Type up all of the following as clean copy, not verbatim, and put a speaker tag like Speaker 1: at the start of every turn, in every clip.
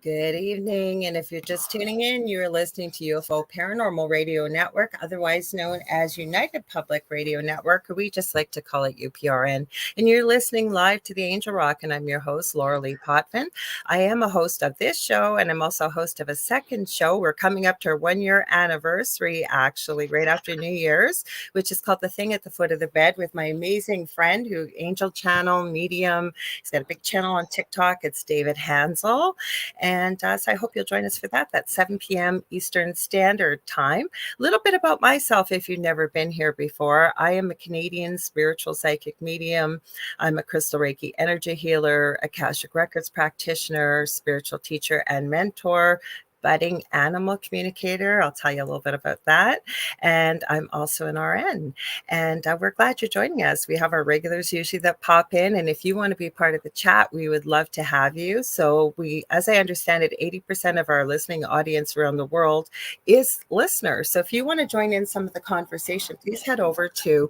Speaker 1: Good evening, and if you're just tuning in, you're listening to UFO Paranormal Radio Network, otherwise known as United Public Radio Network, or we just like to call it UPRN. And you're listening live to the Angel Rock, and I'm your host, Lorilei Potvin. I am a host of this show, and I'm also a host of a second show. We're coming up to our 1-year anniversary, actually, right after New Year's, which is called The Thing at the Foot of the Bed, with my amazing friend, who Angel Channel, Medium. He's got a big channel on TikTok. It's David Hansel. And so I hope you'll join us for that. That's 7 p.m. Eastern Standard Time. A little bit about myself if you've never been here before. I am a Canadian spiritual psychic medium. I'm a crystal Reiki energy healer, Akashic Records practitioner, spiritual teacher and mentor, budding animal communicator. I'll tell you a little bit about that. And I'm also an RN. And we're glad you're joining us. We have our regulars usually that pop in. And if you want to be part of the chat, we would love to have you. So as I understand it, 80% of our listening audience around the world is listeners. So if you want to join in some of the conversation, please head over to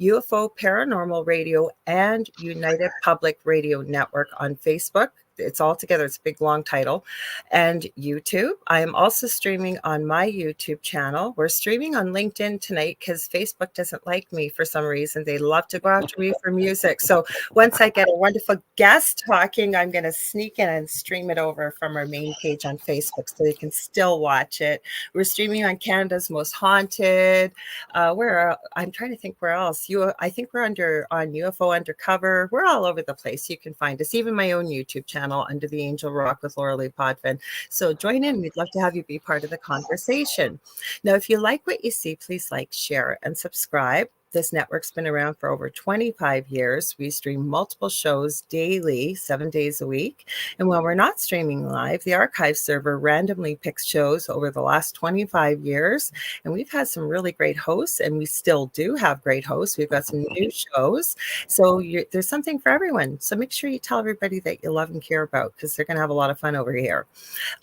Speaker 1: UFO Paranormal Radio and United Public Radio Network on Facebook. It's all together. It's a big, long title. And YouTube. I am also streaming on my YouTube channel. We're streaming on LinkedIn tonight because Facebook doesn't like me for some reason. They love to go after me for music. So once I get a wonderful guest talking, I'm going to sneak in and stream it over from our main page on Facebook so you can still watch it. We're streaming on Canada's Most Haunted. I'm trying to think where else. I think we're on UFO Undercover. We're all over the place. You can find us. Even my own YouTube channel under the Angel Rock with Lorilei Potvin. So join in. We'd love to have you be part of the conversation. Now, if you like what you see, please like, share, and subscribe. This network's been around for over 25 years. We stream multiple shows daily, 7 days a week. And when we're not streaming live, the archive server randomly picks shows over the last 25 years. And we've had some really great hosts, and we still do have great hosts. We've got some new shows. So there's something for everyone. So make sure you tell everybody that you love and care about, because they're going to have a lot of fun over here.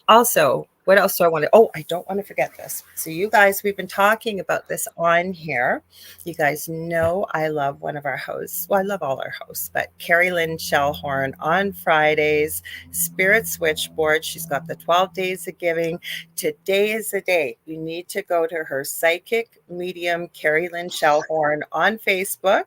Speaker 1: Also, what else do I want to? Oh, I don't want to forget this. So you guys, we've been talking about this on here. You guys know I love one of our hosts. Well, I love all our hosts, but Carrie Lynn Shellhorn on Fridays, Spirit Switchboard. She's got the 12 days of giving. Today is the day. You need to go to her psychic medium, Carrie Lynn Shellhorn, on Facebook.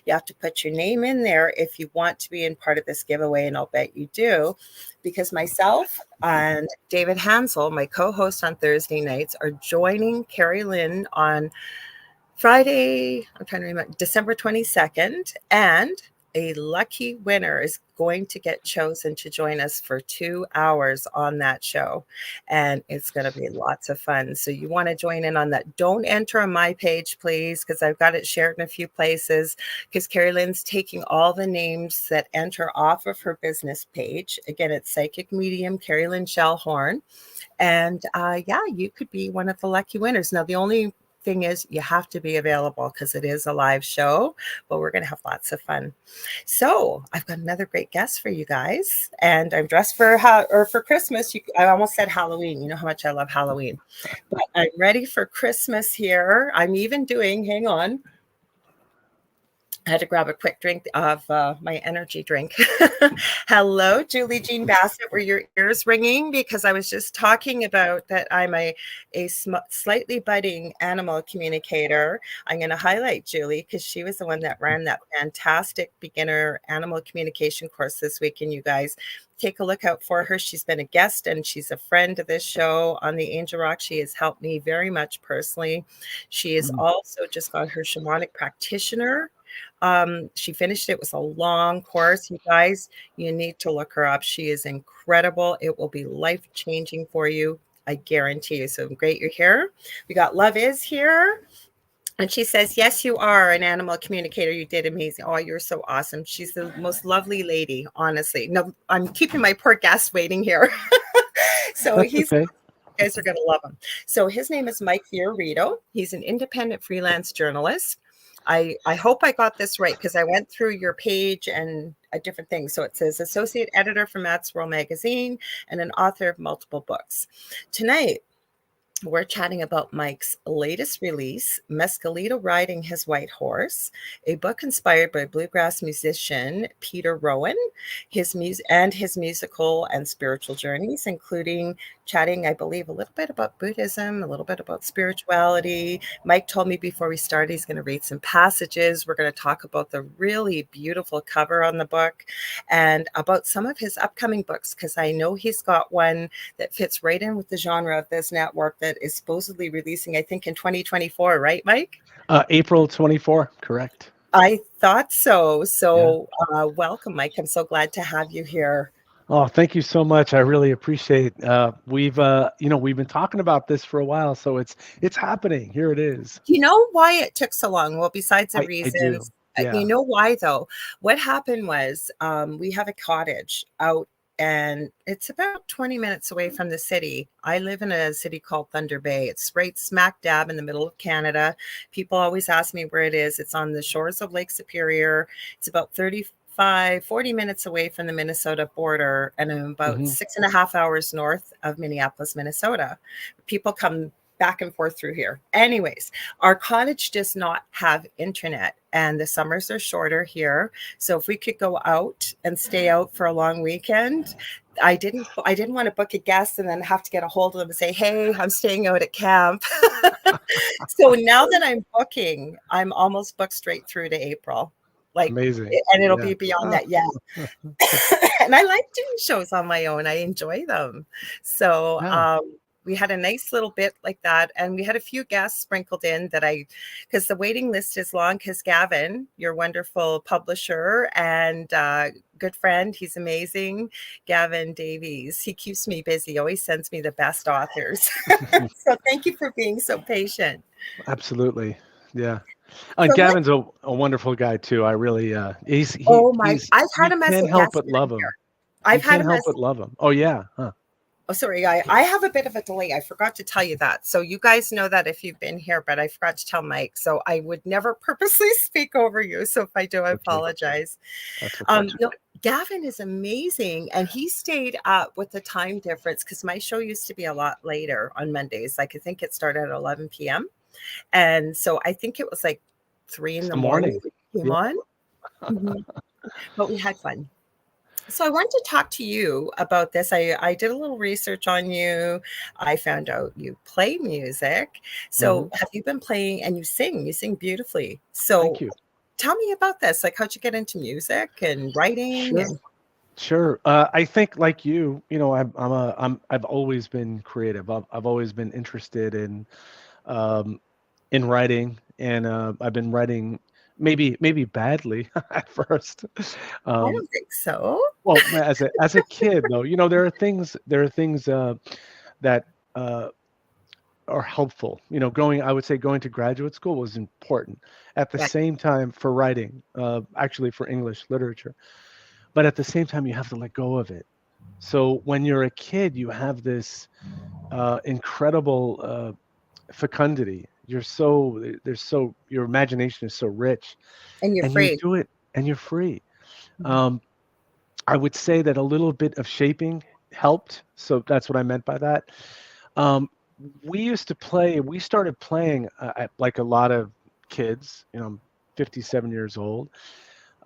Speaker 1: You have to put your name in there if you want to be in part of this giveaway, and I'll bet you do. Because myself and David Hansel, my co-host on Thursday nights, are joining Carrie Lynn on Friday, I'm trying to remember, December 22nd, and a lucky winner is going to get chosen to join us for 2 hours on that show. And it's going to be lots of fun. So you want to join in on that. Don't enter on my page, please, because I've got it shared in a few places, because Carrie Lynn's taking all the names that enter off of her business page. Again, it's Psychic Medium Carrie Lynn Shellhorn. And you could be one of the lucky winners. Now, the only thing is you have to be available because it is a live show, but we're going to have lots of fun. So I've got another great guest for you guys, and I'm dressed for Christmas. I almost said Halloween. You know how much I love Halloween, but I'm ready for Christmas here. I'm even doing, hang on, I had to grab a quick drink of my energy drink. Hello, Julie Jean Bassett. Were your ears ringing? Because I was just talking about that I'm a slightly budding animal communicator. I'm going to highlight Julie because she was the one that ran that fantastic beginner animal communication course this week. And you guys take a look out for her. She's been a guest and she's a friend of this show on the Angel Rock. She has helped me very much personally. She has also just got her shamanic practitioner. She finished it. It was a long course. You guys, you need to look her up. She is incredible. It will be life-changing for you. I guarantee you. So great you're here. We got Love Is here. And she says, yes, you are an animal communicator. You did amazing. Oh, you're so awesome. She's the most lovely lady, honestly. No, I'm keeping my poor guest waiting here. So he's okay. You guys are going to love him. So his name is Mike Fiorito. He's an independent freelance journalist. I hope I got this right because I went through your page and different things. So it says associate editor for Mad Swirl magazine and an author of multiple books. Tonight, We're chatting about Mike's latest release, Mescalito Riding His White Horse, a book inspired by bluegrass musician Peter Rowan, his musical and spiritual journeys, including chatting, I believe, a little bit about Buddhism, a little bit about spirituality. Mike told me before we started he's going to read some passages. We're going to talk about the really beautiful cover on the book and about some of his upcoming books, because I know he's got one that fits right in with the genre of this network that is supposedly releasing, I think, in 2024, right, Mike?
Speaker 2: April 24, correct.
Speaker 1: I thought so.
Speaker 2: Yeah.
Speaker 1: So, welcome, Mike. I'm so glad to have you here.
Speaker 2: Oh, thank you so much. I really appreciate. We've been talking about this for a while, so it's happening. Here it is.
Speaker 1: You know why it took so long? Well, besides the
Speaker 2: I do.
Speaker 1: reasons, you
Speaker 2: Yeah.
Speaker 1: know why though? What happened was we have a cottage out, and it's about 20 minutes away from the city. I live in a city called Thunder Bay. It's right smack dab in the middle of Canada. People always ask me where it is. It's on the shores of Lake Superior. It's about 40 minutes away from the Minnesota border, and I'm about
Speaker 2: Hmm.
Speaker 1: 6.5 hours north of Minneapolis, Minnesota. People come back and forth through here. Anyways, our cottage does not have internet, and the summers are shorter here. So if we could go out and stay out for a long weekend, I didn't want to book a guest and then have to get a hold of them and say, "Hey, I'm staying out at camp." So now that I'm booking, I'm almost booked straight through to April. Like,
Speaker 2: Amazing.
Speaker 1: and it'll
Speaker 2: Yeah.
Speaker 1: be beyond
Speaker 2: Oh.
Speaker 1: that. Yeah. And I like doing shows on my own. I enjoy them. So
Speaker 2: Yeah.
Speaker 1: we had a nice little bit like that. And we had a few guests sprinkled in because the waiting list is long, because Gavin, your wonderful publisher and good friend, he's amazing. Gavin Davies, he keeps me busy, always sends me the best authors. So thank you for being so patient.
Speaker 2: Absolutely. Yeah.
Speaker 1: So let
Speaker 2: Gavin's a wonderful guy too. I really
Speaker 1: oh my, I've had
Speaker 2: you
Speaker 1: him as
Speaker 2: can't
Speaker 1: a
Speaker 2: help
Speaker 1: guest
Speaker 2: but
Speaker 1: in
Speaker 2: love
Speaker 1: here.
Speaker 2: him. You
Speaker 1: I've had
Speaker 2: can't
Speaker 1: him
Speaker 2: help
Speaker 1: as
Speaker 2: but love him. Oh yeah. Huh.
Speaker 1: Oh, sorry. I have a bit of a delay. I forgot to tell you that. So you guys know that if you've been here, but I forgot to tell Mike. So I would never purposely speak over you. So if I do, I
Speaker 2: Okay.
Speaker 1: apologize.
Speaker 2: That's okay.
Speaker 1: No, Gavin is amazing. And he stayed up with the time difference, because my show used to be a lot later on Mondays. Like, I think it started at 11 p.m. And so I think it was like 3 in
Speaker 2: It's
Speaker 1: the
Speaker 2: the
Speaker 1: morning
Speaker 2: morning.
Speaker 1: we came
Speaker 2: Yeah.
Speaker 1: on. Mhm. But we had fun. So I wanted to talk to you about this. I did a little research on you. I found out you play music.
Speaker 2: Hmm.
Speaker 1: So have you been playing, and you sing? You sing beautifully.
Speaker 2: Thank
Speaker 1: So
Speaker 2: you.
Speaker 1: tell me about this. Like, how'd you get into music and writing?
Speaker 2: Sure.
Speaker 1: And
Speaker 2: Sure. I think like I've always been creative. I've always been interested um, in writing, and I've been writing maybe badly at first.
Speaker 1: I
Speaker 2: Um,
Speaker 1: don't think so.
Speaker 2: well, as a kid though, there are things that uh, are helpful. I would say going to graduate school was important. At the
Speaker 1: Right.
Speaker 2: same time, for writing, actually for English literature, but at the same time, you have to let go of it. So when you're a kid, you have this incredible fecundity. Your imagination is so rich,
Speaker 1: And you're
Speaker 2: and you
Speaker 1: free.
Speaker 2: do it, and you're free.
Speaker 1: Mhm.
Speaker 2: Um, I would say that a little bit of shaping helped. So that's what I meant by that. Um, we started playing like a lot of kids. I'm 57 years old.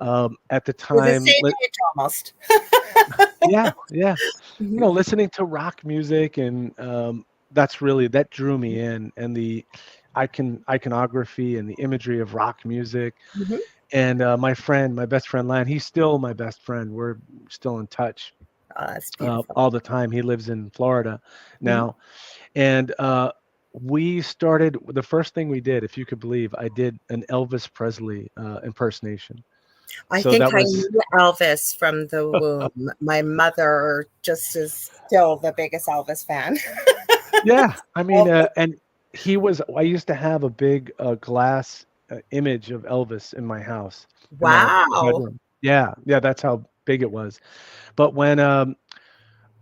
Speaker 2: At the
Speaker 1: We're the
Speaker 2: time,
Speaker 1: same age almost.
Speaker 2: yeah, yeah.
Speaker 1: Mhm.
Speaker 2: Listening to rock music, and that drew me in, and the iconography and the imagery of rock music.
Speaker 1: Mhm.
Speaker 2: And my best friend Lan, he's still my best friend. We're still in touch
Speaker 1: Oh, that's beautiful.
Speaker 2: all the time. He lives in Florida
Speaker 1: Mhm.
Speaker 2: now, and we started. The first thing we did, if you could believe, I did an Elvis Presley impersonation.
Speaker 1: I
Speaker 2: So
Speaker 1: think
Speaker 2: that
Speaker 1: I
Speaker 2: was
Speaker 1: knew Elvis from the womb. My mother just is still the biggest Elvis fan.
Speaker 2: Yeah, I mean,
Speaker 1: Elvis.
Speaker 2: and I used to have a big glass image of Elvis in my house, in my
Speaker 1: Wow.
Speaker 2: bedroom. Yeah, yeah, that's how big it was. But when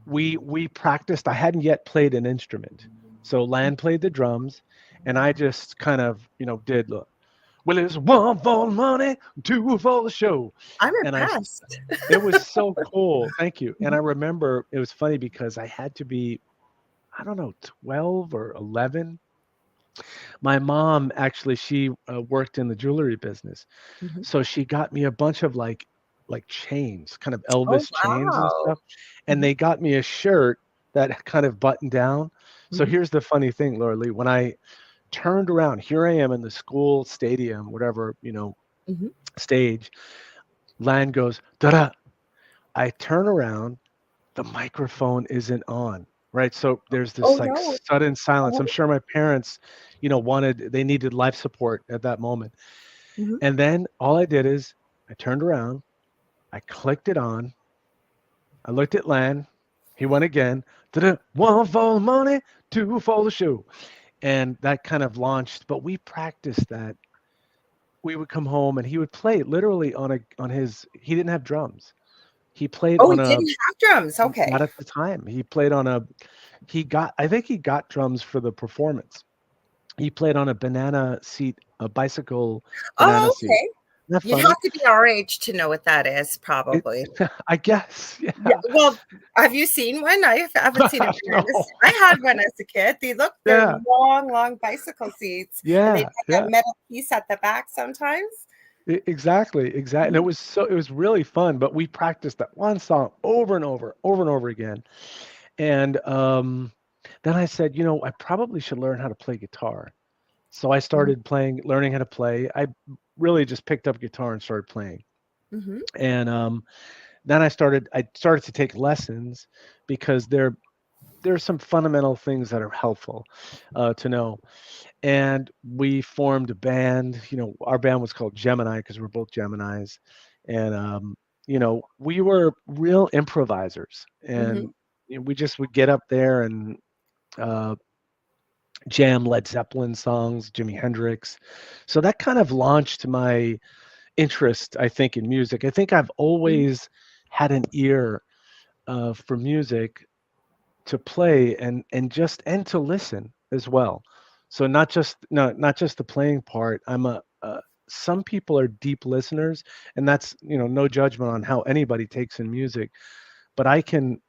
Speaker 2: we practiced, I hadn't yet played an instrument, so Lan played the drums, and I just kind of, did well, it's one for the money, two for the show,
Speaker 1: I'm
Speaker 2: and
Speaker 1: impressed.
Speaker 2: it was so cool. Thank you. And I
Speaker 1: Mhm.
Speaker 2: remember it was funny because I had to be I don't know, 12 or 11. My mom actually, she worked in the jewelry business.
Speaker 1: Mhm.
Speaker 2: So she got me a bunch of like chains, kind of
Speaker 1: Oh,
Speaker 2: Elvis chains and
Speaker 1: wow.
Speaker 2: stuff. And
Speaker 1: Mhm,
Speaker 2: they got me a shirt that kind of buttoned down. So
Speaker 1: mhm,
Speaker 2: here's the funny thing, Laura Lee, when I turned around, here I am in the school stadium, whatever,
Speaker 1: mhm.
Speaker 2: stage, Lan goes, da-da. I turn around, the microphone isn't on, right? So there's
Speaker 1: Oh,
Speaker 2: this like
Speaker 1: no.
Speaker 2: sudden silence.
Speaker 1: Uh-huh.
Speaker 2: I'm sure my parents, they needed life support at that moment.
Speaker 1: Mhm.
Speaker 2: And then all I did is I turned around, I clicked it on, I looked at Lan, he went again, da-da, one for the money, two for the show. And that kind of launched, but we practiced that. We would come home and he would play literally on his, he didn't have drums. He played
Speaker 1: Oh,
Speaker 2: on
Speaker 1: he
Speaker 2: a,
Speaker 1: didn't have drums, okay.
Speaker 2: not at the time. He played on a, I think he got drums for the performance. He played on a banana seat, a bicycle banana
Speaker 1: Oh,
Speaker 2: seat.
Speaker 1: okay.
Speaker 2: Isn't that
Speaker 1: You'd
Speaker 2: funny?
Speaker 1: have to be our age to know what that is,
Speaker 2: It,
Speaker 1: probably.
Speaker 2: I guess,
Speaker 1: Yeah,
Speaker 2: yeah.
Speaker 1: well, have you seen one? I haven't seen a banana
Speaker 2: No.
Speaker 1: seat. I had one as a kid. They're
Speaker 2: Yeah,
Speaker 1: long, long bicycle seats, and they
Speaker 2: yeah,
Speaker 1: had that
Speaker 2: yeah.
Speaker 1: metal piece at the back sometimes.
Speaker 2: Exactly, exactly. And
Speaker 1: Mhm,
Speaker 2: it was really fun, but we practiced that one song over and over, over and over again. And then I said, I probably should learn how to play guitar. So I
Speaker 1: mhm,
Speaker 2: started learning how to play. I really just picked up guitar and started playing.
Speaker 1: mhm,
Speaker 2: And then I started to take lessons because there's some fundamental things that are helpful to know. And we formed a band. Our band was called Gemini because we're both Geminis. And we were real improvisers,
Speaker 1: mhm.
Speaker 2: and we just would get up there and uh, jam Led Zeppelin songs, Jimi Hendrix. So that kind of launched my interest, I think, in music. I think I've
Speaker 1: Mhm.
Speaker 2: always had an ear for music to play and to listen as well. So not just the playing part. Some people are deep listeners, and that's no judgment on how anybody takes in music. But I can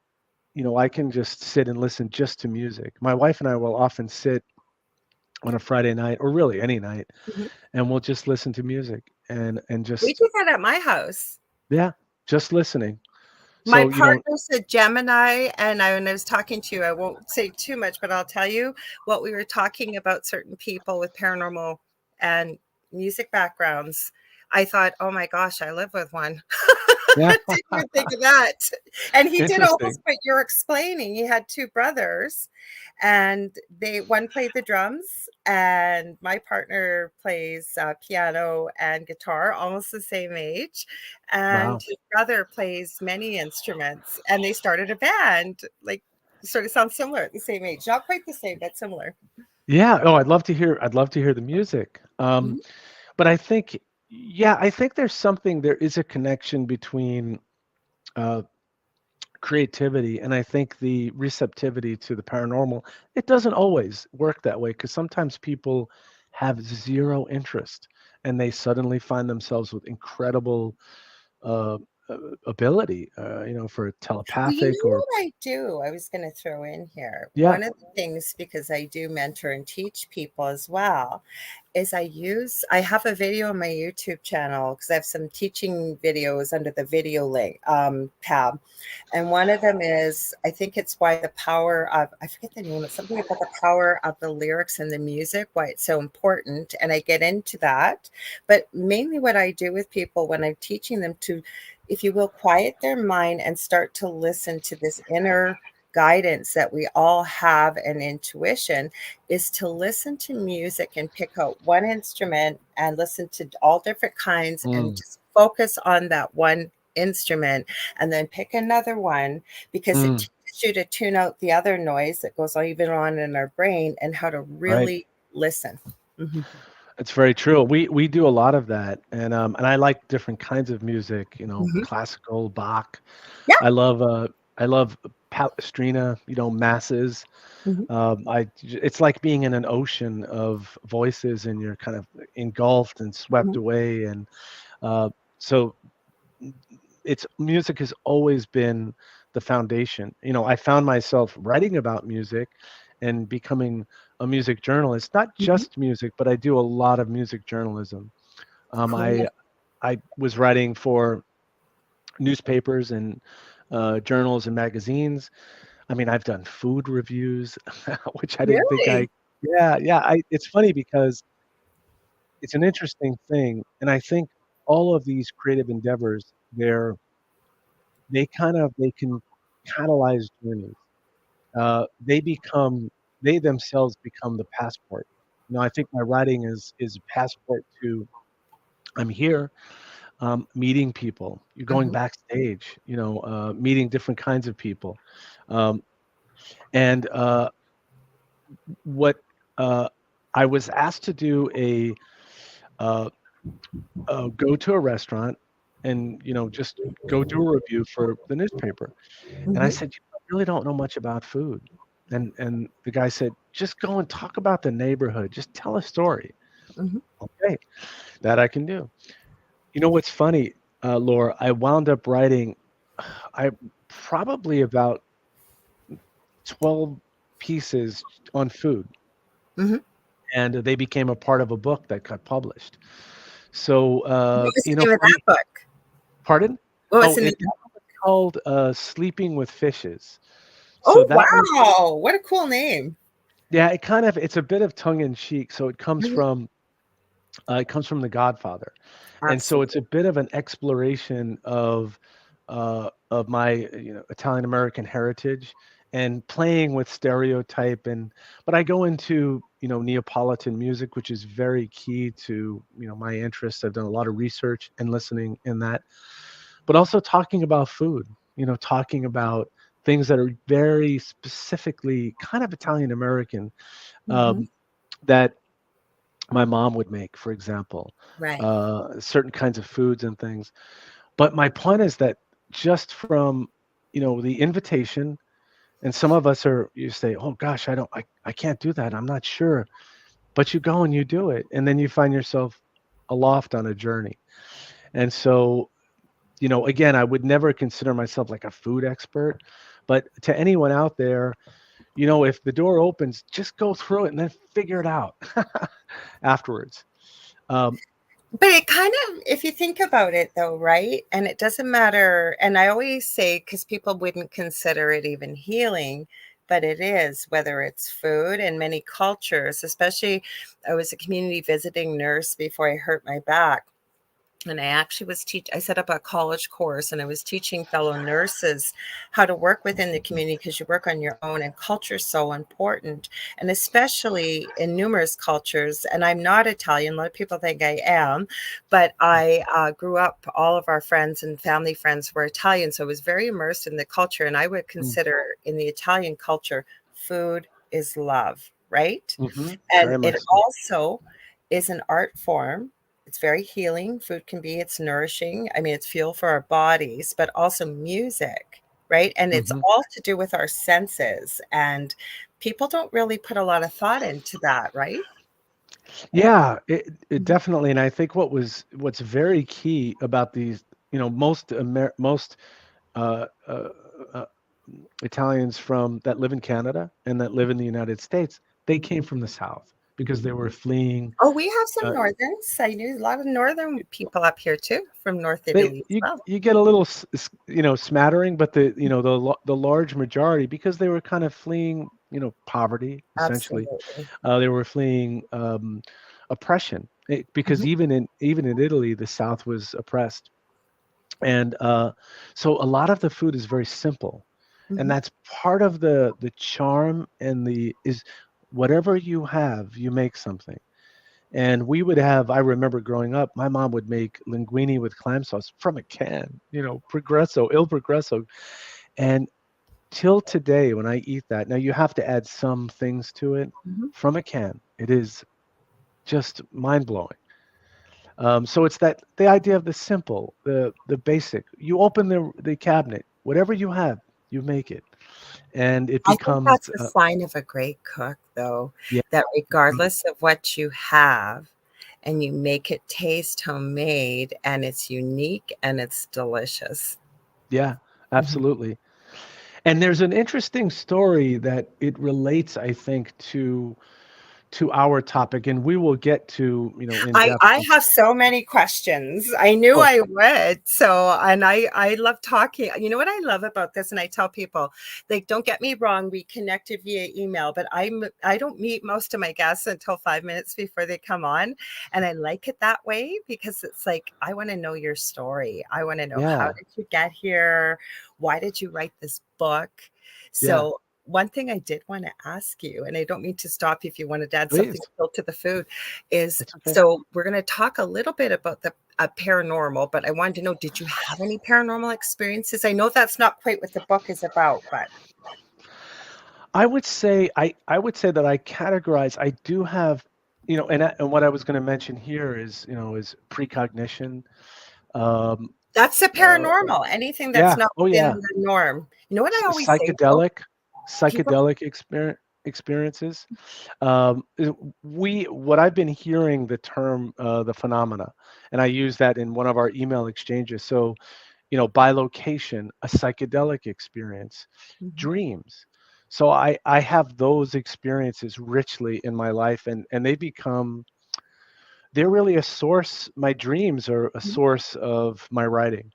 Speaker 2: just sit and listen just to music. My wife and I will often sit on a Friday night, or really any night,
Speaker 1: Mhm.
Speaker 2: and we'll just listen to music and
Speaker 1: We
Speaker 2: just,
Speaker 1: did that at my house.
Speaker 2: yeah, just listening.
Speaker 1: My
Speaker 2: So you don't.
Speaker 1: partner's a Gemini, and when I was talking to you, I won't say too much, but I'll tell you what we were talking about certain people with paranormal and music backgrounds. I thought, "Oh my gosh, I live with one."
Speaker 2: Yeah,
Speaker 1: Didn't even think of that. And he did almost
Speaker 2: interesting.
Speaker 1: what you're explaining. He had 2 brothers, and one played the drums, and my partner plays, piano and guitar, almost the same age, and
Speaker 2: Wow.
Speaker 1: his brother plays many instruments, and they started a band, like, sort of sounds similar at the same age. Not quite the same, but similar.
Speaker 2: Yeah. Oh, I'd love to hear the music.
Speaker 1: Mhm,
Speaker 2: But I think, yeah, I think there is a connection between uh, creativity and I think the receptivity to the paranormal. It doesn't always work that way because sometimes people have zero interest and they suddenly find themselves with incredible uh, ability, for
Speaker 1: Well, you
Speaker 2: telepathic
Speaker 1: know
Speaker 2: or,
Speaker 1: what I do? I was going to throw in here.
Speaker 2: yeah.
Speaker 1: One of the things, because I do mentor and teach people as well, is I have a video on my YouTube channel because I have some teaching videos under the video link tab. And one of them is, I think it's why the power of, I forget the name, it's something about the power of the lyrics and the music, why it's so important. And I get into that. But mainly what I do with people when I'm teaching them to, if you will, quiet their mind and start to listen to this inner guidance that we all have and intuition is to listen to music and pick out one instrument and listen to all different kinds and
Speaker 2: Mm,
Speaker 1: just focus on that one instrument and then pick another one because it
Speaker 2: mm,
Speaker 1: teaches you to tune out the other noise that goes even on in our brain and how to
Speaker 2: right.
Speaker 1: really listen. Mhm.
Speaker 2: It's very true. We do a lot of that, and I like different kinds of music.
Speaker 1: Mhm.
Speaker 2: Classical, Bach.
Speaker 1: Yeah.
Speaker 2: I love Palestrina. Masses.
Speaker 1: Mhm.
Speaker 2: It's like being in an ocean of voices, and you're kind of engulfed and swept
Speaker 1: Mhm.
Speaker 2: away. And so, it's music has always been the foundation. I found myself writing about music and becoming a music journalist, not
Speaker 1: Mhm.
Speaker 2: just music, but I do a lot of music journalism. Um,
Speaker 1: Cool.
Speaker 2: I I was writing for newspapers and journals and magazines. I mean, I've done food reviews, which I didn't think I.
Speaker 1: Really?
Speaker 2: Yeah, yeah. It's funny because it's an interesting thing, and I think all of these creative endeavors, they can catalyze journeys. They become they themselves become the passport. I think my writing is a passport to I'm here, meeting people. You're going
Speaker 1: Mhm.
Speaker 2: backstage, meeting different kinds of people, um, and what I was asked to do uh, go to a restaurant and just go do a review for the newspaper. And I
Speaker 1: Mhm.
Speaker 2: said, I really don't know much about food. And the guy said, just go and talk about the neighborhood. Just tell a story.
Speaker 1: Mhm.
Speaker 2: Okay, that I can do. You know what's funny, Laura? I wound up writing, I probably about 12 pieces on food,
Speaker 1: Mhm.
Speaker 2: and they became a part of a book that got published. So,
Speaker 1: What was the name of
Speaker 2: for
Speaker 1: that
Speaker 2: me,
Speaker 1: book?
Speaker 2: pardon?
Speaker 1: What was
Speaker 2: Oh,
Speaker 1: the name?
Speaker 2: that was called Sleeping with Fishes. So
Speaker 1: Oh,
Speaker 2: that was,
Speaker 1: wow. What a cool name.
Speaker 2: yeah, it's a bit of tongue in cheek. So
Speaker 1: Mhm.
Speaker 2: it comes from The Godfather, and so it's
Speaker 1: Absolutely.
Speaker 2: a bit of an exploration of my Italian American heritage and playing with stereotype, but I go into Neapolitan music, which is very key to my interests. I've done a lot of research and listening in that, but also talking about food. Talking about things that are very specifically kind of Italian American,
Speaker 1: Mhm.
Speaker 2: um, that my mom would make, for example,
Speaker 1: Right.
Speaker 2: certain kinds of foods and things. But my point is that just from the invitation, and some of us you say, oh gosh, I can't do that. I'm not sure. But you go and you do it, and then you find yourself aloft on a journey. And so, again, I would never consider myself like a food expert, but to anyone out there, if the door opens, just go through it and then figure it out afterwards. Um,
Speaker 1: But it kind of, if you think about it though, right? And it doesn't matter. And I always say, because people wouldn't consider it even healing, but it is, whether it's food in many cultures, especially I was a community visiting nurse before I hurt my back. And I set up a college course and I was teaching fellow nurses how to work within the community because you work on your own and culture is so important. And especially in numerous cultures, and I'm not Italian, a lot of people think I am, but I grew up, all of our friends and family friends were Italian. So I was very immersed in the culture. And I would consider in the Italian culture, food is love, right?
Speaker 2: mm-hmm,
Speaker 1: And
Speaker 2: very much
Speaker 1: it
Speaker 2: so.
Speaker 1: also is an art form. It's very healing. Food can be, it's nourishing. I mean, it's fuel for our bodies, but also music, right? And it's
Speaker 2: Hmm.
Speaker 1: all to do with our senses. And people don't really put a lot of thought into that, right?
Speaker 2: Yeah, it
Speaker 1: Mhm.
Speaker 2: definitely, and I think what's very key about these, most uh, uh, uh, Italians from that live in Canada and that live in the United States, they came from the South because they were fleeing.
Speaker 1: Oh, we have some
Speaker 2: Uh,
Speaker 1: northerns. I knew a lot of northern people up here too, from North
Speaker 2: they
Speaker 1: Italy as well.
Speaker 2: you get a little smattering, but the large majority, because they were kind of fleeing poverty essentially.
Speaker 1: Absolutely.
Speaker 2: They were fleeing oppression, because
Speaker 1: Mhm.
Speaker 2: even in Italy, the South was oppressed, and so a lot of the food is very simple, and
Speaker 1: Mhm.
Speaker 2: that's part of the charm and the is whatever you have, you make something. And we would have, I remember growing up, my mom would make linguine with clam sauce from a can, Progresso, Il Progresso, and till today when I eat that, now you have to add some things to it
Speaker 1: Mhm.
Speaker 2: from a can. It is just mind blowing. So it's that the idea of the simple, the basic. You open the cabinet, whatever you have, you make it, and it
Speaker 1: I think
Speaker 2: becomes
Speaker 1: that's the sign of a great cook, though,
Speaker 2: yeah,
Speaker 1: that
Speaker 2: mhm,
Speaker 1: regardless of what you have, and you make it taste homemade, and it's unique and it's delicious.
Speaker 2: yeah,
Speaker 1: Mhm.
Speaker 2: absolutely. And there's an interesting story that it relates, I think, to our topic, and we will get to, in depth.
Speaker 1: I have so many questions. I knew
Speaker 2: Oh,
Speaker 1: I would. So, and I love talking. You know what I love about this, and I tell people, like, don't get me wrong, we connected via email, but I don't meet most of my guests until 5 minutes before they come on, and I like it that way because it's like I want to know your story. I want to know, how
Speaker 2: yeah,
Speaker 1: did you get here? Why did you write this book?
Speaker 2: yeah,
Speaker 1: So one thing I did want to ask you, and I don't mean to stop you if you wanted to add something
Speaker 2: please.
Speaker 1: still to the food, is
Speaker 2: It's okay.
Speaker 1: so we're going to talk a little bit about the paranormal, but I wanted to know, did you have any paranormal experiences? I know that's not quite what the book is about, but
Speaker 2: I would say that I categorize. I do have, and what I was going to mention here is precognition. Um,
Speaker 1: that's the
Speaker 2: uh,
Speaker 1: paranormal, anything that's
Speaker 2: yeah.
Speaker 1: not
Speaker 2: Oh
Speaker 1: within
Speaker 2: yeah.
Speaker 1: the norm. You know what I always say though?
Speaker 2: Psychedelic,
Speaker 1: People,
Speaker 2: experiences. What I've been hearing the term, the phenomena, and I use that in one of our email exchanges. So, by location, a psychedelic experience,
Speaker 1: Mhm.
Speaker 2: dreams. So I have those experiences richly in my life, and they're really a source. My dreams are a
Speaker 1: Mhm.
Speaker 2: source of my writing,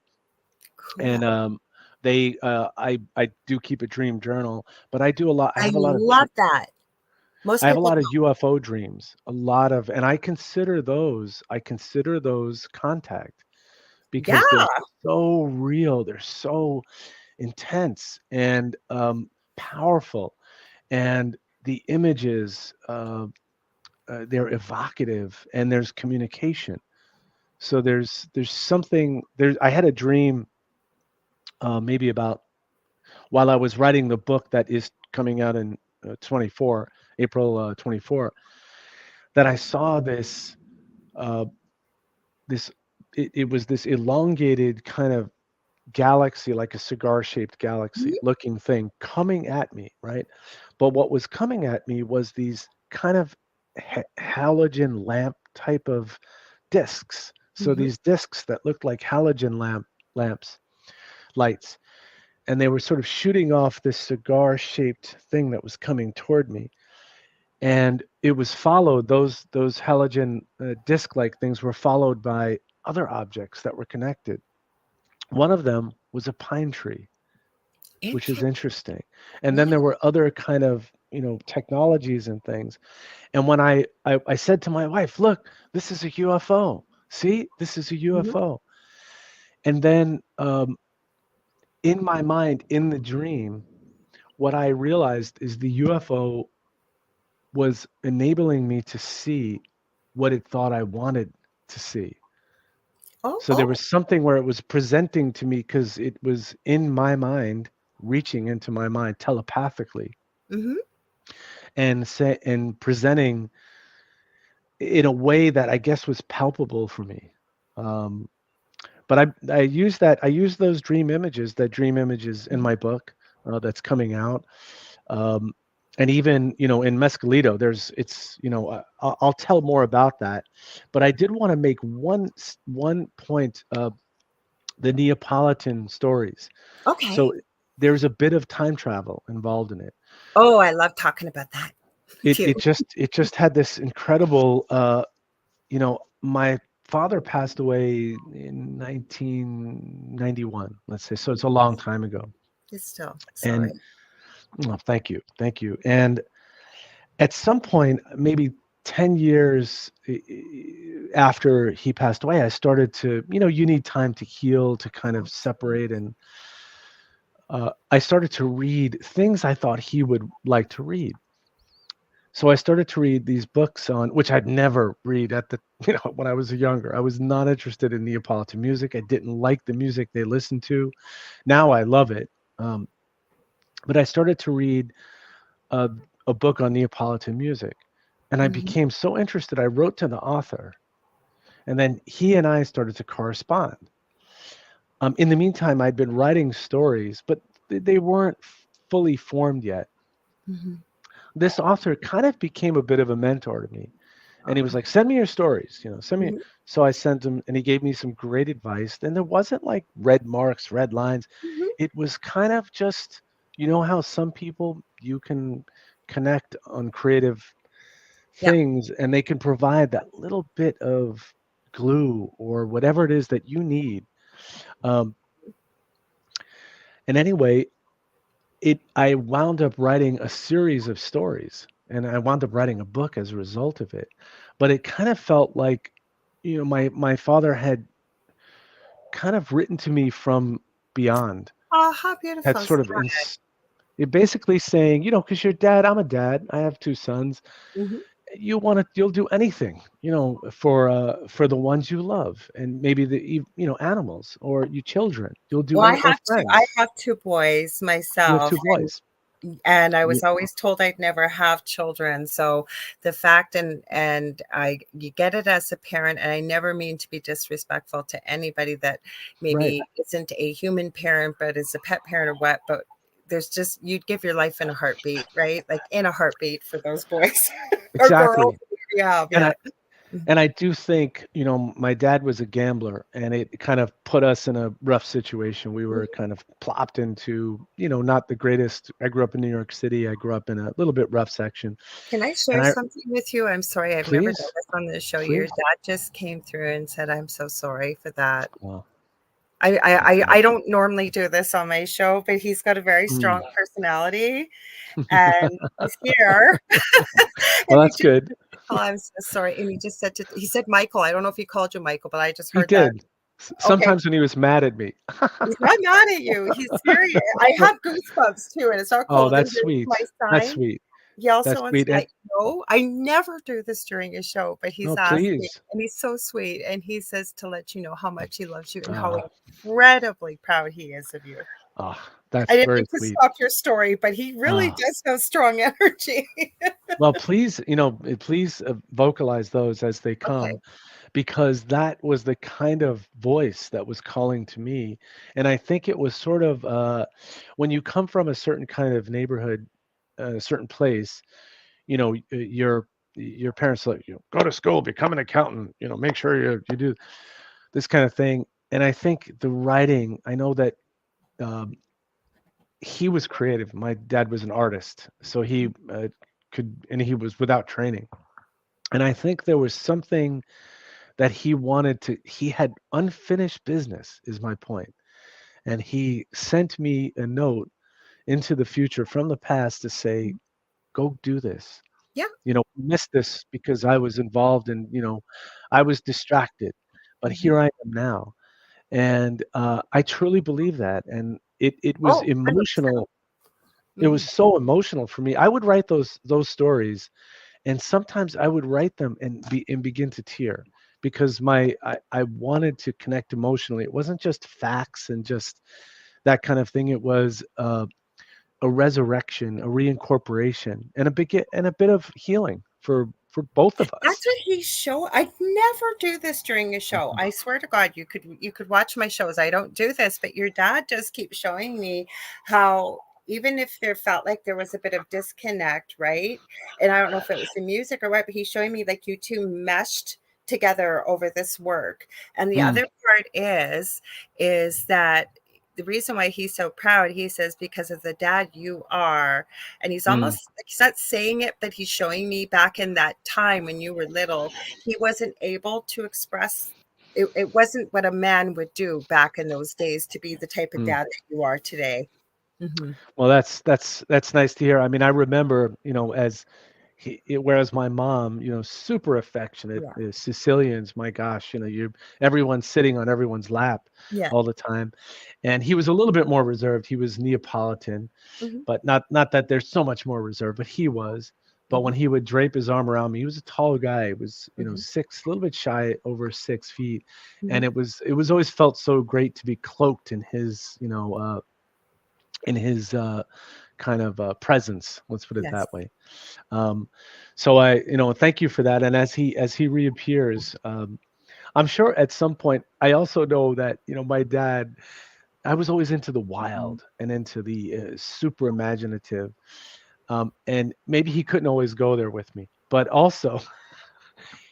Speaker 2: and
Speaker 1: Cool.
Speaker 2: I do keep a dream journal, but I do a lot. I
Speaker 1: I
Speaker 2: have a lot of
Speaker 1: love that. Most
Speaker 2: I have a
Speaker 1: people
Speaker 2: lot of
Speaker 1: don't.
Speaker 2: UFO dreams, and I consider those contact,
Speaker 1: Yeah.
Speaker 2: because they're so real, they're so intense and powerful, and the images, they're evocative, and there's communication. So there's something there. I had a dream, maybe about while I was writing the book that is coming out in 24 April 24, that I saw uh, this it was this elongated kind of galaxy, like a cigar shaped galaxy
Speaker 1: Mhm.
Speaker 2: looking thing coming at me, right? But what was coming at me was these kind of halogen lamp type of discs. So
Speaker 1: Mhm.
Speaker 2: these discs that looked like halogen lamps, lights, and they were sort of shooting off this cigar shaped thing that was coming toward me. And it was followed, those halogen disc like things were followed by other objects that were connected. One of them was a pine tree, which is
Speaker 1: Interesting.
Speaker 2: interesting. And then
Speaker 1: Yeah.
Speaker 2: there were other kind of, technologies and things. And when I said to my wife, look, this is a UFO. See, this is a
Speaker 1: Mhm.
Speaker 2: UFO. And then, in my mind, in the dream, what I realized is the UFO was enabling me to see what it thought I wanted to see.
Speaker 1: Oh,
Speaker 2: So there
Speaker 1: oh.
Speaker 2: was something where it was presenting to me, because it was in my mind, reaching into my mind telepathically,
Speaker 1: Mhm.
Speaker 2: and presenting in a way that I guess was palpable for me. Um, but I use those dream images in
Speaker 1: Mhm.
Speaker 2: my book, that's coming out. Um, and even, in Mescalito, I'll tell more about that. But I did want to make one point. The Neapolitan stories.
Speaker 1: Okay.
Speaker 2: So there's a bit of time travel involved in it.
Speaker 1: Oh, I love talking about that
Speaker 2: It
Speaker 1: too.
Speaker 2: it just it just had this incredible. My father passed away in 1991. Let's say, so it's a long time ago.
Speaker 1: It's still
Speaker 2: And
Speaker 1: sorry.
Speaker 2: oh, thank you. And at some point, maybe 10 years after he passed away, I started to, you need time to heal, to kind of separate. And I started to read things I thought he would like to read. So I started to read these books on which I'd never read when I was younger. I was not interested in Neapolitan music. I didn't like the music they listened to. Now I love it. Um, but I started to read a, a book on Neapolitan music, and I
Speaker 1: Mhm.
Speaker 2: became so interested. I wrote to the author, and then he and I started to correspond. In the meantime, I'd been writing stories, but they weren't fully formed yet.
Speaker 1: Mhm.
Speaker 2: This author kind of became a bit of a mentor to me, and he was
Speaker 1: Oh.
Speaker 2: like, send me your stories, send me.
Speaker 1: Mhm.
Speaker 2: So I sent him, and he gave me some great advice. And there wasn't like red marks, red lines.
Speaker 1: Mhm.
Speaker 2: It was kind of just you know how some people you can connect on creative
Speaker 1: Yeah.
Speaker 2: things and they can provide that little bit of glue or whatever it is that you need. Um, and anyway, I wound up writing a series of stories and I wound up writing a book as a result of it. But it kind of felt like, my father had kind of written to me from beyond,
Speaker 1: Oh, how
Speaker 2: had
Speaker 1: beautiful is
Speaker 2: sort of you're basically saying, because your dad, I'm a dad, I have two sons.
Speaker 1: that? Mhm.
Speaker 2: You'll do anything, for the ones you love, and maybe animals or you children. You'll do
Speaker 1: Well,
Speaker 2: any or
Speaker 1: I
Speaker 2: friends.
Speaker 1: have 2 boys
Speaker 2: You have
Speaker 1: myself,
Speaker 2: two boys.
Speaker 1: and I
Speaker 2: You,
Speaker 1: was always told I'd never have children. So the fact and I you get it as a parent, and I never mean to be disrespectful to anybody that
Speaker 2: right,
Speaker 1: maybe isn't a human parent, but is a pet parent or what, but there's just you'd give your life in a heartbeat, right? Like in a heartbeat for those boys or girls.
Speaker 2: exactly.
Speaker 1: Yeah,
Speaker 2: And
Speaker 1: yeah.
Speaker 2: I do think, my dad was a gambler and it kind of put us in a rough situation. We were kind of plopped into, not the greatest. I grew up in New York City. I grew up in a little bit rough section.
Speaker 1: Can I
Speaker 2: And
Speaker 1: share something with you? I'm sorry, I've never done
Speaker 2: please,
Speaker 1: this on this show. Your
Speaker 2: please.
Speaker 1: dad just came through and said, "I'm so sorry for that."
Speaker 2: Well,
Speaker 1: I don't normally do this on my show, but he's got a very strong
Speaker 2: mm.
Speaker 1: personality, and he's here,
Speaker 2: Well,
Speaker 1: and he
Speaker 2: that's
Speaker 1: just
Speaker 2: good.
Speaker 1: oh, I'm so sorry, and he said Michael. I don't know if he called you Michael, but I just
Speaker 2: He
Speaker 1: heard that.
Speaker 2: did.
Speaker 1: Okay,
Speaker 2: Sometimes when he was mad at me.
Speaker 1: he's not mad at you. He's serious. I have goosebumps too, and it's not
Speaker 2: Oh,
Speaker 1: cold in
Speaker 2: that's
Speaker 1: here. It's
Speaker 2: sweet.
Speaker 1: my
Speaker 2: That's
Speaker 1: sign.
Speaker 2: sweet.
Speaker 1: He also
Speaker 2: That's
Speaker 1: wants
Speaker 2: sweet.
Speaker 1: to
Speaker 2: And
Speaker 1: let you know I never do this during a show, but he's
Speaker 2: no,
Speaker 1: asked me,
Speaker 2: please.
Speaker 1: and he's so sweet, and he says to let you know how much he loves you and how
Speaker 2: Uh,
Speaker 1: incredibly proud he is of you.
Speaker 2: oh,
Speaker 1: I
Speaker 2: that's
Speaker 1: didn't
Speaker 2: very
Speaker 1: mean to
Speaker 2: sweet.
Speaker 1: stop your story, but he really
Speaker 2: Uh,
Speaker 1: does have strong energy.
Speaker 2: well, please, please vocalize those as they
Speaker 1: Okay.
Speaker 2: come, because that was the kind of voice that was calling to me. And I think it was sort of when you come from a certain kind of neighborhood, a certain place, your parents let you go to school, become an accountant, make sure you do this kind of thing. And I think the writing, I know that um, he was creative. My dad was an artist, so he and he was without training. And I think there was something that he had unfinished business, is my point. And he sent me a note into the future from the past to say, go do this.
Speaker 1: Yeah.
Speaker 2: We missed this because I was involved and, I was distracted, but
Speaker 1: Mhm.
Speaker 2: here I am now. And I truly believe that. And it was
Speaker 1: Oh, 100%.
Speaker 2: emotional. It was
Speaker 1: Mhm.
Speaker 2: so emotional for me. I would write those stories, and sometimes I would write them and begin to tear because I wanted to connect emotionally. It wasn't just facts and just that kind of thing. It was a resurrection, a reincorporation, and a bit of healing for both of
Speaker 1: That's
Speaker 2: us.
Speaker 1: what he show I never do this during a show.
Speaker 2: Mhm.
Speaker 1: I swear to God, you could watch my shows. I don't do this, but your dad just keeps showing me how even if there felt like there was a bit of disconnect, right? And I don't know if it was the music or what, but he's showing me like you two meshed together over this work. And the
Speaker 2: Mm,
Speaker 1: other part is that the reason why he's so proud, he says, because of the dad you are. And he's
Speaker 2: mm,
Speaker 1: almost like he's not saying it, but he's showing me back in that time when you were little, he wasn't able to express. It wasn't what a man would do back in those days to be the type of
Speaker 2: mm.
Speaker 1: dad that you are today. Hmm.
Speaker 2: Well, that's nice to hear. I mean, I remember, whereas my mom, super affectionate,
Speaker 1: Yeah.
Speaker 2: Sicilians, my gosh, everyone's sitting on everyone's lap
Speaker 1: Yeah.
Speaker 2: all the time, and he was a little bit more reserved. He was Neapolitan,
Speaker 1: Hmm.
Speaker 2: but not that there's so much more reserved, but he was. But when
Speaker 1: Hmm.
Speaker 2: he would drape his arm around me, he was a tall guy. He was,
Speaker 1: Hmm.
Speaker 2: a little bit shy over 6 feet,
Speaker 1: Hmm.
Speaker 2: and it was always felt so great to be cloaked in his kind of presence. Let's put it
Speaker 1: Yes.
Speaker 2: that way. Um, so thank you for that. And as he reappears, I'm sure at some point. I also know that my dad. I was always into the wild and into the super imaginative, and maybe he couldn't always go there with me, but also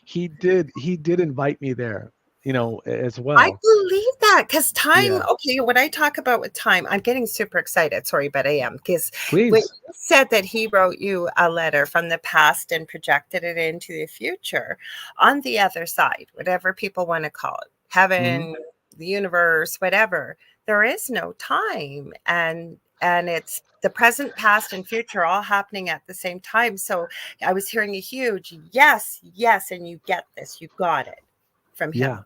Speaker 2: he did invite me there, as
Speaker 1: I
Speaker 2: well.
Speaker 1: believe Yeah, because time,
Speaker 2: Yeah,
Speaker 1: okay, when I talk about with time, I'm getting super excited. Sorry, but I am. Because when
Speaker 2: please.
Speaker 1: you said that he wrote you a letter from the past and projected it into the future, on the other side, whatever people want to call it,
Speaker 2: Hmm.
Speaker 1: heaven, the universe, whatever, there is no time. And it's the present, past, and future all happening at the same time. So I was hearing a huge yes, yes, and you get this, you got it from
Speaker 2: Yeah.
Speaker 1: him.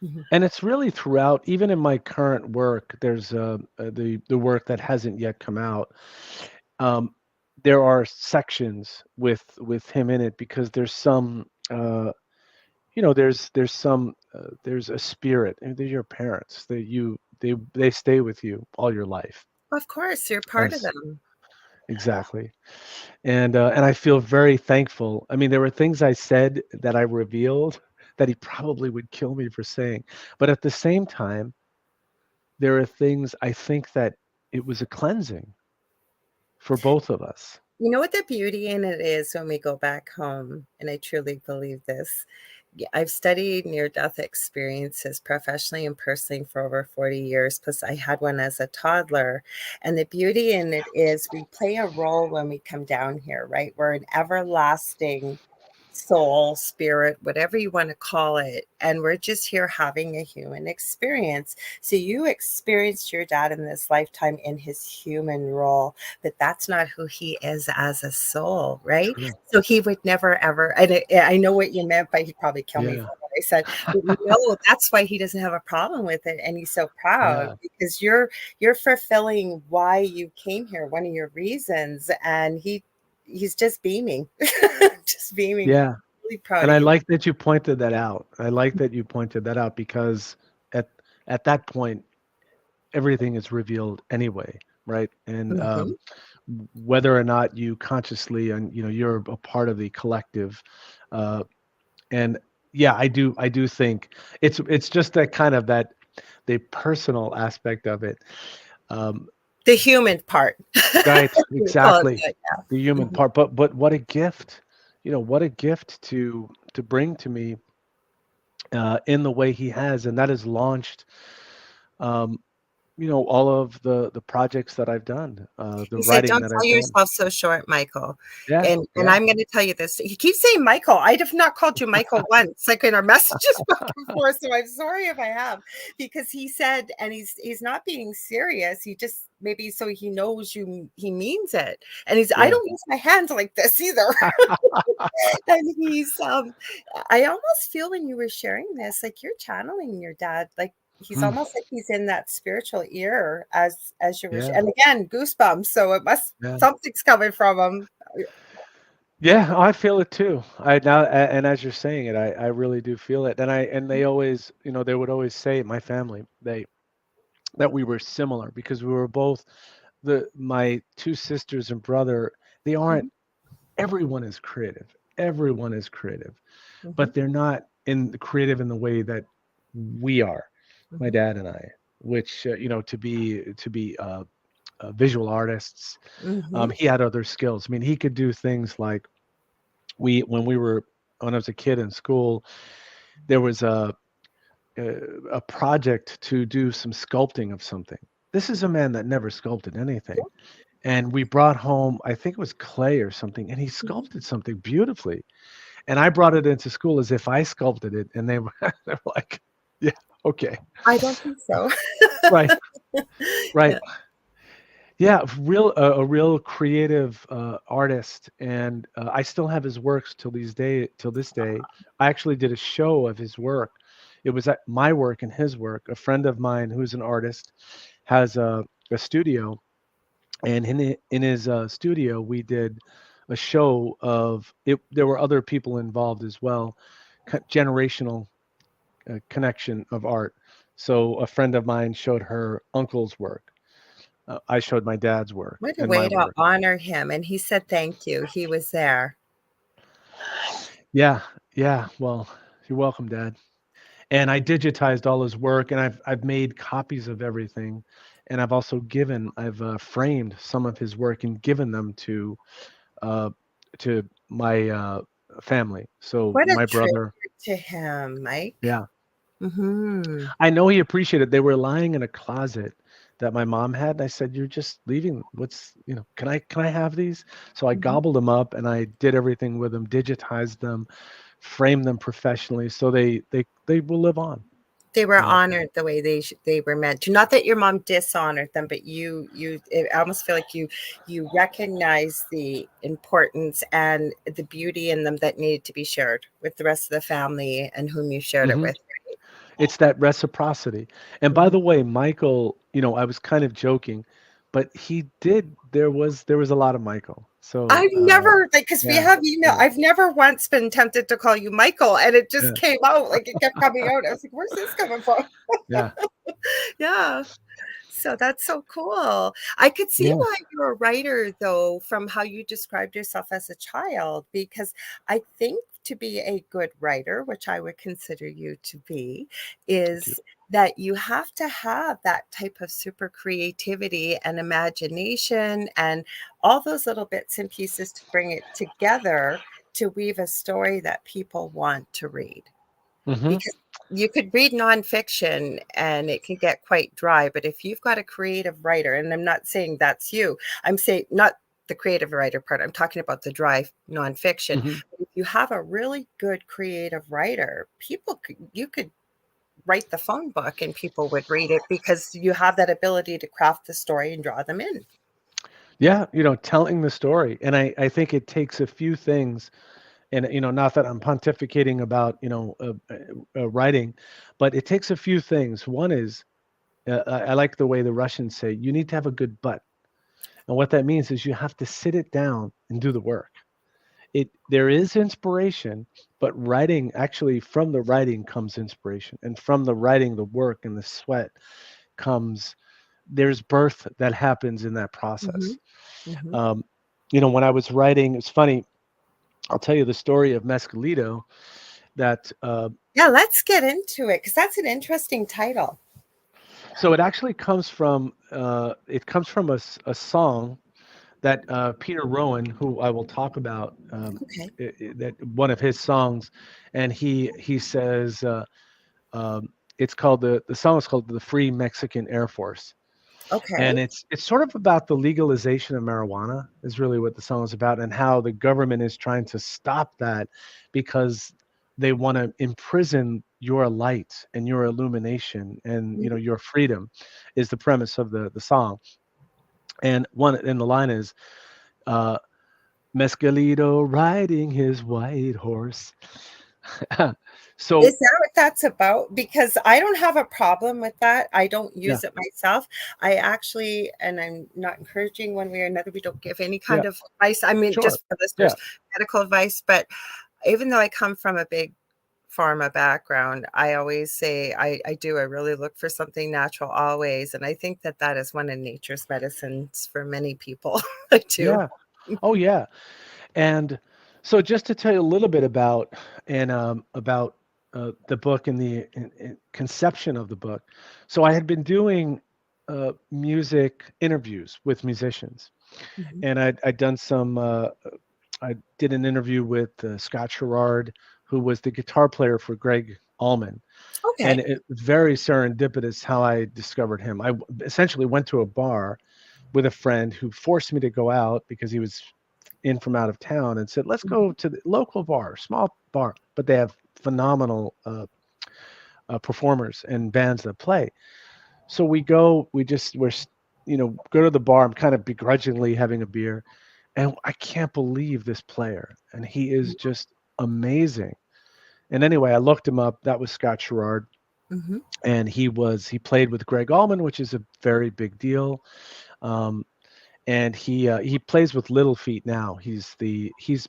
Speaker 1: Mhm.
Speaker 2: And it's really throughout, even in my current work, there's the work that hasn't yet come out. Um, there are sections with him in it because there's some, there's some, there's a spirit. And they're your parents that they stay with you all your life.
Speaker 1: Of course, you're part of
Speaker 2: As
Speaker 1: them.
Speaker 2: exactly. And I feel very thankful. I mean, there were things I said that I revealed that he probably would kill me for saying, but at the same time, there are things I think that it was a cleansing for both of us.
Speaker 1: You know what the beauty in it is when we go back home, and I truly believe this. I've studied near death experiences professionally and personally for over 40 years. Plus, I had one as a toddler. And the beauty in it is we play a role when we come down here, right? We're an everlasting soul, spirit, whatever you want to call it. And we're just here having a human experience. So you experienced your dad in this lifetime in his human role, but that's not who he is as a soul, right?
Speaker 2: True.
Speaker 1: So he would never ever, and I know what you meant, but he'd probably kill me
Speaker 2: Yeah.
Speaker 1: for what I said. But no, that's why he doesn't have a problem with it, and he's so proud
Speaker 2: Yeah.
Speaker 1: because you're fulfilling why you came here, one of your reasons, and he's just beaming, just beaming.
Speaker 2: Yeah.
Speaker 1: Really proud
Speaker 2: And
Speaker 1: of
Speaker 2: I
Speaker 1: you.
Speaker 2: like that you pointed that out. I like that you pointed that out because at at that point, everything is revealed anyway, right? And
Speaker 1: Mhm.
Speaker 2: whether or not you consciously and you're a part of the collective, uh, and yeah, I do think it's just that kind of that the personal aspect of it. Um,
Speaker 1: The human part.
Speaker 2: right,
Speaker 1: We call it
Speaker 2: exactly,
Speaker 1: that,
Speaker 2: the
Speaker 1: yeah.
Speaker 2: human
Speaker 1: Mhm.
Speaker 2: part. But what a gift, what a gift to bring to me in the way he has, and that has launched. Um, all of the projects that I've done, the
Speaker 1: He said,
Speaker 2: writing
Speaker 1: "Don't
Speaker 2: that
Speaker 1: sell
Speaker 2: I've done.
Speaker 1: yourself so short, Michael."
Speaker 2: Yeah,
Speaker 1: And
Speaker 2: yeah,
Speaker 1: I'm gonna tell you this. He keeps saying Michael. I have not called you Michael once, like in our messages back and forth. So I'm sorry if I have, because he said, and he's not being serious. He just maybe so he knows you he means it. And I
Speaker 2: yeah.
Speaker 1: don't use my hands like this either. And I almost feel when you were sharing this, like you're channeling your dad, like he's
Speaker 2: Mm,
Speaker 1: almost like he's in that spiritual ear as you were,
Speaker 2: yeah,
Speaker 1: and again, goosebumps. So it must
Speaker 2: yeah.
Speaker 1: something's coming from him.
Speaker 2: Yeah, I feel it too. I now and as you're saying it, I really do feel it. And they always, they would always say, my family, that we were similar because we were both my two sisters and brother, they aren't
Speaker 1: Mhm,
Speaker 2: everyone is creative. Everyone is creative,
Speaker 1: mhm,
Speaker 2: but they're not creative in the way that we are, my
Speaker 1: mhm,
Speaker 2: dad and I, which to be visual artists.
Speaker 1: mhm.
Speaker 2: He had other skills. I mean, he could do things like when I was a kid in school, there was a, a project to do some sculpting of something. This is a man that never sculpted anything. And we brought home, I think it was clay or something, and he sculpted something beautifully. And I brought it into school as if I sculpted it, and they were they were like, "Yeah, okay,
Speaker 1: I don't think so.
Speaker 2: right, right."
Speaker 1: Yeah.
Speaker 2: Yeah, a real creative artist, and I still have his works till this day. I actually did a show of his work. It was my work and his work. A friend of mine who's an artist has a studio, and in his studio we did a show of it. There were other people involved as well, generational connection of art. So a friend of mine showed her uncle's work. I showed my dad's work
Speaker 1: What a
Speaker 2: and my
Speaker 1: way to
Speaker 2: work.
Speaker 1: honor him. And he said thank you. He was there.
Speaker 2: Yeah, yeah. Well, you're welcome, Dad. And I digitized all his work, and I've made copies of everything, and I've framed some of his work and given them uh, to my family. So
Speaker 1: What a
Speaker 2: my
Speaker 1: tribute
Speaker 2: brother,
Speaker 1: to him, Mike.
Speaker 2: yeah,
Speaker 1: Mm-hmm.
Speaker 2: I know he appreciated. They were lying in a closet that my mom had, and I said, "You're just leaving. Can I have these?" So I
Speaker 1: Mm-hmm.
Speaker 2: gobbled them up, and I did everything with them, digitized them, framed them professionally, so they will live on.
Speaker 1: They were
Speaker 2: You know.
Speaker 1: honored the way they were meant to. Not that your mom dishonored them, but I almost feel like you recognize the importance and the beauty in them that needed to be shared with the rest of the family and whom you shared it
Speaker 2: hmm
Speaker 1: with.
Speaker 2: It's that reciprocity. And by
Speaker 1: Mhm.
Speaker 2: the way, Michael, I was kind of joking, but he did. There was a lot of Michael. So
Speaker 1: I've never, like, because we
Speaker 2: yeah,
Speaker 1: have email.
Speaker 2: yeah,
Speaker 1: I've never once been tempted to call you Michael, and it just
Speaker 2: yeah,
Speaker 1: came out. Like, it kept coming out. I was like, "Where's this coming from?"
Speaker 2: yeah,
Speaker 1: Yeah. So that's so cool. I could see
Speaker 2: yeah.
Speaker 1: why you're a writer, though, from how you described yourself as a child, because I think to be a good writer, which I would consider you to be,
Speaker 2: Thank you.
Speaker 1: is that you have to have that type of super creativity and imagination and all those little bits and pieces to bring it together to weave a story that people want to read.
Speaker 2: hmm
Speaker 1: Because you could read nonfiction and it can get quite dry, but if you've got a creative writer, and I'm not saying that's you, I'm saying not the creative writer part, I'm talking about the dry nonfiction.
Speaker 2: hmm
Speaker 1: If you have a really good creative writer, you could write the phone book and people would read it because you have that ability to craft the story and draw them in.
Speaker 2: Yeah, telling the story, and I think it takes a few things, and not that I'm pontificating about writing, but it takes a few things. One is I like the way the Russians say you need to have a good butt, and what that means is you have to sit it down and do the work. There is inspiration, but writing, actually, from the writing comes inspiration, and from the writing, the work and the sweat comes. There's birth that happens in that
Speaker 1: Mm-hmm.
Speaker 2: process.
Speaker 1: Mm-hmm.
Speaker 2: Um, when I was writing, it's funny. I'll tell you the story of Mescalito. That
Speaker 1: Yeah, let's get into it because that's an interesting title.
Speaker 2: So it actually comes from a song that Peter Rowan, who I will talk about,
Speaker 1: Okay.
Speaker 2: that one of his songs, and he says it's called the song is called "The Free Mexican Air Force," and
Speaker 1: Okay.
Speaker 2: it's sort of about the legalization of marijuana is really what the song is about, and how the government is trying to stop that because they want to imprison your light and your illumination and
Speaker 1: Mhm.
Speaker 2: your freedom is the premise of the song. And the line is uh Mescalito riding his white horse.
Speaker 1: Is
Speaker 2: So
Speaker 1: that what that's about? Because I don't have a problem with that. I don't
Speaker 2: yeah,
Speaker 1: use it myself. I actually, and I'm not encouraging one way or another, we don't give any
Speaker 2: yeah,
Speaker 1: kind of advice. I mean,
Speaker 2: sure,
Speaker 1: just for listeners,
Speaker 2: yeah,
Speaker 1: medical advice. But even though I come from a big pharma background, I always say I really look for something natural always. And I think that that is one of nature's medicines for many people. I do.
Speaker 2: yeah, oh yeah. And so, just to tell you a little bit about the book and the conception of the book. So I had been doing music interviews with musicians,
Speaker 1: Mhm.
Speaker 2: and I'd done some. I did an interview with Scott Sherrard, who was the guitar player for Greg Allman, and
Speaker 1: Okay.
Speaker 2: it was very serendipitous how I discovered him. Essentially went to a bar with a friend who forced me to go out because he was in from out of town and said, "Let's go
Speaker 1: Mhm.
Speaker 2: to the local bar, small bar, but they have phenomenal performers and bands that play." So we go, go to the bar. I'm kind of begrudgingly having a beer, and I can't believe this player, and he is just amazing. And anyway, I looked him up. That was Scott Sherrard,
Speaker 1: Mhm.
Speaker 2: and he played with Greg Allman, which is a very big deal. Um, and he plays with Little Feat now. He's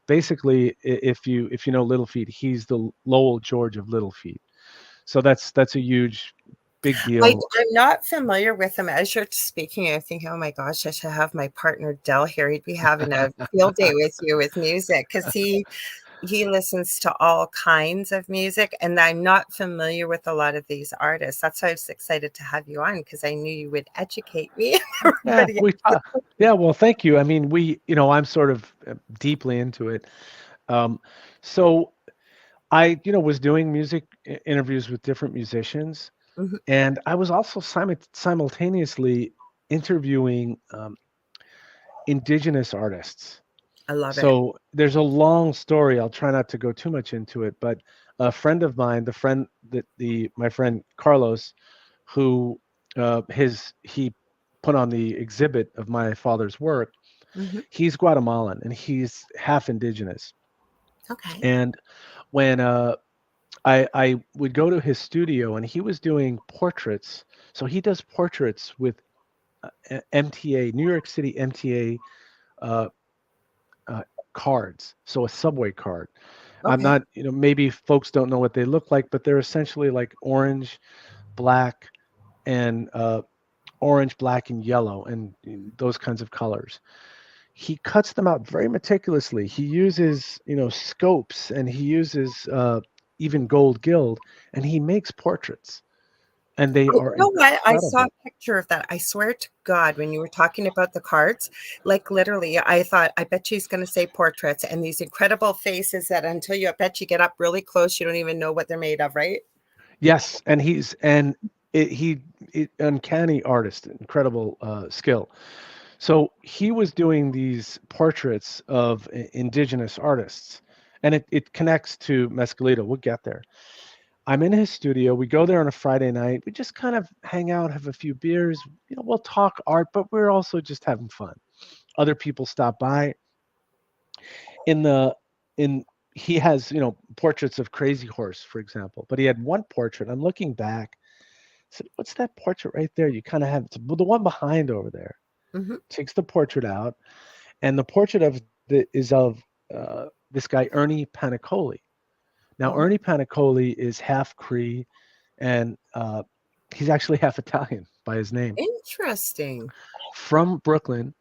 Speaker 2: basically, if you know Little Feat, he's the Lowell George of Little Feat. So that's a huge big deal.
Speaker 1: I'm not familiar with him. As you're speaking, I'm thinking, oh my gosh, I should have my partner Dell here. He'd be having a field day with you with music because he listens to all kinds of music, and I'm not familiar with a lot of these artists. That's why I was excited to have you on because I knew you would educate me.
Speaker 2: Yeah,
Speaker 1: Everybody.
Speaker 2: yeah. Well, thank you. I mean, I'm sort of deeply into it. Um, so I, was doing music interviews with different musicians,
Speaker 1: Mhm.
Speaker 2: and I was also simultaneously interviewing indigenous artists.
Speaker 1: I love it.
Speaker 2: So there's a long story. I'll try not to go too much into it, but a friend of mine, my friend Carlos, who he put on the exhibit of my father's work.
Speaker 1: Mhm.
Speaker 2: He's Guatemalan and he's half indigenous.
Speaker 1: Okay.
Speaker 2: And when I would go to his studio and he was doing portraits. So he does portraits with MTA, New York City MTA uh, uh, cards. So a subway card. I'm
Speaker 1: Okay.
Speaker 2: not, maybe folks don't know what they look like, but they're essentially like orange, black, and orange, black, and yellow, and those kinds of colors. He cuts them out very meticulously. He uses, scopes, and he uses even gold gild, and he makes portraits, and they
Speaker 1: Oh,
Speaker 2: are
Speaker 1: you know what? I saw a
Speaker 2: incredible.
Speaker 1: picture of that. I swear to God, when you were talking about the cards, like literally, I thought, I bet she's going to say portraits and these incredible faces that until you, I bet you get up really close, you don't even know what they're made of, right?
Speaker 2: Yes, and uncanny artist, incredible skill. So he was doing these portraits of indigenous artists, and it connects to Mescalito. We'll get there. I'm in his studio. We go there on a Friday night. We just kind of hang out, have a few beers. We'll talk art, but we're also just having fun. Other people stop by. In the in He has portraits of Crazy Horse, for example. But he had one portrait. I'm looking back. I said, "What's that portrait right there? You kind of have the one behind over there."
Speaker 1: Hmm.
Speaker 2: Takes the portrait out, and the portrait is of this guy Ernie Panicoli. Now
Speaker 1: Hmm.
Speaker 2: Ernie Panicoli is half Cree, and he's actually half Italian by his name,
Speaker 1: Interesting.
Speaker 2: from Brooklyn,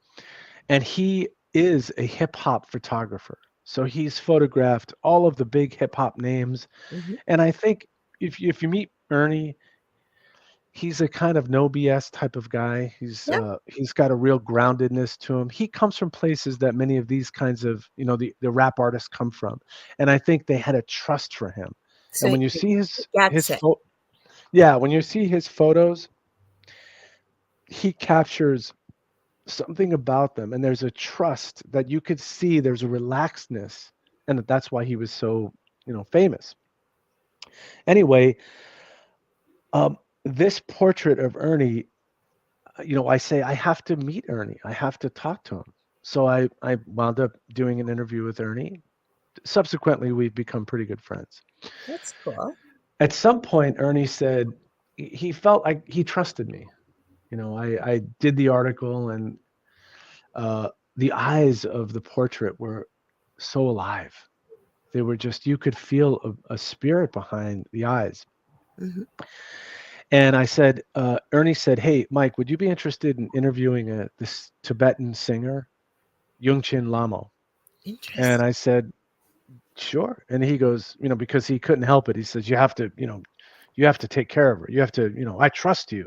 Speaker 2: and he is a hip hop photographer. So he's photographed all of the big hip hop names,
Speaker 1: Hmm.
Speaker 2: and I think if you meet Ernie, he's a kind of no BS type of guy.
Speaker 1: Yep.
Speaker 2: He's got a real groundedness to him. He comes from places that many of these kinds of the rap artists come from, and I think they had a trust for him.
Speaker 1: So
Speaker 2: And when you
Speaker 1: he
Speaker 2: see
Speaker 1: gets it.
Speaker 2: when you see his photos, he captures something about them, and there's a trust that you could see. There's a relaxedness, and that's why he was so famous. Anyway, this portrait of Ernie, I say I have to meet Ernie. I have to talk to him. So I wound up doing an interview with Ernie. Subsequently, we've become pretty good friends.
Speaker 1: That's cool.
Speaker 2: At some point, Ernie said he felt like he trusted me. I did the article, and uh, the eyes of the portrait were so alive. They were just, you could feel a spirit behind the eyes.
Speaker 1: Hmm.
Speaker 2: And I said, Ernie said, "Hey, Mike, would you be interested in interviewing this Tibetan singer, Yungchin Lamo?" And
Speaker 1: Interesting.
Speaker 2: I said, "Sure." And he goes, because he couldn't help it. He says, you have to take care of her. You have to, I trust you.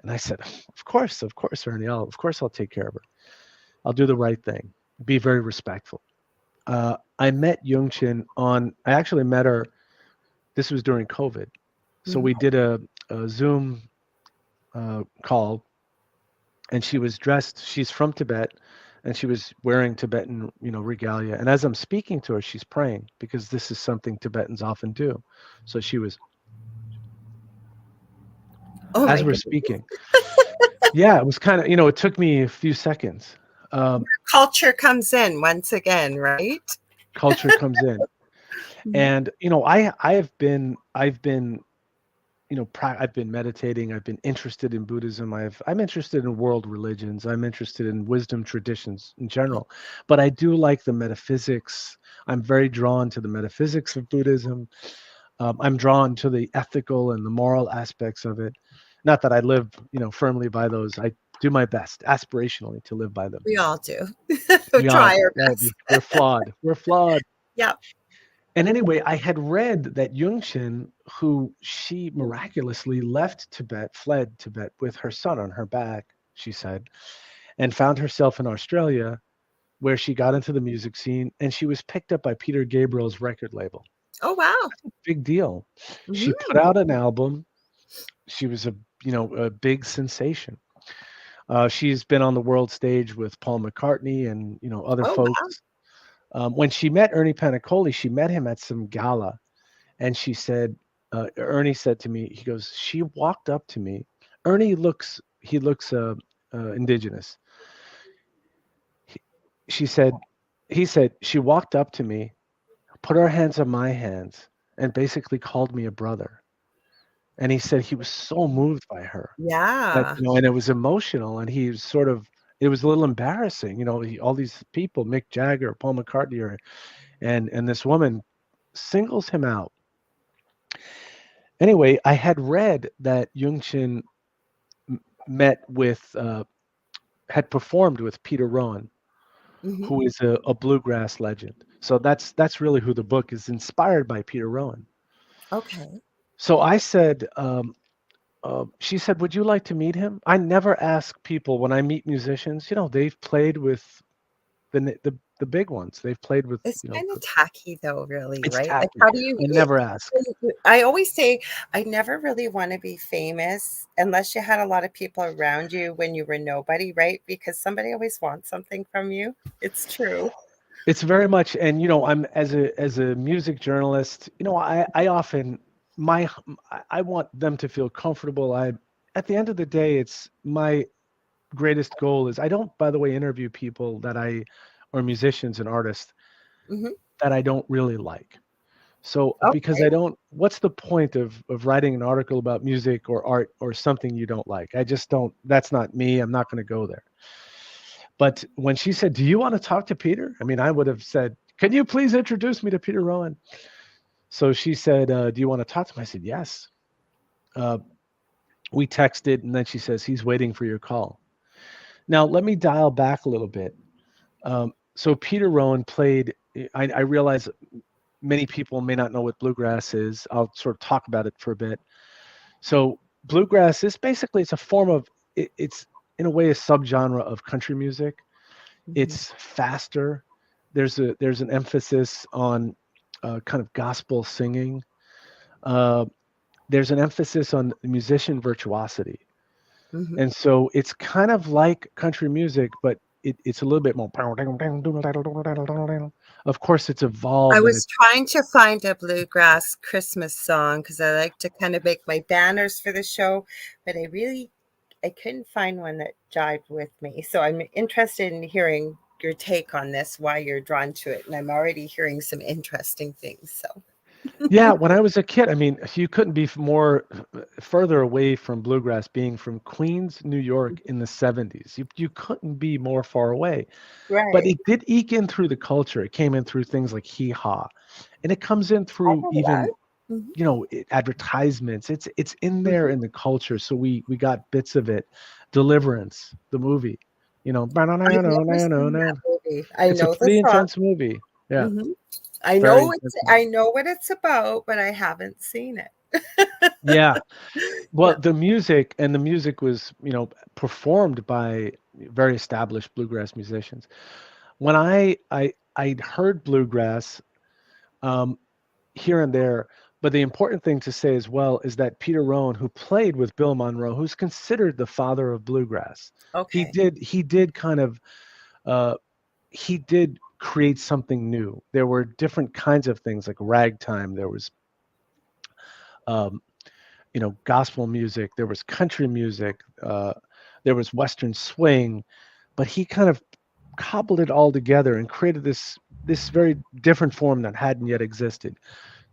Speaker 2: And I said, of course, Ernie. Of course I'll take care of her. I'll do the right thing. Be very respectful. I met Yungchin I actually met her. This was during COVID. So
Speaker 1: Hmm.
Speaker 2: we did a Zoom call, and she was dressed. She's from Tibet, and she was wearing Tibetan, regalia. And as I'm speaking to her, she's praying, because this is something Tibetans often do. So she was,
Speaker 1: Oh
Speaker 2: as
Speaker 1: my
Speaker 2: we're
Speaker 1: goodness.
Speaker 2: speaking, yeah, it was kind of, it took me a few seconds. Um,
Speaker 1: Culture comes in once again, right?
Speaker 2: Culture comes in,
Speaker 1: Mhm.
Speaker 2: and I've been I've been meditating. I've been interested in Buddhism. I'm interested in world religions. I'm interested in wisdom traditions in general, but I do like the metaphysics. I'm very drawn to the metaphysics of Buddhism. I'm drawn to the ethical and the moral aspects of it. Not that I live, firmly by those. I do my best, aspirationally, to live by them.
Speaker 1: We all do. We
Speaker 2: We all
Speaker 1: try
Speaker 2: do.
Speaker 1: our
Speaker 2: Well,
Speaker 1: best.
Speaker 2: we're flawed. We're flawed.
Speaker 1: Yep.
Speaker 2: And anyway, I had read that Yungchin, who she miraculously left Tibet, fled Tibet with her son on her back, she said, and found herself in Australia, where she got into the music scene, and she was picked up by Peter Gabriel's record label.
Speaker 1: Oh, wow.
Speaker 2: Big deal. She put
Speaker 1: Mhm.
Speaker 2: out an album. She was a big sensation. She's been on the world stage with Paul McCartney and other
Speaker 1: Oh, wow.
Speaker 2: folks. When she met Ernie Panacoli, she met him at some gala, and she said, Ernie said to me, he goes, she walked up to me. He looks indigenous. He, she said, he said, she walked up to me, put her hands on my hands, and basically called me a brother. And he said he was so moved by her that,
Speaker 1: Yeah.
Speaker 2: and it was emotional, and he was sort of, it was a little embarrassing, all these people, Mick Jagger, Paul McCartney, and this woman singles him out. Anyway, I had read that Jung Chin met with, had performed with Peter Rowan,
Speaker 1: Mhm.
Speaker 2: who is a bluegrass legend. So that's really who the book is inspired by, Peter Rowan.
Speaker 1: Okay.
Speaker 2: So I said, she said, "Would you like to meet him?" I never ask people when I meet musicians. They've played with the big ones. They've played with,
Speaker 1: It's kind of tacky though, really,
Speaker 2: it's
Speaker 1: right? Like,
Speaker 2: tacky.
Speaker 1: how do you
Speaker 2: I never ask.
Speaker 1: I always say I never really wanna be famous unless you had a lot of people around you when you were nobody, right? Because somebody always wants something from you. It's true.
Speaker 2: It's very much, and I'm as a music journalist. I often my I want them to feel comfortable. At the end of the day, it's my greatest goal is I don't, by the way, interview people or musicians and artists
Speaker 1: Mhm.
Speaker 2: that I don't really like. So because
Speaker 1: Okay.
Speaker 2: I don't, what's the point of writing an article about music or art or something you don't like? I just don't. That's not me. I'm not going to go there. But when she said, "Do you want to talk to Peter?" I mean, I would have said, "Can you please introduce me to Peter Rowan?" So she said, "Do you want to talk to him?" I said, "Yes." Uh, we texted, and then she says, "He's waiting for your call." Now, let me dial back a little bit. So Peter Rowan played. I realize many people may not know what bluegrass is. I'll sort of talk about it for a bit. So bluegrass is basically, it's a form of it's in a way a subgenre of country music.
Speaker 1: Mhm.
Speaker 2: It's faster. There's an emphasis on kind of gospel singing. Uh, there's an emphasis on musician virtuosity,
Speaker 1: Mhm.
Speaker 2: and so it's kind of like country music, but it's a little bit more. Of course, it's
Speaker 1: I
Speaker 2: evolved, and
Speaker 1: was
Speaker 2: it's
Speaker 1: trying to find a bluegrass Christmas song because I like to kind of make my banners for the show, but I couldn't find one that jived with me. So I'm interested in hearing your take on this, why you're drawn to it, and I'm already hearing some interesting things. So,
Speaker 2: yeah. When I was a kid, I mean, you couldn't be more further away from bluegrass, being from Queens, New York in the '70s. You couldn't be more far away. But
Speaker 1: right.
Speaker 2: it did eke in through the culture. It came in through things like hee haw, and it comes in
Speaker 1: I
Speaker 2: through
Speaker 1: know that.
Speaker 2: even
Speaker 1: Mhm.
Speaker 2: advertisements. It's in there
Speaker 1: Mhm.
Speaker 2: in the culture. So we got bits of it. Deliverance, the movie,
Speaker 1: I've never seen that movie. I
Speaker 2: it's a
Speaker 1: know the
Speaker 2: pretty
Speaker 1: song.
Speaker 2: intense movie. Yeah,
Speaker 1: Mhm.
Speaker 2: very intense movie.
Speaker 1: I know what it's about, but I haven't seen it.
Speaker 2: Yeah. Well,
Speaker 1: Yeah.
Speaker 2: the music was, performed by very established bluegrass musicians. When I heard bluegrass, um, here and there. But the important thing to say as well is that Peter Rowan, who played with Bill Monroe, who's considered the father of bluegrass, he
Speaker 1: Okay.
Speaker 2: did he did kind of uh, he did create something new. There were different kinds of things like ragtime. There was um, gospel music. There was country music. There was Western swing. But he kind of cobbled it all together and created this very different form that hadn't yet existed.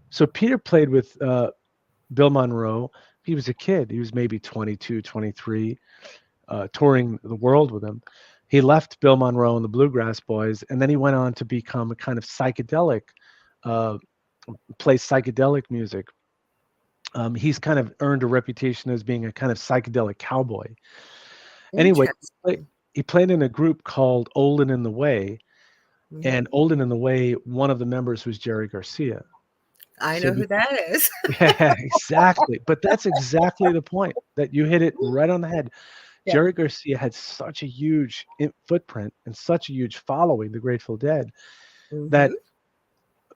Speaker 2: So Peter played with Bill Monroe. He was a kid. He was maybe 22, 23, touring the world with him. He left Bill Monroe and the Bluegrass Boys, and then he went on to become a kind of uh, play psychedelic music. He's kind of earned a reputation as being a kind of psychedelic cowboy. Anyway,
Speaker 1: Interesting.
Speaker 2: he played in a group called Old and in the Way,
Speaker 1: Mhm.
Speaker 2: and Old and in the Way, one of the members was Jerry Garcia.
Speaker 1: I
Speaker 2: So
Speaker 1: know who that is.
Speaker 2: yeah, exactly. But that's exactly the point that you hit it right on the head.
Speaker 1: Yeah.
Speaker 2: Jerry Garcia had such a huge footprint and such a huge following, the Grateful Dead, that
Speaker 1: Mhm.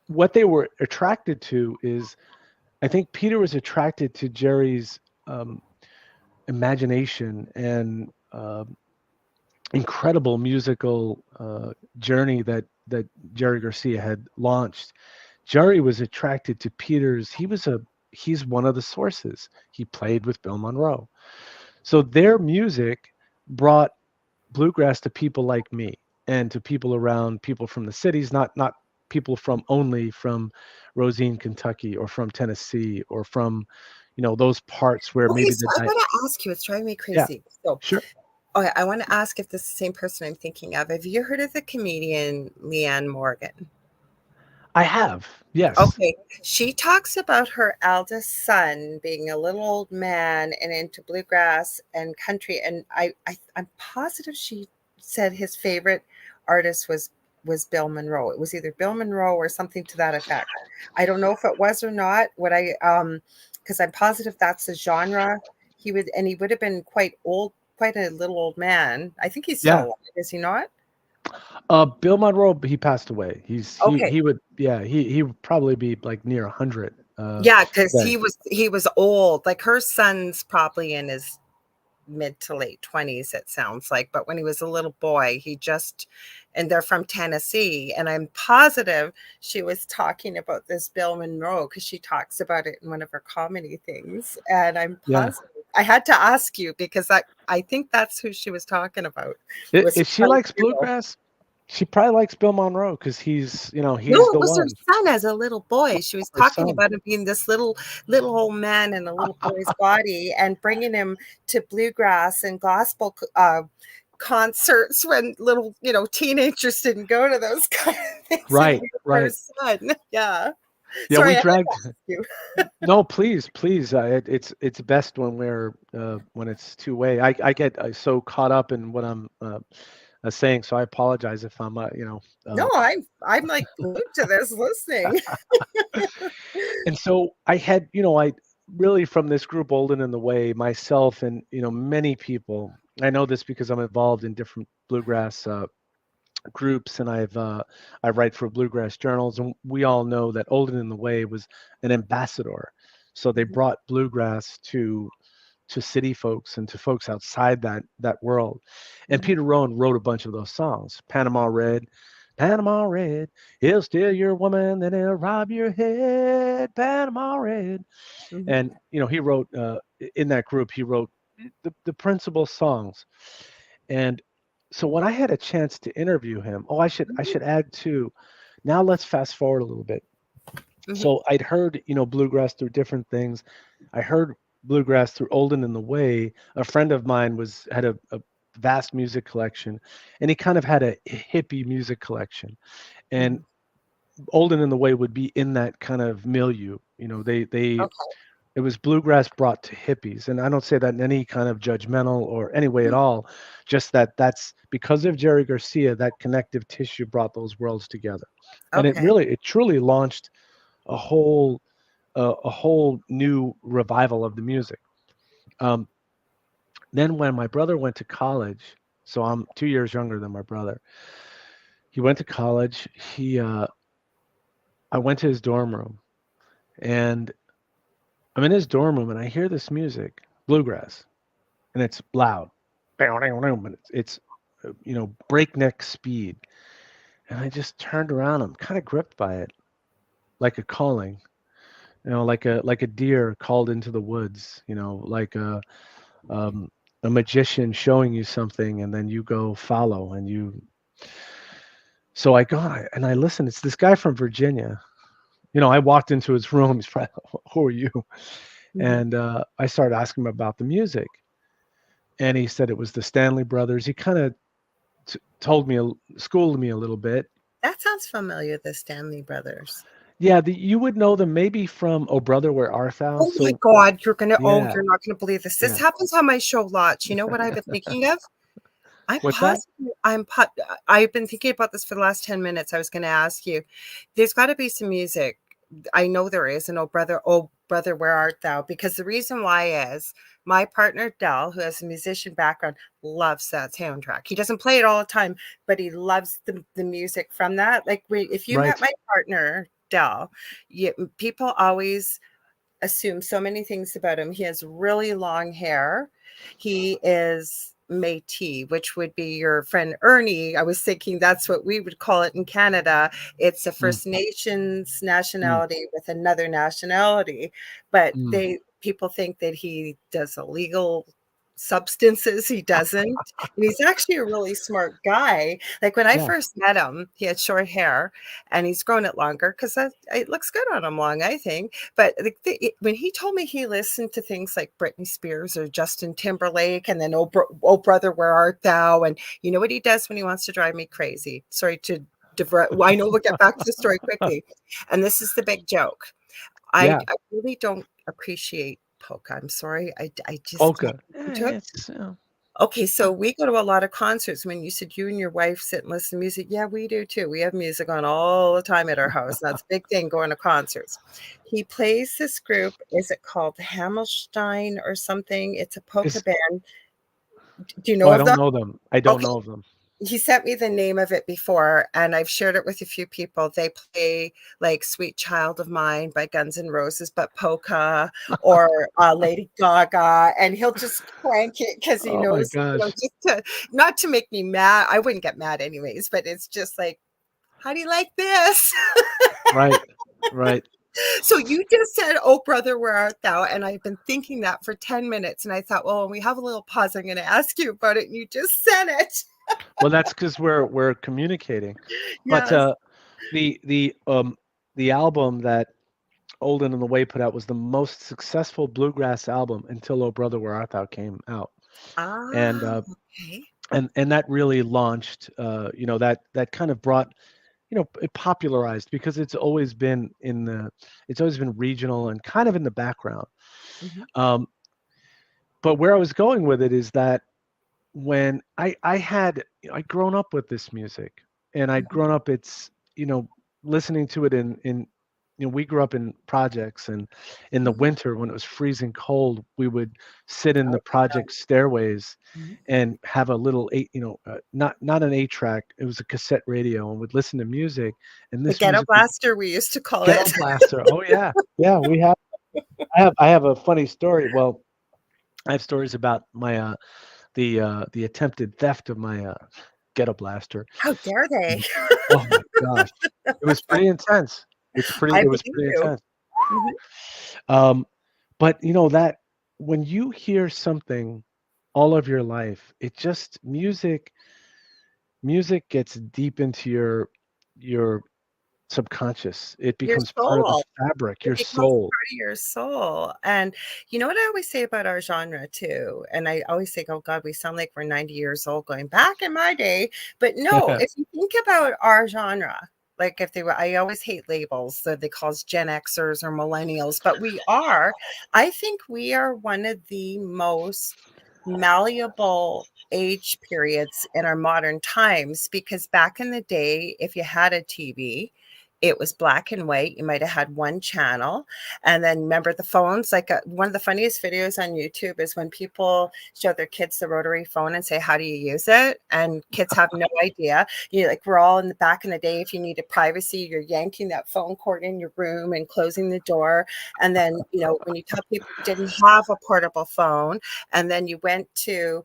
Speaker 2: what they were attracted to is, I think Peter was attracted to Jerry's um, imagination and incredible musical journey that Jerry Garcia had launched. Jerry was attracted to Peter's. He's one of the sources. He played with Bill Monroe, so their music brought bluegrass to people like me and to people around, people from the cities, not people from only from Rosine, Kentucky, or from Tennessee, or from those parts where
Speaker 1: Okay,
Speaker 2: maybe
Speaker 1: so
Speaker 2: the
Speaker 1: I want to ask you, it's driving me
Speaker 2: yeah,
Speaker 1: crazy. So,
Speaker 2: sure.
Speaker 1: okay, I want to ask if this is the same person I'm thinking of. Have you heard of the comedian Leanne Morgan?
Speaker 2: I have, yes.
Speaker 1: Okay, she talks about her eldest son being a little old man and into bluegrass and country, and I'm positive she said his favorite artist was Bill Monroe. It was either Bill Monroe or something to that effect. I don't know if it was or not. What I because I'm positive that's the genre he would have been quite old, quite a little old man. I think he's still
Speaker 2: Yeah.
Speaker 1: alive, is he not?
Speaker 2: Bill Monroe, he passed away.
Speaker 1: Okay.
Speaker 2: He would, yeah, he would probably be like near 100
Speaker 1: Yeah, because
Speaker 2: then.
Speaker 1: he was old. Like her son's probably in his mid to late 20s, it sounds like. But when he was a little boy, and they're from Tennessee. And I'm positive she was talking about this Bill Monroe because she talks about it in one of her comedy things. And I'm
Speaker 2: Yeah.
Speaker 1: positive. I had to ask you because I think that's who she was talking about. Was
Speaker 2: If she
Speaker 1: quite
Speaker 2: likes bluegrass, she probably likes Bill Monroe because
Speaker 1: No,
Speaker 2: he's
Speaker 1: it
Speaker 2: the
Speaker 1: was her
Speaker 2: one.
Speaker 1: son as a little boy. She was
Speaker 2: Her
Speaker 1: talking
Speaker 2: son.
Speaker 1: about him being this little old man in a little boy's body and bringing him to bluegrass and gospel concerts when little, teenagers didn't go to those kind of things. And it
Speaker 2: Right,
Speaker 1: was her
Speaker 2: right.
Speaker 1: son. Yeah.
Speaker 2: Yeah, we
Speaker 1: Sorry, I had to
Speaker 2: dragged.
Speaker 1: ask you.
Speaker 2: No, please, please. It's best when it's two way. I get so caught up in what I'm saying, so I apologize if I'm
Speaker 1: No, I'm like glued to this listening.
Speaker 2: and so I had, I really, from this group Olden in the Way, myself and many people. I know this because I'm involved in different bluegrass groups, and I write for bluegrass journals, and we all know that Olden in the Way was an ambassador. So they
Speaker 1: Mhm,
Speaker 2: brought bluegrass to city folks and to folks outside that world. And
Speaker 1: mhm,
Speaker 2: Peter Rowan wrote a bunch of those songs. Panama Red, he'll steal your woman, then he'll rob your head. Panama Red,
Speaker 1: mhm,
Speaker 2: and he wrote in that group. He wrote the principal songs, and so when I had a chance to interview him, oh, I should add too. Now let's fast forward a little bit.
Speaker 1: mhm,
Speaker 2: So I'd heard, bluegrass through different things. I heard bluegrass through Olden in the Way. A friend of mine had a vast music collection, and he kind of had a hippie music collection. And
Speaker 1: mhm.
Speaker 2: Olden in the Way would be in that kind of milieu. They
Speaker 1: Okay.
Speaker 2: it was bluegrass brought to hippies, and I don't say that in any kind of judgmental or any way at all. Just that's because of Jerry Garcia, that connective tissue brought those worlds together, and
Speaker 1: Okay.
Speaker 2: it truly launched a whole new revival of the music. Um, then when my brother went to college, so I'm 2 years younger than my brother. He went to college. I went to his dorm room, and I'm in his dorm room, and I hear this music, bluegrass, and it's loud, and it's breakneck speed, and I just turned around. I'm kind of gripped by it, like a calling, like a deer called into the woods, like um, a magician showing you something and then you go follow and you so I go and I listen. It's this guy from Virginia. I walked into his room. He's probably, who are you?
Speaker 1: Mhm.
Speaker 2: And I started asking him about the music, and he said it was the Stanley Brothers. He kind of told me, schooled me a little bit.
Speaker 1: That sounds familiar, the Stanley Brothers.
Speaker 2: Yeah, you would know them maybe from Oh Brother, Where Art Thou?
Speaker 1: Oh my
Speaker 2: So
Speaker 1: God,
Speaker 2: yeah,
Speaker 1: you're not gonna believe this. This
Speaker 2: yeah.
Speaker 1: happens on my show lots. You know what I've been thinking of? I'm
Speaker 2: What's that?
Speaker 1: positive I've been thinking about this for the last 10 minutes. I was gonna ask you. There's gotta be some music. I know there is an Oh Brother, Where Art Thou? Because the reason why is my partner Dell, who has a musician background, loves that soundtrack. He doesn't play it all the time, but he loves the music from that. Like if you met
Speaker 2: Right.
Speaker 1: my partner, Dell. People always assume so many things about him. He has really long hair. He is Métis, which would be your friend Ernie. I was thinking that's what we would call it in Canada. It's a
Speaker 2: Mm,
Speaker 1: First Nations
Speaker 2: mm,
Speaker 1: nationality with another nationality, but
Speaker 2: mm.
Speaker 1: people think that he does illegal substances. He doesn't. And he's actually a really smart guy. Like when I
Speaker 2: Yeah.
Speaker 1: first met him, he had short hair and he's grown it longer because it looks good on him long, I think. But when he told me he listened to things like Britney Spears or Justin Timberlake and then oh Brother, Where Art Thou? And you know what he does when he wants to drive me crazy? Sorry to divert. I know we'll get back to the story quickly. And this is the big joke.
Speaker 2: Yeah.
Speaker 1: I really don't appreciate polka. I'm sorry. I just
Speaker 2: Polka.
Speaker 1: can't get into it.
Speaker 2: It's
Speaker 1: Okay, so we go to a lot of concerts. When you said you and your wife sit and listen to music, yeah, we do too. We have music on all the time at our house. That's a big thing going to concerts. He plays this group. Is it called Hammerstein or something? It's a polka
Speaker 2: it's
Speaker 1: band. Do you
Speaker 2: oh,
Speaker 1: know
Speaker 2: I
Speaker 1: of
Speaker 2: don't
Speaker 1: them?
Speaker 2: know them. I don't
Speaker 1: Okay,
Speaker 2: know of them.
Speaker 1: he sent me the name of it before, and I've shared it with a few people. They play like "Sweet Child of Mine" by Guns N' Roses, but polka, or Lady Gaga, and he'll just crank it because he
Speaker 2: Oh my
Speaker 1: knows,
Speaker 2: gosh.
Speaker 1: just to not to make me mad. I wouldn't get mad anyways, but it's just like, how do you like this?
Speaker 2: Right. Right.
Speaker 1: So you just said, "Oh brother, where art thou?" And I've been thinking that for 10 minutes, and I thought, well, when we have a little pause, I'm going to ask you about it, and you just said it.
Speaker 2: Well, that's because we're communicating. But
Speaker 1: Yes.
Speaker 2: the the um the album that Olden and the Way put out was the most successful bluegrass album until Oh Brother Where Art Thou came out. And
Speaker 1: Ah, okay.
Speaker 2: and that really launched that kind of brought it popularized because it's always been regional and kind of in the background.
Speaker 1: Mhm.
Speaker 2: Um, but where I was going with it is that when I had I'd grown up with this music and I'd
Speaker 1: Mhm.
Speaker 2: grown up listening to it in we grew up in projects, and in the
Speaker 1: Mhm.
Speaker 2: winter when it was freezing cold we would sit in the
Speaker 1: Oh,
Speaker 2: project stairways
Speaker 1: mhm.
Speaker 2: and have a little not an 8 track, it was a cassette radio, and would listen to music, and
Speaker 1: The
Speaker 2: this
Speaker 1: ghetto
Speaker 2: music would
Speaker 1: blaster, we used to call
Speaker 2: ghetto
Speaker 1: it.
Speaker 2: blaster. Oh yeah, yeah, we have I have a funny story. Well, I have stories about my the attempted theft of my ghetto blaster.
Speaker 1: How dare they?
Speaker 2: Oh my gosh. It was pretty intense.
Speaker 1: I
Speaker 2: It was
Speaker 1: believe
Speaker 2: pretty
Speaker 1: you.
Speaker 2: intense.
Speaker 1: Mhm.
Speaker 2: Um, but that when you hear something all of your life, it just music gets deep into your subconscious. It
Speaker 1: Your
Speaker 2: becomes part of the
Speaker 1: soul.
Speaker 2: fabric,
Speaker 1: It
Speaker 2: your
Speaker 1: becomes
Speaker 2: soul.
Speaker 1: part of your soul. And you know what I always say about our genre too? And I always think, oh God, we sound like we're 90 years old going back in my day. But no, if you think about our genre, like if they were, I always hate labels that they call us Gen Xers or millennials, but I think we are one of the most malleable age periods in our modern times because back in the day, if you had a TV, it was black and white. You might have had one channel. And then remember the phones, like one of the funniest videos on YouTube is when people show their kids the rotary phone and say, how do you use it? And kids have no idea. Like we're all in the back in the day. If you needed privacy, you're yanking that phone cord in your room and closing the door. And then, when you tell people you didn't have a portable phone, and then you went to,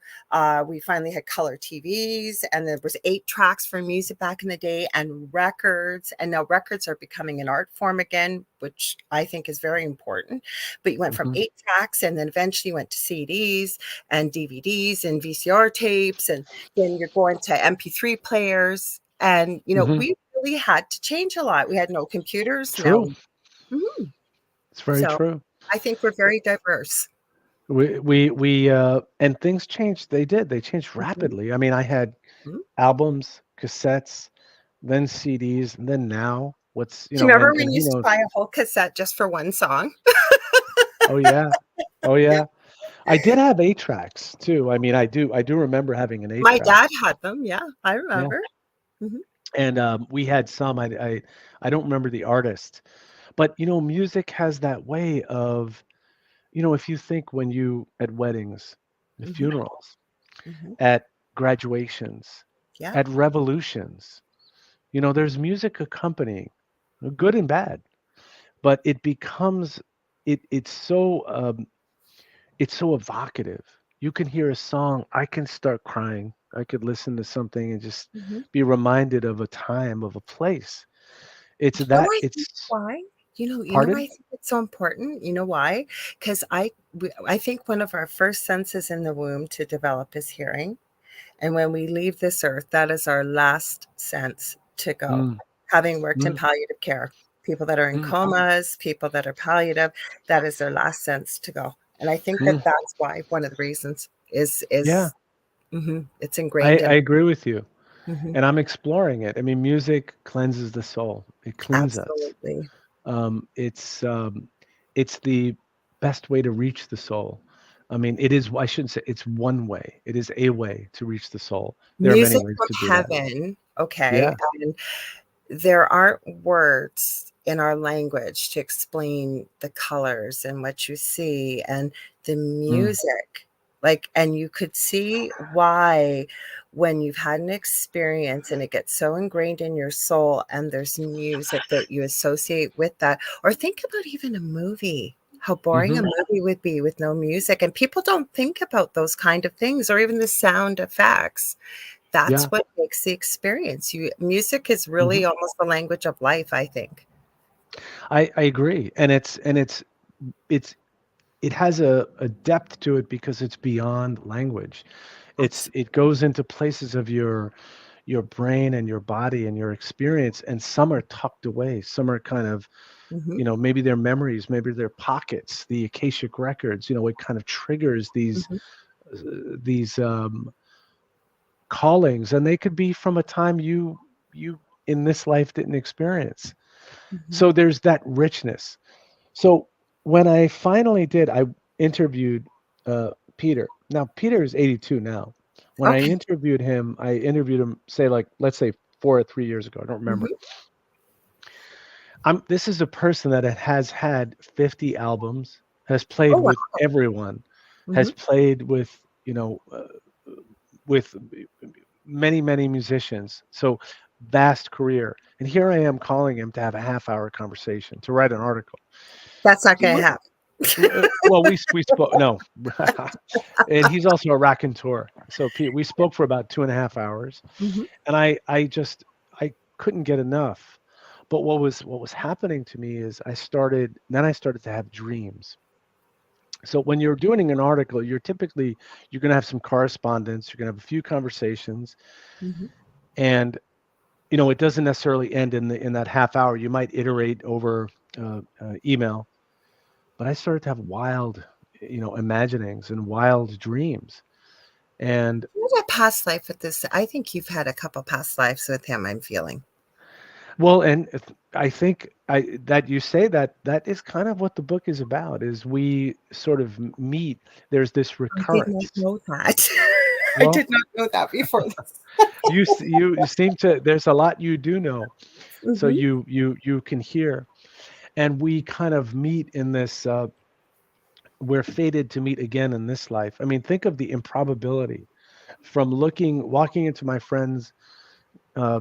Speaker 1: we finally had color TVs, and there was 8 tracks for music back in the day, and records. And now records are becoming an art form again, which I think is very important. But you went from
Speaker 2: Mhm,
Speaker 1: 8 tracks, and then eventually you went to CDs and DVDs and VCR tapes, and then you're going to MP3 players. And
Speaker 2: mhm.
Speaker 1: we really had to change a lot. We had no computers
Speaker 2: True.
Speaker 1: now. Mhm.
Speaker 2: It's very
Speaker 1: So
Speaker 2: true.
Speaker 1: I think we're very diverse.
Speaker 2: And things changed. They did. They changed
Speaker 1: Mhm.
Speaker 2: rapidly. I mean, I had
Speaker 1: Mhm.
Speaker 2: albums, cassettes, then CDs, and then now
Speaker 1: Do you remember when
Speaker 2: and
Speaker 1: you
Speaker 2: who
Speaker 1: used to
Speaker 2: knows?
Speaker 1: buy a whole cassette just for one song?
Speaker 2: Oh yeah. Oh yeah. I did have 8 tracks too. I mean, I do remember having an 8
Speaker 1: My
Speaker 2: track.
Speaker 1: dad had them, yeah, I
Speaker 2: Yeah.
Speaker 1: remember. Mhm,
Speaker 2: And we had some. I don't remember the artist, but music has that way of if you think when you at weddings, the
Speaker 1: mhm,
Speaker 2: funerals,
Speaker 1: mhm.
Speaker 2: at graduations,
Speaker 1: Yeah,
Speaker 2: at revolutions, there's music accompanying good and bad. But it becomes it's so evocative. You can hear a song, I can start crying. I could listen to something and just
Speaker 1: Mhm.
Speaker 2: be reminded of a time, of a place. It's
Speaker 1: You know
Speaker 2: that
Speaker 1: why I think
Speaker 2: it's
Speaker 1: why? You know why
Speaker 2: pardon?
Speaker 1: I think it's so important? You know why? 'Cause I think one of our first senses in the womb to develop is hearing, and when we leave this earth, that is our last sense to go.
Speaker 2: Mm,
Speaker 1: Having worked in
Speaker 2: mm,
Speaker 1: palliative care, people that are in
Speaker 2: mm,
Speaker 1: comas, people that are palliative, that is their last sense to go, and I think that
Speaker 2: mm.
Speaker 1: that's why one of the reasons
Speaker 2: Yeah,
Speaker 1: is it's ingrained
Speaker 2: I
Speaker 1: in.
Speaker 2: agree with you.
Speaker 1: Mhm.
Speaker 2: And I'm exploring it. I mean, music cleanses the soul. It cleans us.
Speaker 1: Absolutely.
Speaker 2: Um, it's um, it's the best way to reach the soul. I mean, it is. I shouldn't say it's one way. It is a way to reach the soul. There are many
Speaker 1: Music
Speaker 2: ways
Speaker 1: from
Speaker 2: to do that.
Speaker 1: heaven, okay,
Speaker 2: Yeah.
Speaker 1: and there aren't words in our language to explain the colors and what you see and the
Speaker 2: Mm,
Speaker 1: music. Like, and you could see why when you've had an experience and it gets so ingrained in your soul and there's music that you associate with that. Or think about even a movie, how boring a
Speaker 2: hmm.
Speaker 1: movie would be with no music. And people don't think about those kind of things or even the sound effects. That's
Speaker 2: Yeah.
Speaker 1: what makes the experience. Music is
Speaker 2: Hmm.
Speaker 1: really almost the language of life, I think.
Speaker 2: I agree, and it's it has a depth to it because it's beyond language. It goes into places of your brain and your body and your experience, and some are tucked away. Some are kind of,
Speaker 1: Mhm,
Speaker 2: maybe they're memories, maybe they're pockets, the Akashic records. It kind of triggers
Speaker 1: mhm,
Speaker 2: these callings, and they could be from a time you in this life didn't experience.
Speaker 1: mhm.
Speaker 2: So there's that richness. So when I finally did, I interviewed Peter. Now Peter is 82 now. When
Speaker 1: Okay.
Speaker 2: I interviewed him, say, like, let's say 4 or 3 years ago. I don't remember.
Speaker 1: Mhm.
Speaker 2: This is a person that has had 50 albums, has
Speaker 1: Oh,
Speaker 2: played
Speaker 1: wow.
Speaker 2: with everyone, has
Speaker 1: Mhm,
Speaker 2: played with, with many, many musicians. So vast career. And here I am calling him to have a half-hour conversation, to write an article.
Speaker 1: that's not
Speaker 2: He
Speaker 1: gonna
Speaker 2: would,
Speaker 1: happen.
Speaker 2: well, we spoke, no, and he's also a raconteur. So Pete, we spoke for about 2.5 hours,
Speaker 1: Mhm,
Speaker 2: and I couldn't get enough. But what was happening to me is I started to have dreams. So when you're doing an article, you're going to have some correspondence, you're going to have a few conversations,
Speaker 1: mhm,
Speaker 2: and it doesn't necessarily end in that half hour. You might iterate over email, but I started to have wild, imaginings and wild dreams. And
Speaker 1: you had a past life with this. I think you've had a couple past lives with him, I'm feeling.
Speaker 2: well, and I think that you say that is kind of what the book is about. Is we sort of meet. There's this
Speaker 1: I did not
Speaker 2: recurrence.
Speaker 1: know that. I
Speaker 2: Well,
Speaker 1: did not know that before this.
Speaker 2: you seem to. There's a lot you do know, so
Speaker 1: Mhm,
Speaker 2: you can hear, and we kind of meet in this. We're fated to meet again in this life. I mean, think of the improbability from walking into my friend's uh,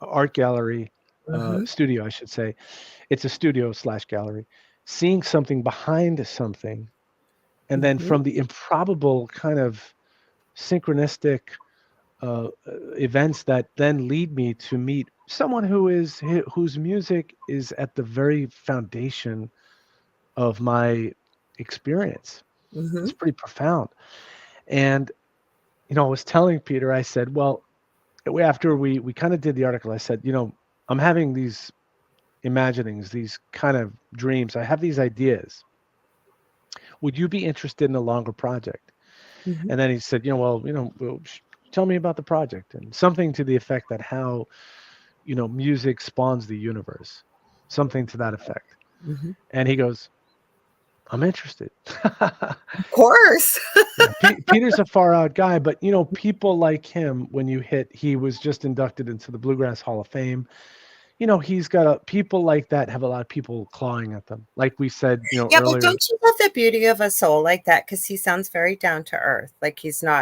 Speaker 2: art gallery,
Speaker 1: mhm,
Speaker 2: studio, I should say. It's a studio slash gallery. Seeing something behind something, and then
Speaker 1: mhm,
Speaker 2: from the improbable kind of synchronistic events that then lead me to meet someone whose music is at the very foundation of my experience. It's
Speaker 1: mhm,
Speaker 2: pretty profound. And I was telling Peter, I said, well, after we kind of did the article, I said, I'm having these imaginings, these kind of dreams. I have these ideas. Would you be interested in a longer project?
Speaker 1: mhm,
Speaker 2: And then he said, tell me about the project, and something to the effect that how, music spawns the universe, something to that effect.
Speaker 1: mhm.
Speaker 2: And he goes, I'm interested.
Speaker 1: Of course.
Speaker 2: Yeah, Peter's a far out guy, but people like him, when he was just inducted into the Bluegrass Hall of Fame. He's got people like that have a lot of people clawing at them. Like we said,
Speaker 1: Yeah, but
Speaker 2: earlier,
Speaker 1: don't you love the beauty of a soul like that? Because he sounds very down to earth. Like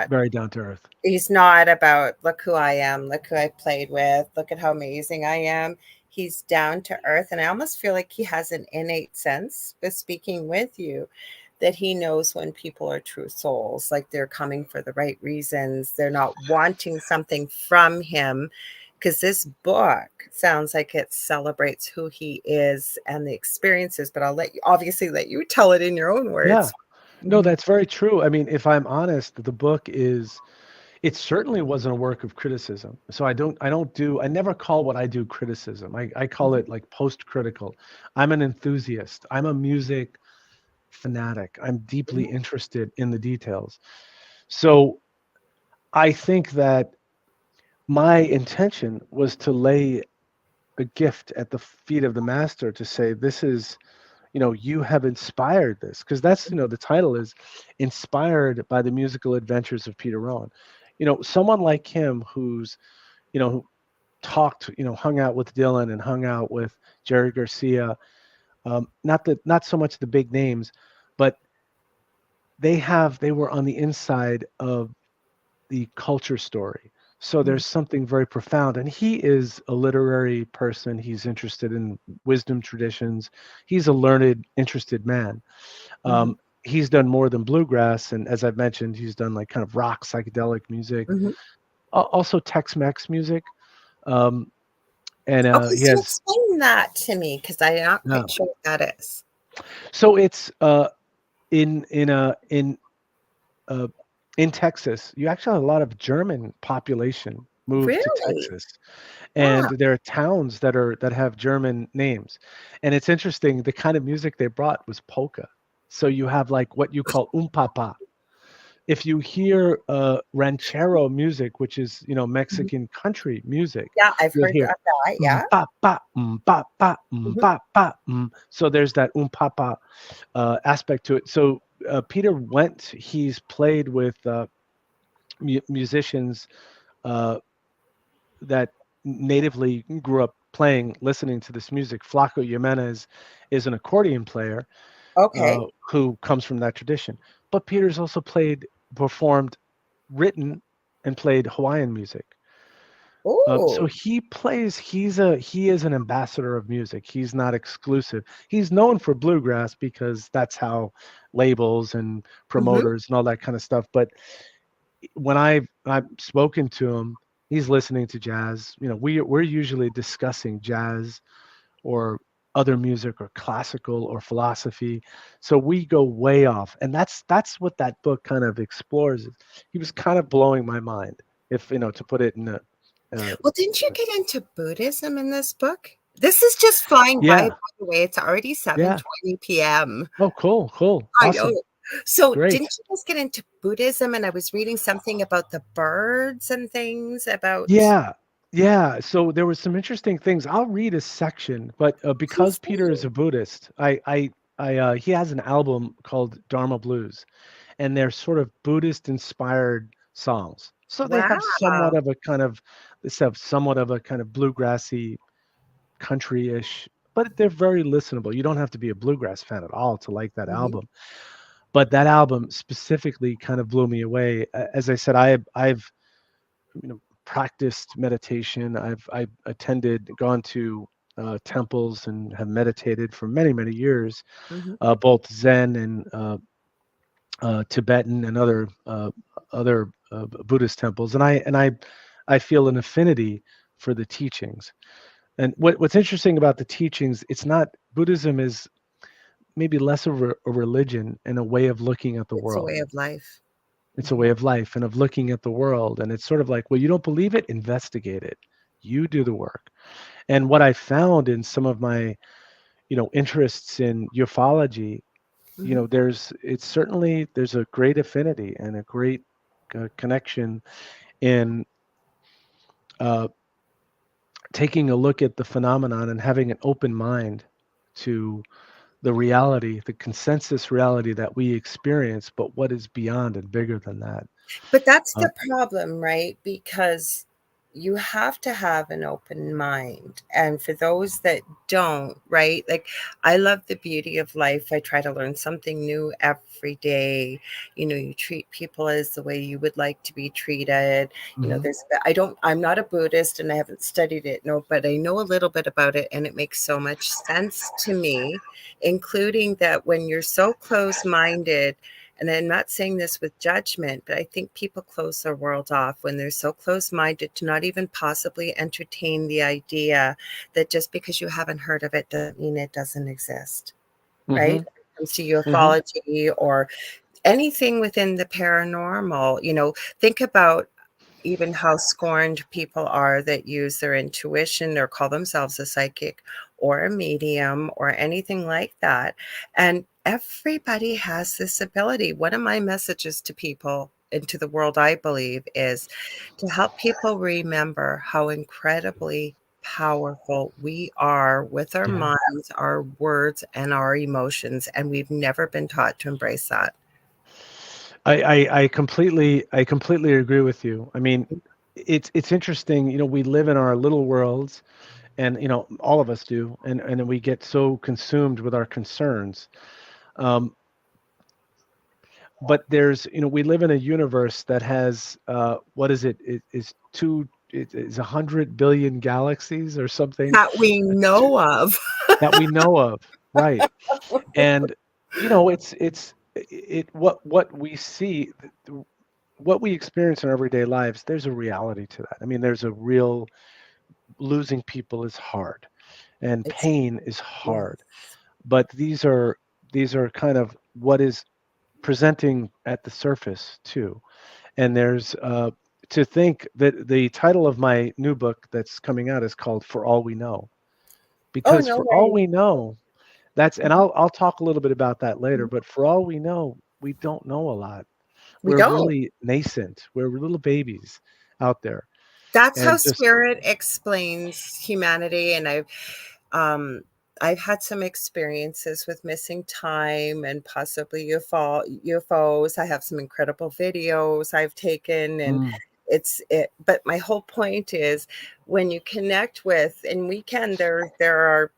Speaker 2: very down to earth.
Speaker 1: he's not about look who I am, look who I played with, look at how amazing I am. He's down to earth, and I almost feel like he has an innate sense with speaking with you that he knows when people are true souls, like they're coming for the right reasons. They're not wanting something from him, because this book sounds like it celebrates who he is and the experiences, but I'll let you tell it in your own
Speaker 2: Yeah.
Speaker 1: words.
Speaker 2: No,
Speaker 1: Mhm.
Speaker 2: that's very true. I mean, if I'm honest, the book is it certainly wasn't a work of criticism. So I never call what I do criticism. I call
Speaker 1: Mhm.
Speaker 2: it like post-critical. I'm an enthusiast. I'm a music fanatic. I'm deeply
Speaker 1: Mhm.
Speaker 2: interested in the details. So I think that my intention was to lay a gift at the feet of the master to say, this is, you have inspired this, because that's, the title is Inspired by the Musical Adventures of Peter Rowan. Someone like him who talked, hung out with Dylan and hung out with Jerry Garcia. Not so much the big names, but they were on the inside of the culture story. So
Speaker 1: Mhm.
Speaker 2: there's something very profound. And he is a literary person. He's interested in wisdom traditions. He's a learned, interested man.
Speaker 1: Mhm.
Speaker 2: He's done more than bluegrass. And as I've mentioned, he's done like kind of rock, psychedelic music,
Speaker 1: Mhm.
Speaker 2: also Tex-Mex music. Um, and
Speaker 1: Okay,
Speaker 2: he
Speaker 1: so
Speaker 2: has,
Speaker 1: explain that to me because I'm not
Speaker 2: yeah.
Speaker 1: quite sure what that is.
Speaker 2: So it's in in uh, in uh, in Texas, you actually have a lot of German population moved to
Speaker 1: Really?
Speaker 2: Texas,
Speaker 1: Wow.
Speaker 2: and there are towns that have German names. And it's interesting, the kind of music they brought was polka. So you have like what you call umpapa. If you hear ranchero music, which is
Speaker 1: Mhm.
Speaker 2: Mexican country music,
Speaker 1: Yeah, I've
Speaker 2: you'll
Speaker 1: heard
Speaker 2: hear
Speaker 1: of that. Yeah.
Speaker 2: pa pa pa pa
Speaker 1: Mhm.
Speaker 2: pa pa. So there's that umpapa aspect to it. So Peter went. He's played with musicians uh, that natively grew up playing, listening to this music. Flaco Jimenez is an accordion player
Speaker 1: Okay.
Speaker 2: who comes from that tradition. But Peter's also performed, written, and played Hawaiian music. So
Speaker 1: Oh.
Speaker 2: he plays. He is an ambassador of music. He's not exclusive. He's known for bluegrass because that's how labels and
Speaker 1: Mhm.
Speaker 2: promoters and all that kind of stuff. But when I've spoken to him, he's listening to jazz. We're usually discussing jazz or other music or classical or philosophy. So we go way off, and that's what that book kind of explores. He was kind of blowing my mind, if to put it in a
Speaker 1: Well, didn't you get into Buddhism in this book? This is just flying by
Speaker 2: yeah,
Speaker 1: the way. It's already
Speaker 2: yeah.
Speaker 1: 7:20 PM.
Speaker 2: Oh, cool,
Speaker 1: I
Speaker 2: awesome,
Speaker 1: know. So,
Speaker 2: great.
Speaker 1: didn't you just get into Buddhism? And I was reading something about the birds and things about.
Speaker 2: Yeah, yeah. So there was some interesting things. I'll read a section, but because
Speaker 1: Please
Speaker 2: Peter is
Speaker 1: do.
Speaker 2: a Buddhist, he has an album called Dharma Blues, and they're sort of Buddhist inspired songs. So they have
Speaker 1: Wow.
Speaker 2: somewhat of a kind of bluegrassy, country-ish, but they're very listenable. You don't have to be a bluegrass fan at all to like that
Speaker 1: Mhm.
Speaker 2: album. But that album specifically kind of blew me away. As I said, I've practiced meditation. I've gone to temples and have meditated for many years,
Speaker 1: Mhm.
Speaker 2: both Zen and Tibetan and other Buddhist temples, and I feel an affinity for the teachings. And what's interesting about the teachings, it's not Buddhism is maybe less of a religion and a way of looking at the
Speaker 1: It's a
Speaker 2: world.
Speaker 1: way of life.
Speaker 2: It's a way
Speaker 1: Mhm.
Speaker 2: of life and of looking at the world. And it's sort of like, well, you don't believe it? Investigate it. You do the work. And what I found in some of my, interests in ufology,
Speaker 1: Mhm.
Speaker 2: there's a great affinity and a great connection in uh, taking a look at the phenomenon and having an open mind to the reality, the consensus reality that we experience, but what is beyond and bigger than that.
Speaker 1: But that's
Speaker 2: Uh,
Speaker 1: the problem, right? Because you have to have an open mind. And for those that don't, right? Like, I love the beauty of life. I try to learn something new every day. You treat people as the way you would like to be treated.
Speaker 2: Hmm.
Speaker 1: I'm not a Buddhist and I haven't studied it, no, but I know a little bit about it and it makes so much sense to me, including that when you're so close minded, and I'm not saying this with judgment, but I think people close their world off when they're so close minded to not even possibly entertain the idea that just because you haven't heard of it doesn't mean it doesn't exist, right?
Speaker 2: Hmm.
Speaker 1: When it comes to
Speaker 2: Hmm.
Speaker 1: ufology or anything within the paranormal, think about even how scorned people are that use their intuition or call themselves a psychic or a medium or anything like that. And everybody has this ability. One of my messages to people and to the world, I believe, is to help people remember how incredibly powerful we are with our
Speaker 2: Yeah.
Speaker 1: minds, our words, and our emotions. And we've never been taught to embrace that.
Speaker 2: I completely agree with you. I mean, it's interesting, we live in our little worlds, and all of us do, and then we get so consumed with our concerns. Um, but we live in a universe that has, what is it? It is two. It is 100 billion galaxies or something
Speaker 1: That we know of.
Speaker 2: that we know of, right? And what we see, what we experience in our everyday lives. There's a reality to that. I mean, there's a real losing people is hard, and
Speaker 1: It's
Speaker 2: pain is
Speaker 1: yes.
Speaker 2: hard. But these are kind of what is presenting at the surface too. And there's to think that the title of my new book that's coming out is called "For All We Know,"
Speaker 1: Oh,
Speaker 2: because
Speaker 1: no
Speaker 2: for all
Speaker 1: way.
Speaker 2: we know, and
Speaker 1: Mhm,
Speaker 2: I'll talk a little bit about that later.
Speaker 1: mhm.
Speaker 2: But for all we know, we don't know a lot.
Speaker 1: We
Speaker 2: We're
Speaker 1: don't.
Speaker 2: really nascent. We're little babies out there,
Speaker 1: That's how
Speaker 2: and just
Speaker 1: spirit explains humanity, and um, I've had some experiences with missing time and possibly UFOs. I have some incredible videos I've taken, and
Speaker 2: mm,
Speaker 1: but my whole point is when you connect with, and there are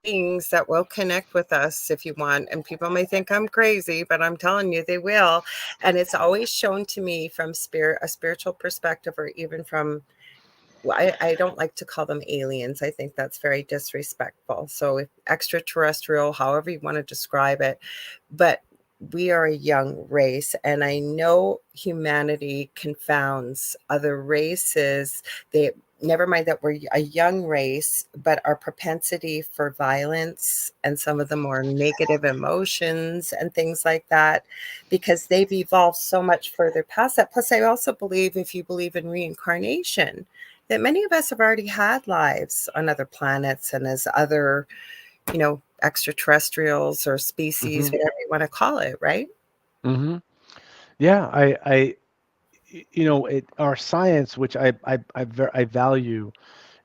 Speaker 1: beings that will connect with us if you want. And people may think I'm crazy, but I'm telling you, they will. And it's always shown to me from a spiritual perspective, or even from, well, I don't like to call them aliens. I think that's very disrespectful. So if extraterrestrial, however you want to describe it, but we are a young race, and I know humanity confounds other races. They Never mind that we're a young race, but our propensity for violence and some of the more negative emotions and things like that, because they've evolved so much further past that. Plus, I also believe, if you believe in reincarnation, that many of us have already had lives on other planets and as other, extraterrestrials or species,
Speaker 2: hmm
Speaker 1: whatever you want to call it, right?
Speaker 2: hmm yeah, our science, which I value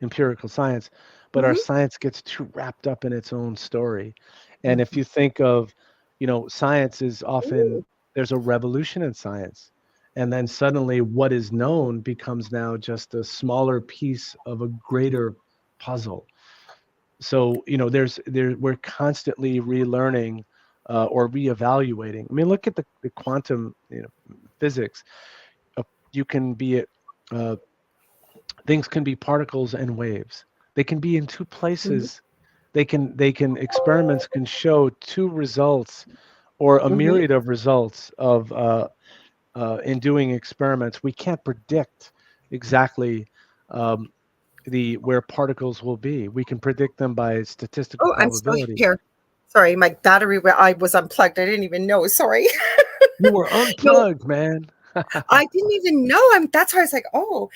Speaker 2: empirical science, but our
Speaker 1: Hmm.
Speaker 2: science gets too wrapped up in its own story. And if
Speaker 1: Hmm.
Speaker 2: you think of, science is often, there's a revolution in science. And then suddenly what is known becomes now just a smaller piece of a greater puzzle. So, we're constantly relearning, or reevaluating. I mean, look at the quantum, physics. Uh, you can be uh, Things can be particles and waves. They can be in two
Speaker 1: Hmm.
Speaker 2: places. They can experiments can show two results, or a
Speaker 1: Hmm.
Speaker 2: myriad of results of in doing experiments. We can't predict exactly, um, the where particles will be. We can predict them by statistical
Speaker 1: Oh, I'm still
Speaker 2: probability.
Speaker 1: here. Sorry, my battery, I was unplugged. I didn't even know. Sorry.
Speaker 2: You were
Speaker 1: No,
Speaker 2: unplugged, man.
Speaker 1: I didn't even know. That's why I was like, oh,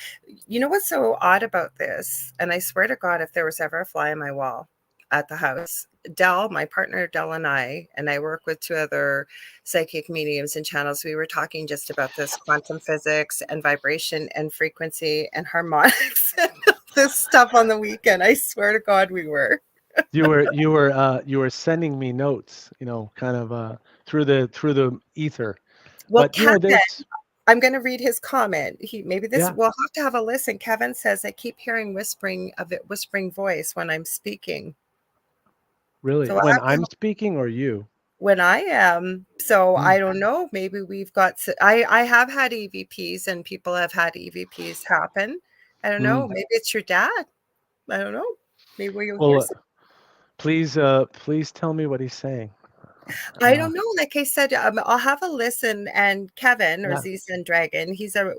Speaker 1: you know what's so odd about this? And I swear to God, if there was ever a fly on my wall at the house, Dell, my partner Dell, and I work with two other psychic mediums and channels. We were talking just about this quantum physics and vibration and frequency and harmonics and this stuff on the weekend. I swear to God, we were.
Speaker 2: You were sending me notes, kind of through the ether.
Speaker 1: Well,
Speaker 2: But
Speaker 1: Kevin,
Speaker 2: there's.
Speaker 1: I'm going to read his comment. Maybe this,
Speaker 2: Yeah,
Speaker 1: we'll have to have a listen. Kevin says, I keep hearing whispering voice when I'm speaking.
Speaker 2: really.
Speaker 1: So I'll
Speaker 2: When
Speaker 1: have to
Speaker 2: I'm speaking or you?
Speaker 1: when I am. So
Speaker 2: Mm,
Speaker 1: I don't know. Maybe we've got. I have had EVPs, and people have had EVPs happen. I don't know.
Speaker 2: mm.
Speaker 1: Maybe it's your dad. I don't know. Maybe you'll hear
Speaker 2: Well,
Speaker 1: some.
Speaker 2: please tell me what he's saying.
Speaker 1: I don't know. Like I said, I'll have a listen. And Kevin or
Speaker 2: Yeah,
Speaker 1: Zen Dragon, he's a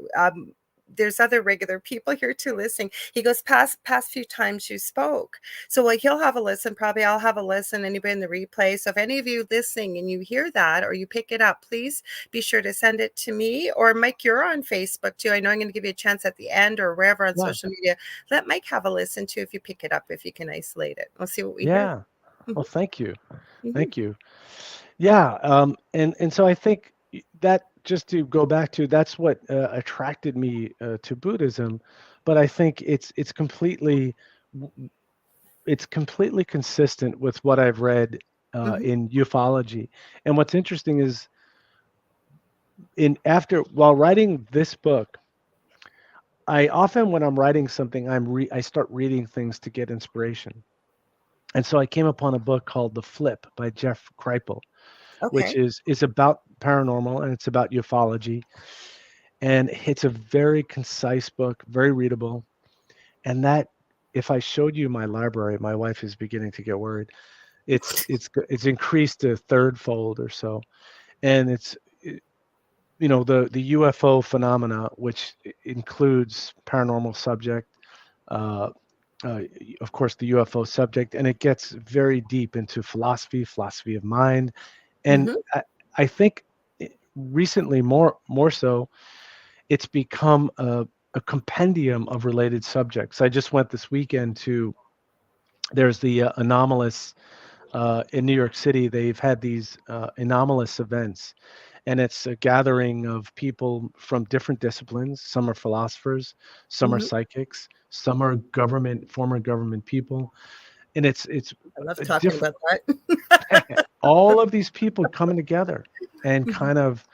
Speaker 1: there's other regular people here too listening. He goes, past few times you spoke. So like he'll have a listen, probably I'll have a listen, anybody in the replay. So if any of you listening and you hear that or you pick it up, please be sure to send it to me or Mike, you're on Facebook too. I know I'm going to give you a chance at the end or wherever on
Speaker 2: yeah,
Speaker 1: social media. Let Mike have a listen too if you pick it up, if you can isolate it. We'll see what we hear.
Speaker 2: yeah.
Speaker 1: Mhm,
Speaker 2: Well, thank you,
Speaker 1: mhm,
Speaker 2: thank you. Yeah, and so I think that just to go back to that's what attracted me to Buddhism, but I think it's completely consistent with what I've read
Speaker 1: mhm,
Speaker 2: in ufology. And what's interesting is while writing this book, I often when I'm writing something, I start reading things to get inspiration. And so I came upon a book called The Flip by Jeff Kripal, which
Speaker 1: okay.
Speaker 2: is about paranormal and it's about ufology. And it's a very concise book, very readable. And that, if I showed you my library, my wife is beginning to get worried. It's increased a third fold or so, and the UFO phenomena, which includes paranormal subject, uh, uh, of course the UFO subject, and it gets very deep into philosophy of mind, and
Speaker 1: Mhm,
Speaker 2: I think recently more so it's become a compendium of related subjects. I just went this weekend to there's the anomalous in New York City. They've had these anomalous events, and it's a gathering of people from different disciplines. Some are philosophers, some are
Speaker 1: mhm.
Speaker 2: psychics, some are former government people, and it's
Speaker 1: I love
Speaker 2: a
Speaker 1: talking
Speaker 2: different.
Speaker 1: about that.
Speaker 2: All of these people coming together and
Speaker 1: Mhm,
Speaker 2: kind of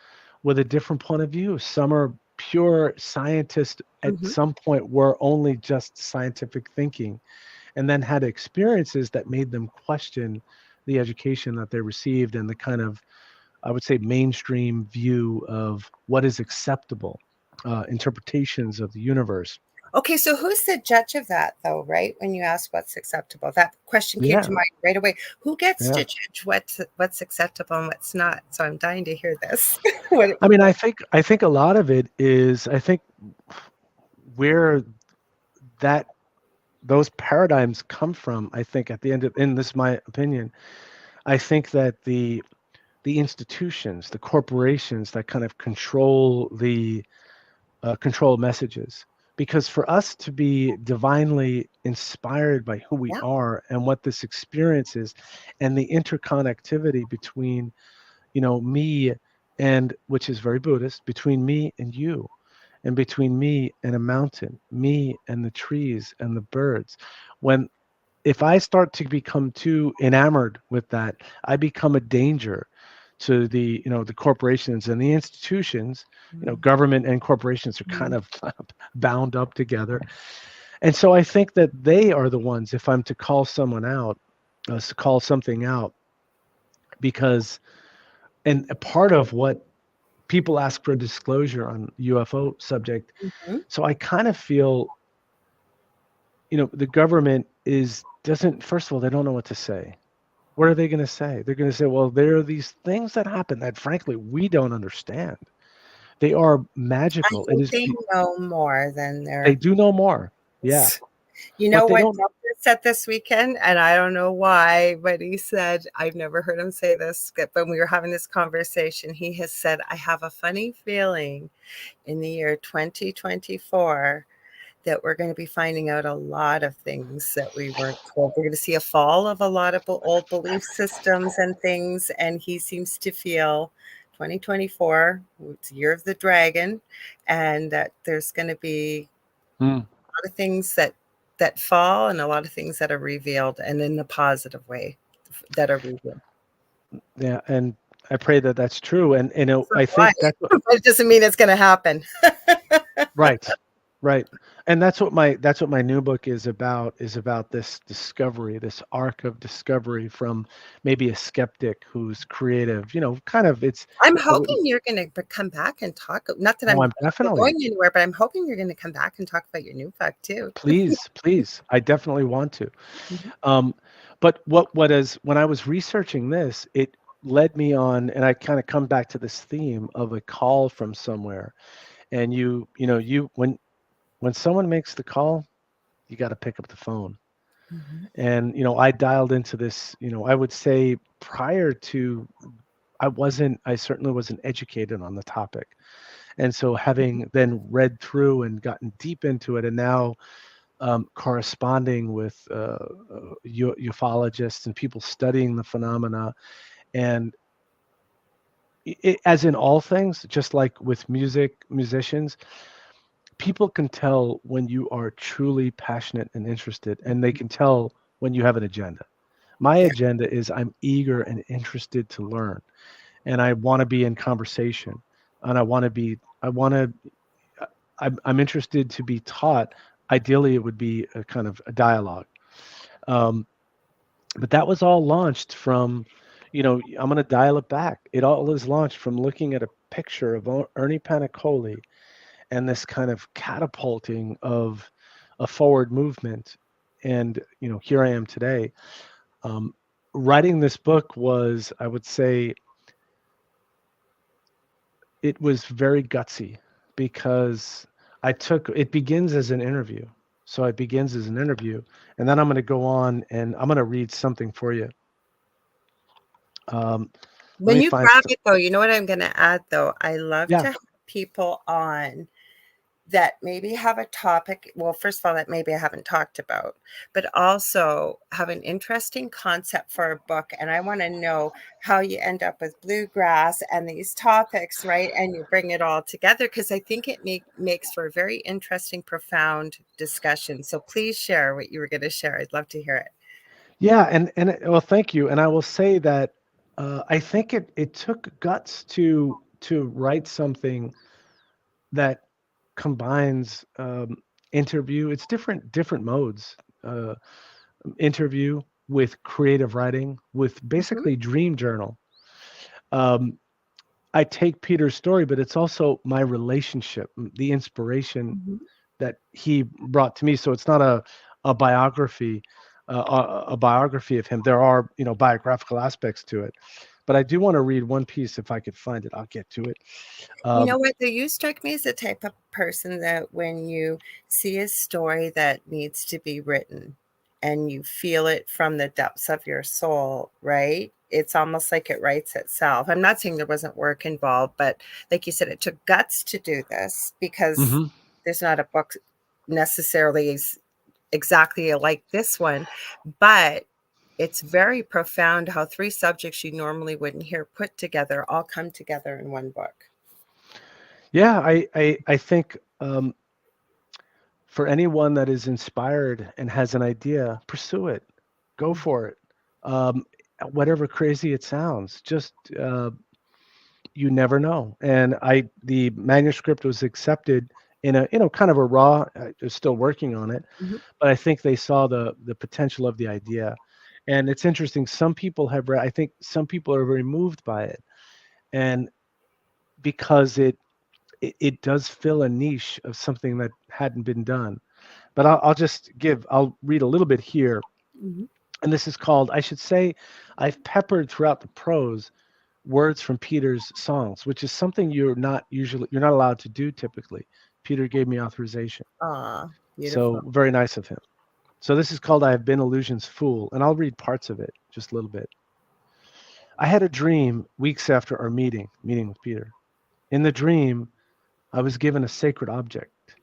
Speaker 2: with a different point of view. Some are pure scientists at
Speaker 1: mhm.
Speaker 2: some point were only just scientific thinking and then had experiences that made them question the education that they received and the kind of, I would say, mainstream view of what is acceptable interpretations of the universe.
Speaker 1: Okay, so who's the judge of that, though, right? When you ask what's acceptable, that question came
Speaker 2: Yeah,
Speaker 1: to mind right away. Who gets
Speaker 2: yeah.
Speaker 1: to judge what's acceptable and what's not? So I'm dying to hear this. What,
Speaker 2: I mean, I think a lot of it is I think where that those paradigms come from. I think at the end of, in this is my opinion, I think that the institutions, the corporations that kind of control messages. Because for us to be divinely inspired by who we
Speaker 1: yeah.
Speaker 2: are and what this experience is, and the interconnectivity between, me and which is very Buddhist, between me and you, and between me and a mountain, me and the trees and the birds. When if I start to become too enamored with that, I become a danger to the corporations and the institutions. Government and corporations are kind
Speaker 1: Mhm.
Speaker 2: of bound up together. And so I think that they are the ones, if I'm to call someone out, to call something out, because, and a part of what people ask for disclosure on UFO subject.
Speaker 1: Mhm.
Speaker 2: So I kind of feel, the government doesn't, first of all, they don't know what to say. What are they going to say? They're going to say, well, there are these things that happen that frankly we don't understand. They are
Speaker 1: I
Speaker 2: magical. It
Speaker 1: think
Speaker 2: is
Speaker 1: they know more than
Speaker 2: they
Speaker 1: they're.
Speaker 2: do know more. Yeah.
Speaker 1: You know
Speaker 2: But they
Speaker 1: what
Speaker 2: don't.
Speaker 1: Delta said this weekend, and I don't know why, but he said, I've never heard him say this, but when we were having this conversation, he has said, I have a funny feeling in the year 2024 that we're going to be finding out a lot of things that we weren't told. We're going to see a fall of a lot of old belief systems and things. And he seems to feel 2024, it's the year of the dragon, and that there's going to be
Speaker 2: Mm,
Speaker 1: a lot of things that fall and a lot of things that are revealed and in the positive way that are revealed.
Speaker 2: yeah. And I pray that that's true. And
Speaker 1: So
Speaker 2: I
Speaker 1: do I.
Speaker 2: think that's what,
Speaker 1: But it doesn't mean it's going to happen.
Speaker 2: right. Right. And that's what my new book is about this discovery, this arc of discovery from maybe a skeptic who's creative, kind of
Speaker 1: I'm
Speaker 2: I wouldn't,
Speaker 1: hoping you're going to come back and talk. Not that
Speaker 2: oh,
Speaker 1: I'm
Speaker 2: I'm definitely,
Speaker 1: going anywhere, but I'm hoping you're going to come back and talk about your new book too.
Speaker 2: please, please. I definitely want to.
Speaker 1: Mhm.
Speaker 2: Um, but what is when I was researching this, it led me on, and I kind of come back to this theme of a call from somewhere. And you when someone makes the call, you got to pick up the phone.
Speaker 1: Mhm.
Speaker 2: And I dialed into this. I would say prior to I certainly wasn't educated on the topic. And so having then read through and gotten deep into it, and now corresponding with ufologists and people studying the phenomena. And as in all things, just like with musicians, people can tell when you are truly passionate and interested, and they can tell when you have an agenda. My
Speaker 1: Yeah.
Speaker 2: agenda is I'm eager and interested to learn, and I want to be in conversation, and I'm interested to be taught. Ideally, it would be a kind of a dialogue. Um, but that was all launched from, I'm going to dial it back. It all is launched from looking at a picture of Ernie Panicoli and this kind of catapulting of a forward movement. And, here I am today. Um, Writing this book was, I would say, it was very gutsy because it begins as an interview. So it begins as an interview, and then I'm going to go on and I'm going to read something for you. Um, Let
Speaker 1: When
Speaker 2: me
Speaker 1: you
Speaker 2: find
Speaker 1: grab
Speaker 2: some.
Speaker 1: it though, you know what I'm going to add though? I love
Speaker 2: Yeah.
Speaker 1: to have people on that maybe have a topic. Well, first of all, that maybe I haven't talked about, but also have an interesting concept for a book. And I want to know how you end up with bluegrass and these topics, right? And you bring it all together because I think it makes for a very interesting, profound discussion. So please share what you were going to share. I'd love to hear it.
Speaker 2: Yeah, well, thank you. And I will say that I think it took guts to write something that combines interview. It's different modes. Uh, Interview with creative writing, with
Speaker 1: Mhm,
Speaker 2: basically dream journal. Um, I take Peter's story, but it's also my relationship, the inspiration
Speaker 1: mhm.
Speaker 2: that he brought to me. So it's not a biography, a biography of him. There are biographical aspects to it, but I do want to read one piece if I could find it. I'll get to it.
Speaker 1: You know
Speaker 2: Um,
Speaker 1: what? Though you strike me as the type of person that when you see a story that needs to be written and you feel it from the depths of your soul, right? It's almost like it writes itself. I'm not saying there wasn't work involved, but like you said, it took guts to do this because
Speaker 2: mhm.
Speaker 1: there's not a book necessarily exactly like this one, but it's very profound how three subjects you normally wouldn't hear put together all come together in one book.
Speaker 2: Yeah, I think for anyone that is inspired and has an idea, pursue it, go for it. Um, Whatever crazy it sounds, just you never know. And the manuscript was accepted in a kind of a raw. They're still working on it,
Speaker 1: Mhm.
Speaker 2: but I think they saw the potential of the idea. And it's interesting. Some people have read. I think some people are very moved by it, and because it does fill a niche of something that hadn't been done. But I'll read a little bit here,
Speaker 1: Mhm.
Speaker 2: and this is called. I should say, I've peppered throughout the prose words from Peter's songs, which is something you're not allowed to do typically. Peter gave me authorization.
Speaker 1: Aw,
Speaker 2: So
Speaker 1: beautiful.
Speaker 2: very nice of him. So this is called I Have Been Illusion's Fool, and I'll read parts of it, just a little bit. I had a dream weeks after our meeting with Peter. In the dream, I was given a sacred object,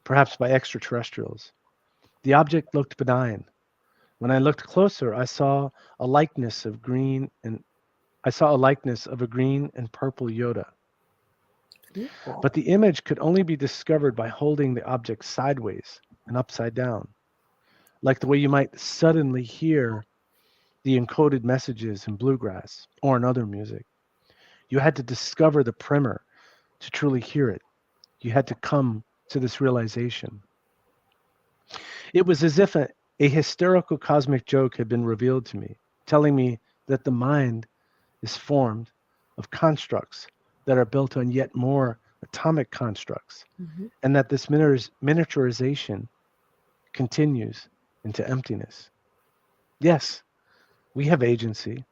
Speaker 2: perhaps by extraterrestrials. The object looked benign. When I looked closer, a likeness of green and I saw a likeness of a green and purple Yoda.
Speaker 1: Beautiful.
Speaker 2: But the image could only be discovered by holding the object sideways and upside down, like the way you might suddenly hear the encoded messages in bluegrass or in other music. You had to discover the primer to truly hear it. You had to come to this realization. It was as if a hysterical cosmic joke had been revealed to me, telling me that the mind is formed of constructs that are built on yet more atomic constructs,
Speaker 1: Mhm.
Speaker 2: and that this miniaturization continues into emptiness. Yes, we have agency,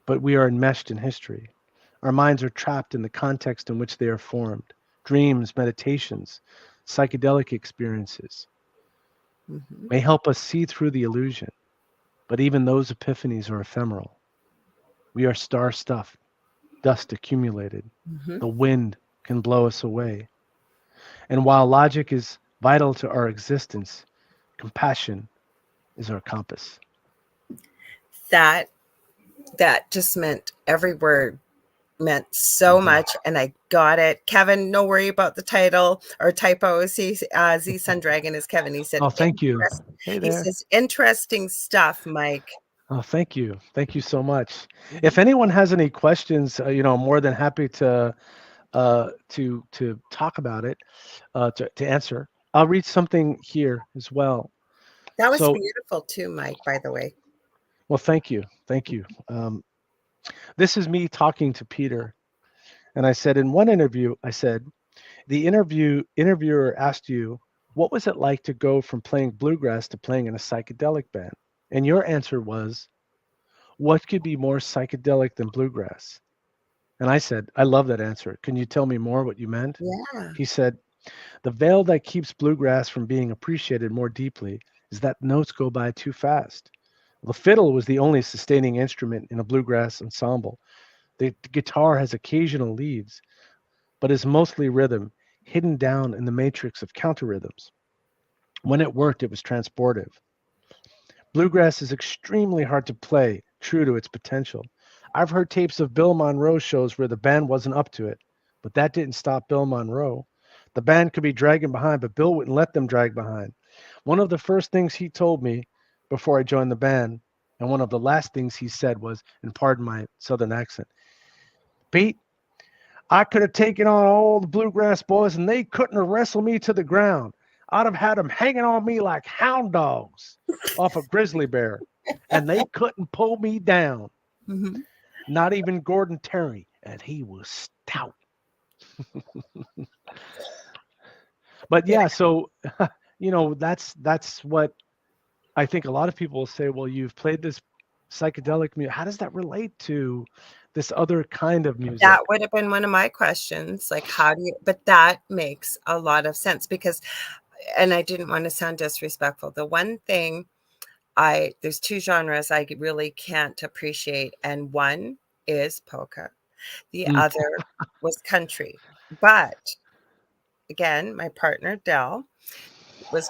Speaker 2: but we are enmeshed in history. Our minds are trapped in the context in which they are formed. Dreams, meditations, psychedelic experiences
Speaker 1: Mhm.
Speaker 2: may help us see through the illusion, but even those epiphanies are ephemeral. We are star stuff, dust accumulated.
Speaker 1: Mhm.
Speaker 2: The wind can blow us away. And while logic is vital to our existence, compassion is our compass.
Speaker 1: That that just meant every word meant so
Speaker 2: Mhm.
Speaker 1: much, and I got it. Kevin, no worry about the title or typos. Z Sun Dragon is Kevin. He said,
Speaker 2: Oh, thank you. Hey
Speaker 1: he
Speaker 2: there.
Speaker 1: says, interesting stuff, Mike.
Speaker 2: Oh, thank you. Thank you so much. If anyone has any questions, I'm more than happy to talk about it, to answer. I'll read something here as well.
Speaker 1: That was
Speaker 2: So,
Speaker 1: beautiful too, Mike, by the way.
Speaker 2: well, thank you. Thank you. This is me talking to Peter. And I said in one interview, I said, the interviewer asked you, what was it like to go from playing bluegrass to playing in a psychedelic band? And your answer was, what could be more psychedelic than bluegrass? And I said, I love that answer. Can you tell me more what you meant?
Speaker 1: Yeah.
Speaker 2: He said, the veil that keeps bluegrass from being appreciated more deeply is that notes go by too fast. The fiddle was the only sustaining instrument in a bluegrass ensemble. The guitar has occasional leads, but is mostly rhythm, hidden down in the matrix of counter rhythms. When it worked, it was transportive. Bluegrass is extremely hard to play true to its potential. I've heard tapes of Bill Monroe shows where the band wasn't up to it, but that didn't stop Bill Monroe. The band could be dragging behind, but Bill wouldn't let them drag behind. One of the first things he told me before I joined the band, and one of the last things he said was, and pardon my southern accent, Pete, I could have taken on all the bluegrass boys and they couldn't have wrestled me to the ground. I'd have had them hanging on me like hound dogs off a grizzly bear, and they couldn't pull me down.
Speaker 1: Mhm.
Speaker 2: Not even Gordon Terry, and he was stout. But
Speaker 1: Yeah.
Speaker 2: yeah, so that's what I think a lot of people will say. Well, you've played this psychedelic music. How does that relate to this other kind of music?
Speaker 1: That would have been one of my questions. Like, how do you, but that makes a lot of sense because, and I didn't want to sound disrespectful. The one thing there's two genres I really can't appreciate, and one is polka. The
Speaker 2: Mm,
Speaker 1: other was country. But again, my partner, Dell, was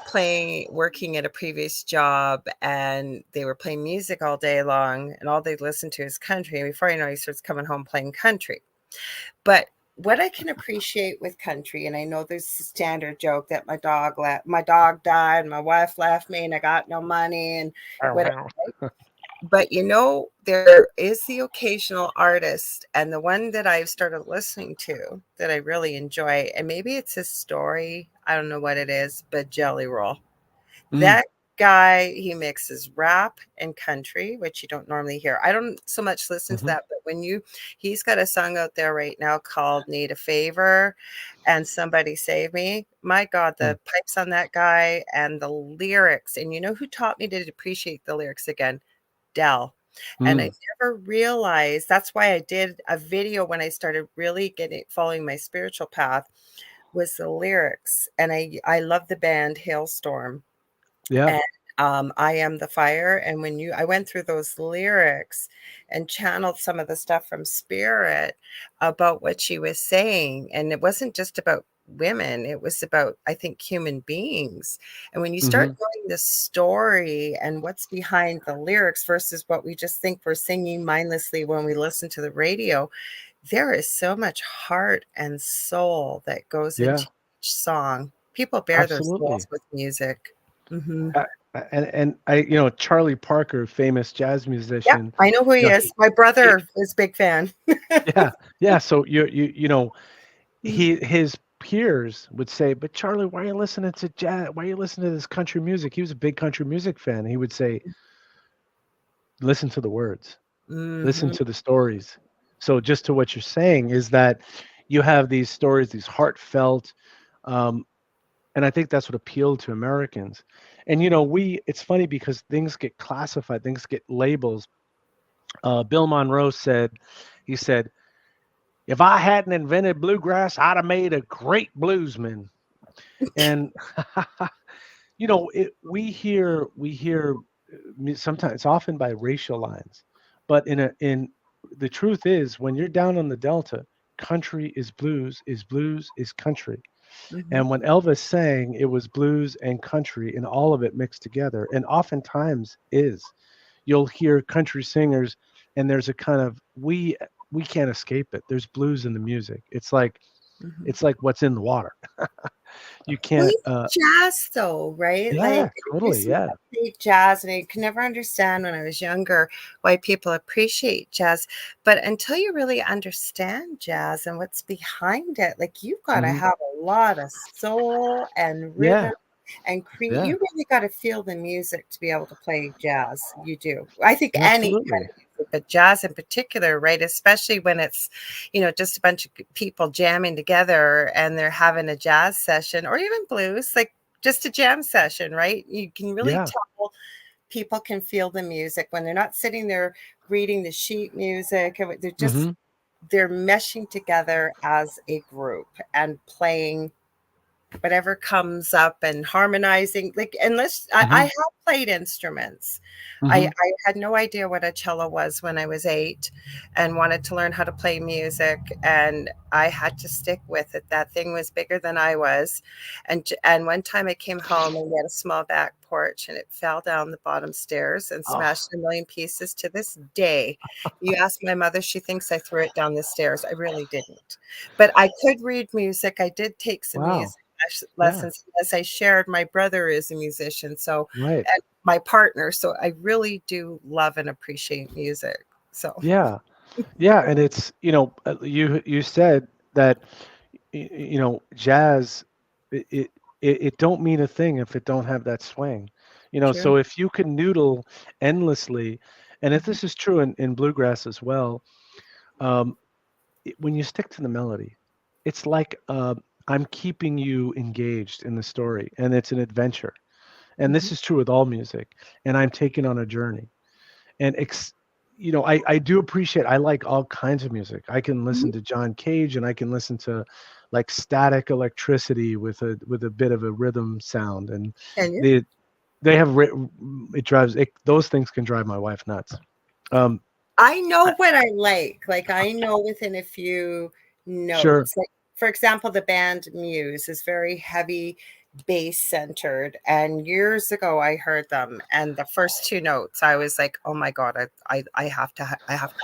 Speaker 1: working at a previous job, and they were playing music all day long, and all they listened to is country. And before you know, he starts coming home playing country. But what I can appreciate with country, and I know there's a standard joke that my dog died, my wife left me, and I got no money, and whatever. But there is the occasional artist, and the one that I've started listening to that I really enjoy, and maybe it's his story, I don't know what it is, but Jelly Roll.
Speaker 2: mm,
Speaker 1: That guy, he mixes rap and country, which you don't normally hear. I don't so much listen to
Speaker 2: mhm,
Speaker 1: that, but he's got a song out there right now called Need a Favor and Somebody Save Me. My God,
Speaker 2: mm,
Speaker 1: the pipes on that guy and the lyrics. And you know who taught me to appreciate the lyrics again? Dell. And I
Speaker 2: mm.
Speaker 1: never realized that's why I did a video when I started really following my spiritual path was the lyrics. And I love the band Hailstorm
Speaker 2: Yeah.
Speaker 1: and I Am the Fire. And I went through those lyrics and channeled some of the stuff from Spirit about what she was saying. And it wasn't just about women, it was about, I think, human beings. And when you start
Speaker 2: Mhm.
Speaker 1: knowing the story and what's behind the lyrics versus what we just think we're singing mindlessly when we listen to the radio, there is so much heart and soul that goes
Speaker 2: Yeah,
Speaker 1: into each song. People bear their souls
Speaker 2: absolutely.
Speaker 1: with music. Hmm.
Speaker 2: And I, Charlie Parker, famous jazz
Speaker 1: Yep,
Speaker 2: musician,
Speaker 1: I know who he is. My
Speaker 2: he
Speaker 1: brother is a big fan.
Speaker 2: yeah, yeah. So
Speaker 1: Mhm,
Speaker 2: his peers would say, "But Charlie, why are you listening to jazz? Why are you listening to this country music?" He was a big country music fan. He would say, "Listen to the words, listen
Speaker 1: mhm,
Speaker 2: to the stories." So just to what you're saying is that you have these stories, these heartfelt, um, and I think that's what appealed to Americans. And it's funny because things get classified, things get labels. Bill Monroe said, he said, "If I hadn't invented bluegrass, I'd have made a great bluesman." And we hear sometimes it's often by racial lines, but in the truth is when you're down on the Delta, country is blues, is country.
Speaker 1: mhm,
Speaker 2: And when Elvis sang, it was blues and country and all of it mixed together. And oftentimes is. You'll hear country singers and there's a kind of we can't escape it. There's blues in the music.
Speaker 1: mhm.
Speaker 2: It's like what's in the water. You
Speaker 1: Well,
Speaker 2: can't
Speaker 1: even jazz though, right?
Speaker 2: yeah,
Speaker 1: Like
Speaker 2: totally.
Speaker 1: there's some
Speaker 2: Yeah.
Speaker 1: upbeat jazz, and I could never understand when I was younger why people appreciate jazz. But until you really understand jazz and what's behind it, like you've got to
Speaker 2: Hmm.
Speaker 1: have a lot of soul and
Speaker 2: Yeah.
Speaker 1: rhythm and create.
Speaker 2: Yeah.
Speaker 1: You really got to feel the music to be able to play jazz. You do. I think any kind
Speaker 2: Absolutely.
Speaker 1: of music, but jazz in particular, right? Especially when it's just a bunch of people jamming together and they're having a jazz session or even blues, like just a jam session, right? You can really
Speaker 2: Yeah.
Speaker 1: tell people can feel the music when they're not sitting there reading the sheet music.
Speaker 2: Hmm.
Speaker 1: They're meshing together as a group and playing whatever comes up and harmonizing. Like, unless I
Speaker 2: Hmm.
Speaker 1: have played instruments.
Speaker 2: Hmm.
Speaker 1: I had no idea what a cello was when I was 8 and wanted to learn how to play music. And I had to stick with it. That thing was bigger than I was. And one time I came home and we had a small back porch and it fell down the bottom stairs and
Speaker 2: Oh,
Speaker 1: smashed a million pieces. To this day, you ask my mother, she thinks I threw it down the stairs. I really didn't. But I could read music. I did take some
Speaker 2: wow.
Speaker 1: music
Speaker 2: Yeah.
Speaker 1: lessons. As I shared, my brother is a musician, so
Speaker 2: Right.
Speaker 1: and my partner, so I really do love and appreciate music. So
Speaker 2: Yeah. Yeah. And it's, you said that, jazz, it, it, it don't mean a thing if it don't have that swing.
Speaker 1: true.
Speaker 2: So if you can noodle endlessly, and if
Speaker 1: Mhm,
Speaker 2: this is true in bluegrass as well, um, when you stick to the melody, it's like I'm keeping you engaged in the story, and it's an adventure. And
Speaker 1: mhm,
Speaker 2: this is true with all music. And I'm taken on a journey. And I do appreciate. I like all kinds of music. I can
Speaker 1: mhm.
Speaker 2: listen to John Cage, and I can listen to like static electricity with a bit of a rhythm sound, and
Speaker 1: Can you?
Speaker 2: they they have ri- it drives it, those things can drive my wife nuts. Um,
Speaker 1: I know
Speaker 2: I-
Speaker 1: what I like. Like I know within a few
Speaker 2: sure,
Speaker 1: notes. Like for example, the band Muse is very heavy bass centered. And years ago I heard them and the first two notes I was like, oh my God, I have to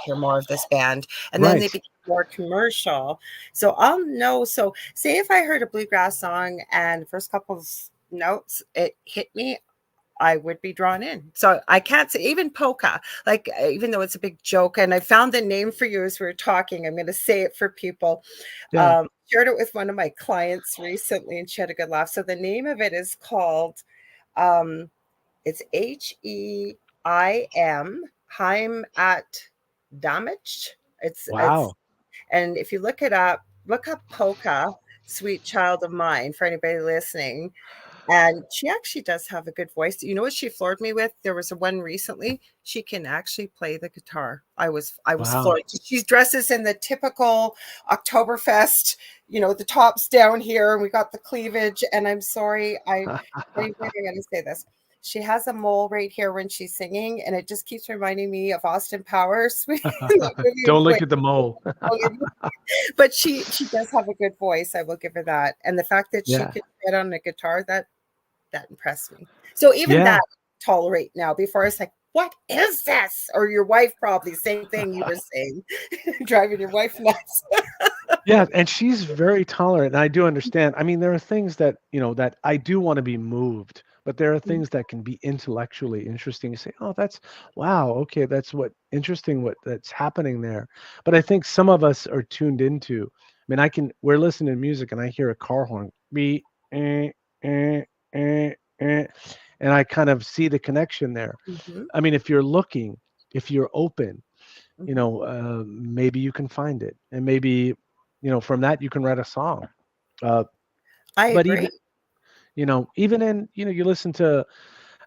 Speaker 1: hear more of this band. And then they
Speaker 2: right.
Speaker 1: became more commercial. So I'll know. So say if I heard a bluegrass song and the first couple of notes, it hit me, I would be drawn in. So I can't say even polka, like even though it's a big joke, and I found the name for you as we were talking. I'm going to say it for people.
Speaker 2: Yeah.
Speaker 1: Shared it with one of my clients recently, and she had a good laugh. So the name of it is called um, it's Heim Heim at Damage. It's
Speaker 2: Wow.
Speaker 1: and if you look it up, look up polka, Sweet Child of Mine for anybody listening, and she actually does have a good voice. You know what she floored me with? There was a one recently. She can actually play the guitar. I was
Speaker 2: Wow.
Speaker 1: floored. She dresses in the typical Oktoberfest, the tops down here, and we got the cleavage. And I'm sorry, I'm going to say this. She has a mole right here when she's singing, and it just keeps reminding me of Austin Powers.
Speaker 2: Don't look at the mole.
Speaker 1: But she does have a good voice. I will give her that. And the fact that she
Speaker 2: Yeah.
Speaker 1: could get on a guitar, that impressed me. So even
Speaker 2: Yeah.
Speaker 1: that I tolerate now. Before I was like, what is this? Or your wife probably same thing you were saying, driving your wife nuts.
Speaker 2: Yeah, and she's very tolerant, and I do understand. I mean, there are things that, that I do want to be moved but there are
Speaker 1: Mhm.
Speaker 2: things that can be intellectually interesting. You say, oh, that's wow, okay, that's what interesting what that's happening there. But I think some of us are tuned into. I mean, we're listening to music and I hear a car horn, beep, eh, eh, eh, and I kind of see the connection there.
Speaker 1: Mhm.
Speaker 2: I mean, if you're open,
Speaker 1: Mhm.
Speaker 2: maybe you can find it, and maybe, from that you can write a song. Uh,
Speaker 1: I
Speaker 2: but even,
Speaker 1: agree.
Speaker 2: even in, you listen to,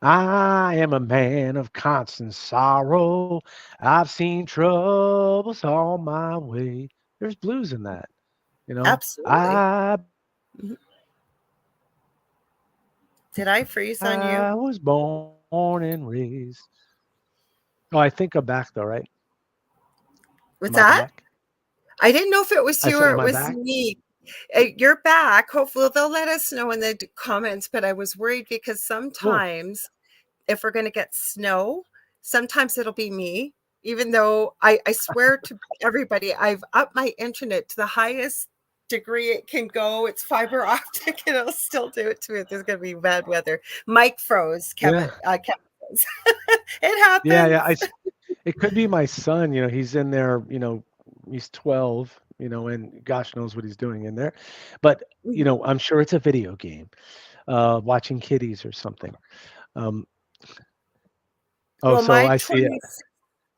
Speaker 2: I am a man of constant sorrow. I've seen troubles all my way. There's blues in that,
Speaker 1: Absolutely.
Speaker 2: I
Speaker 1: Mhm. Did I freeze on you?
Speaker 2: I was born and raised. Oh, I think I'm back though, right?
Speaker 1: What's
Speaker 2: Am I
Speaker 1: that?
Speaker 2: back?
Speaker 1: I didn't know if it was
Speaker 2: I
Speaker 1: you
Speaker 2: said,
Speaker 1: or
Speaker 2: am
Speaker 1: it
Speaker 2: I
Speaker 1: was
Speaker 2: back?
Speaker 1: me. You're back. Hopefully, they'll let us know in the comments. But I was worried because
Speaker 2: Cool.
Speaker 1: sometimes if we're going to get snow, sometimes it'll be me, even though I swear to everybody, I've upped my internet to the highest degree it can go. It's fiber optic and it'll still do it to me if there's going to be bad weather. Mike froze,
Speaker 2: Yeah.
Speaker 1: Kevin froze. It
Speaker 2: Yeah,
Speaker 1: happens.
Speaker 2: yeah. It could be my son, he's in there, he's 12, and gosh knows what he's doing in there. But,
Speaker 1: Mhm.
Speaker 2: I'm sure it's a video game, watching kitties or something. Um, oh,
Speaker 1: Well,
Speaker 2: so
Speaker 1: my
Speaker 2: I see it.
Speaker 1: 20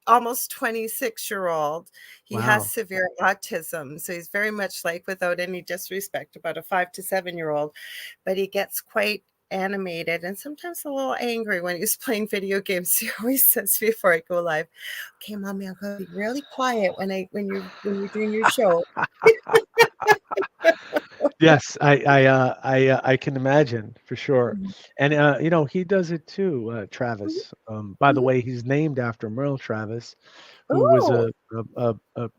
Speaker 1: almost 26-year-old, he has
Speaker 2: Wow.
Speaker 1: severe autism. So he's very much like, without any disrespect, about a 5 to 7-year-old, but he gets quite animated and sometimes a little angry when he's playing video games. He always says before I go live, okay, mommy, I'm gonna be really quiet when you're doing your show.
Speaker 2: Yes, I can imagine for sure.
Speaker 1: Mhm.
Speaker 2: And, he does it too, Travis. By the
Speaker 1: Mhm.
Speaker 2: way, he's named after Merle Travis, who was
Speaker 1: Oh,
Speaker 2: a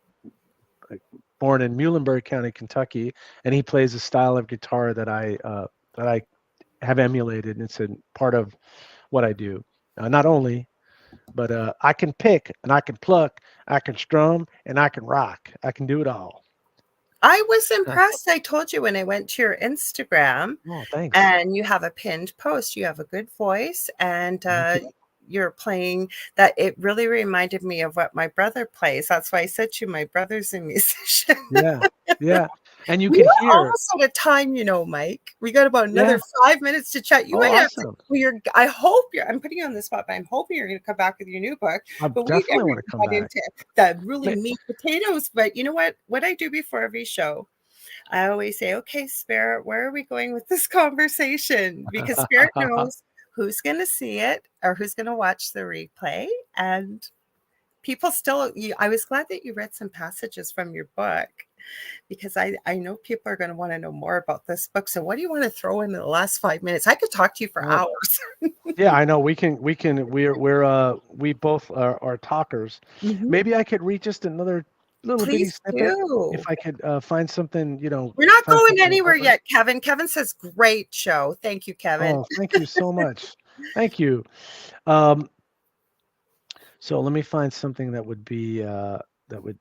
Speaker 2: born in Muhlenberg County, Kentucky, and he plays a style of guitar that I have emulated, and it's a part of what I do. Not only, but I can pick and I can pluck, I can strum and I can rock. I can do it all.
Speaker 1: I was impressed. I told you when I went to your Instagram.
Speaker 2: Oh, thanks.
Speaker 1: And you have a pinned post. You have a good voice, and
Speaker 2: Thank you.
Speaker 1: you're playing that. It really reminded me of what my brother plays. That's why I said to you, my brother's a musician.
Speaker 2: Yeah, yeah. And you
Speaker 1: We
Speaker 2: could
Speaker 1: are
Speaker 2: hear,
Speaker 1: almost out of time, Mike. We got about
Speaker 2: yeah.
Speaker 1: another 5 minutes to chat. You
Speaker 2: Oh,
Speaker 1: might have to.
Speaker 2: awesome.
Speaker 1: Well, I hope you're. I'm putting you on the spot, but I'm hoping you're going to come back with your new book.
Speaker 2: I
Speaker 1: But we
Speaker 2: definitely
Speaker 1: never
Speaker 2: want
Speaker 1: even
Speaker 2: to come
Speaker 1: got
Speaker 2: back.
Speaker 1: into the really
Speaker 2: Ma-
Speaker 1: meat potatoes. But you know what? What I do before every show, I always say, okay, Spirit, where are we going with this conversation? Because Spirit knows who's going to see it or who's going to watch the replay. And people still, I was glad that you read some passages from your book because I know people are going to want to know more about this book. So, what do you want to throw in the last 5 minutes? I could talk to you for
Speaker 2: Well,
Speaker 1: hours.
Speaker 2: yeah, I know we both are talkers.
Speaker 1: Mhm.
Speaker 2: Maybe I could read just another little bitty
Speaker 1: Please
Speaker 2: snippet if
Speaker 1: do.
Speaker 2: I could find something,
Speaker 1: We're not
Speaker 2: find
Speaker 1: going
Speaker 2: something
Speaker 1: anywhere
Speaker 2: appropriate.
Speaker 1: yet, Kevin. Kevin says, great show. Thank you, Kevin.
Speaker 2: Oh, thank you so much. Thank you. Um, so let me find something that would be that would.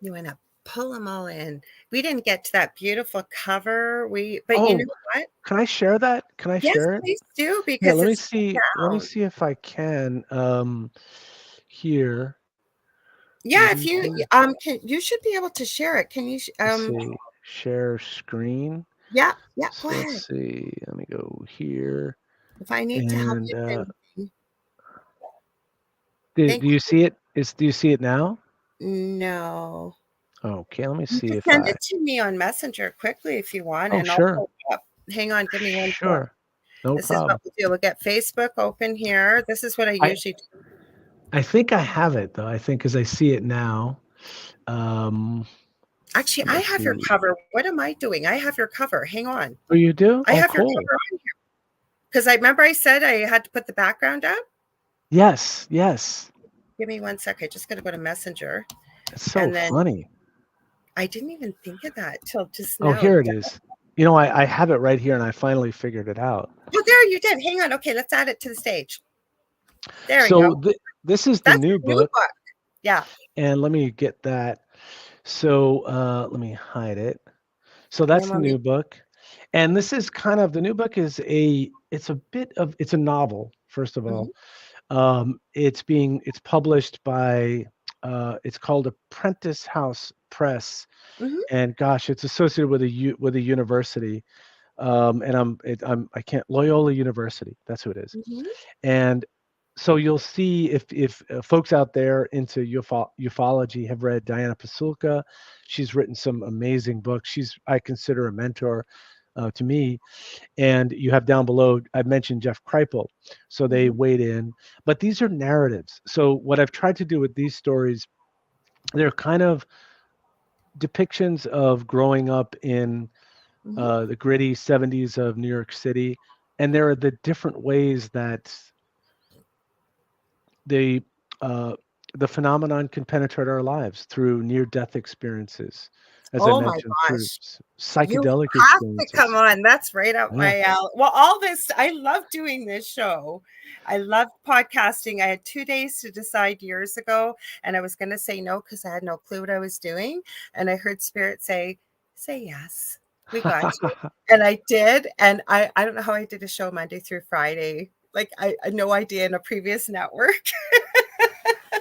Speaker 1: You want to pull them all in. We didn't get to that beautiful cover. But you
Speaker 2: Oh,
Speaker 1: know what?
Speaker 2: can I share that? Can I
Speaker 1: Yes,
Speaker 2: share it?
Speaker 1: please do
Speaker 2: Yeah,
Speaker 1: because
Speaker 2: let me
Speaker 1: it's
Speaker 2: see. Let me
Speaker 1: sound.
Speaker 2: see if I can. Here.
Speaker 1: Yeah, if you you should be able to share it. Can you
Speaker 2: Let's see. Share screen.
Speaker 1: yeah, yeah, go
Speaker 2: So
Speaker 1: ahead.
Speaker 2: let's see. Let me go here.
Speaker 1: If I need to help
Speaker 2: And
Speaker 1: you with anything.
Speaker 2: do
Speaker 1: Thank
Speaker 2: you see it? Do you see it now?
Speaker 1: No.
Speaker 2: Okay, let me
Speaker 1: You
Speaker 2: see
Speaker 1: can
Speaker 2: if
Speaker 1: send
Speaker 2: I.
Speaker 1: it to me on Messenger quickly if you want,
Speaker 2: Oh,
Speaker 1: and I'll
Speaker 2: sure.
Speaker 1: pull it up. Hang on, give me one sec.
Speaker 2: Sure. No
Speaker 1: This is what
Speaker 2: problem.
Speaker 1: we'll do. We'll get Facebook open here. This is what I
Speaker 2: I
Speaker 1: usually do.
Speaker 2: I think I have it though. I think because I see it now. Um,
Speaker 1: Actually,
Speaker 2: let
Speaker 1: I
Speaker 2: me
Speaker 1: have your
Speaker 2: see.
Speaker 1: cover. What am I doing? I have your cover. Hang on.
Speaker 2: Oh, you do?
Speaker 1: I
Speaker 2: Oh,
Speaker 1: have your
Speaker 2: cool.
Speaker 1: cover on here because I remember I said I had to put the background up.
Speaker 2: Yes, yes.
Speaker 1: Give me one sec. I just got to go to Messenger,
Speaker 2: It's so
Speaker 1: and then
Speaker 2: funny.
Speaker 1: I didn't even think of that till just
Speaker 2: Oh,
Speaker 1: now.
Speaker 2: here it is. I have it right here, and I finally figured it out.
Speaker 1: Oh, there you did. Hang on. Okay, let's add it to the stage. There we
Speaker 2: So
Speaker 1: go.
Speaker 2: this is the
Speaker 1: That's
Speaker 2: new
Speaker 1: your new
Speaker 2: book,
Speaker 1: book. Yeah.
Speaker 2: and let me get that. So let me hide it. So
Speaker 1: And then
Speaker 2: that's the
Speaker 1: when we
Speaker 2: new book, and this is kind of the new book is a it's a bit of it's a novel, first of all.
Speaker 1: Mhm,
Speaker 2: It's published by it's called Apprentice House Press,
Speaker 1: mhm,
Speaker 2: and gosh, it's associated with with a university. And I can't Loyola University. That's who it is.
Speaker 1: mhm.
Speaker 2: And so you'll see if folks out there into ufology have read Diana Pasulka. She's written some amazing books. I consider a mentor to me. And you have down below, I mentioned Jeff Kripal. So they
Speaker 1: Mhm,
Speaker 2: weighed in. But these are narratives. So what I've tried to do with these stories, they're kind of depictions of growing up in
Speaker 1: mhm.
Speaker 2: the gritty 70s of New York City. And there are the different ways that the uh, the phenomenon can penetrate our lives through near-death experiences, as I
Speaker 1: Oh my
Speaker 2: mentioned, through
Speaker 1: gosh. You
Speaker 2: psychedelic
Speaker 1: have to come
Speaker 2: experiences.
Speaker 1: on. That's right up
Speaker 2: Yeah.
Speaker 1: my alley. Well, all this, I love doing this show. I love podcasting. I had 2 days to decide years ago, and I was going to say no because I had no clue what I was doing. And I heard Spirit say yes. We got you. And I did. And I don't know how I did a show Monday through Friday. Like I had no idea in a previous network.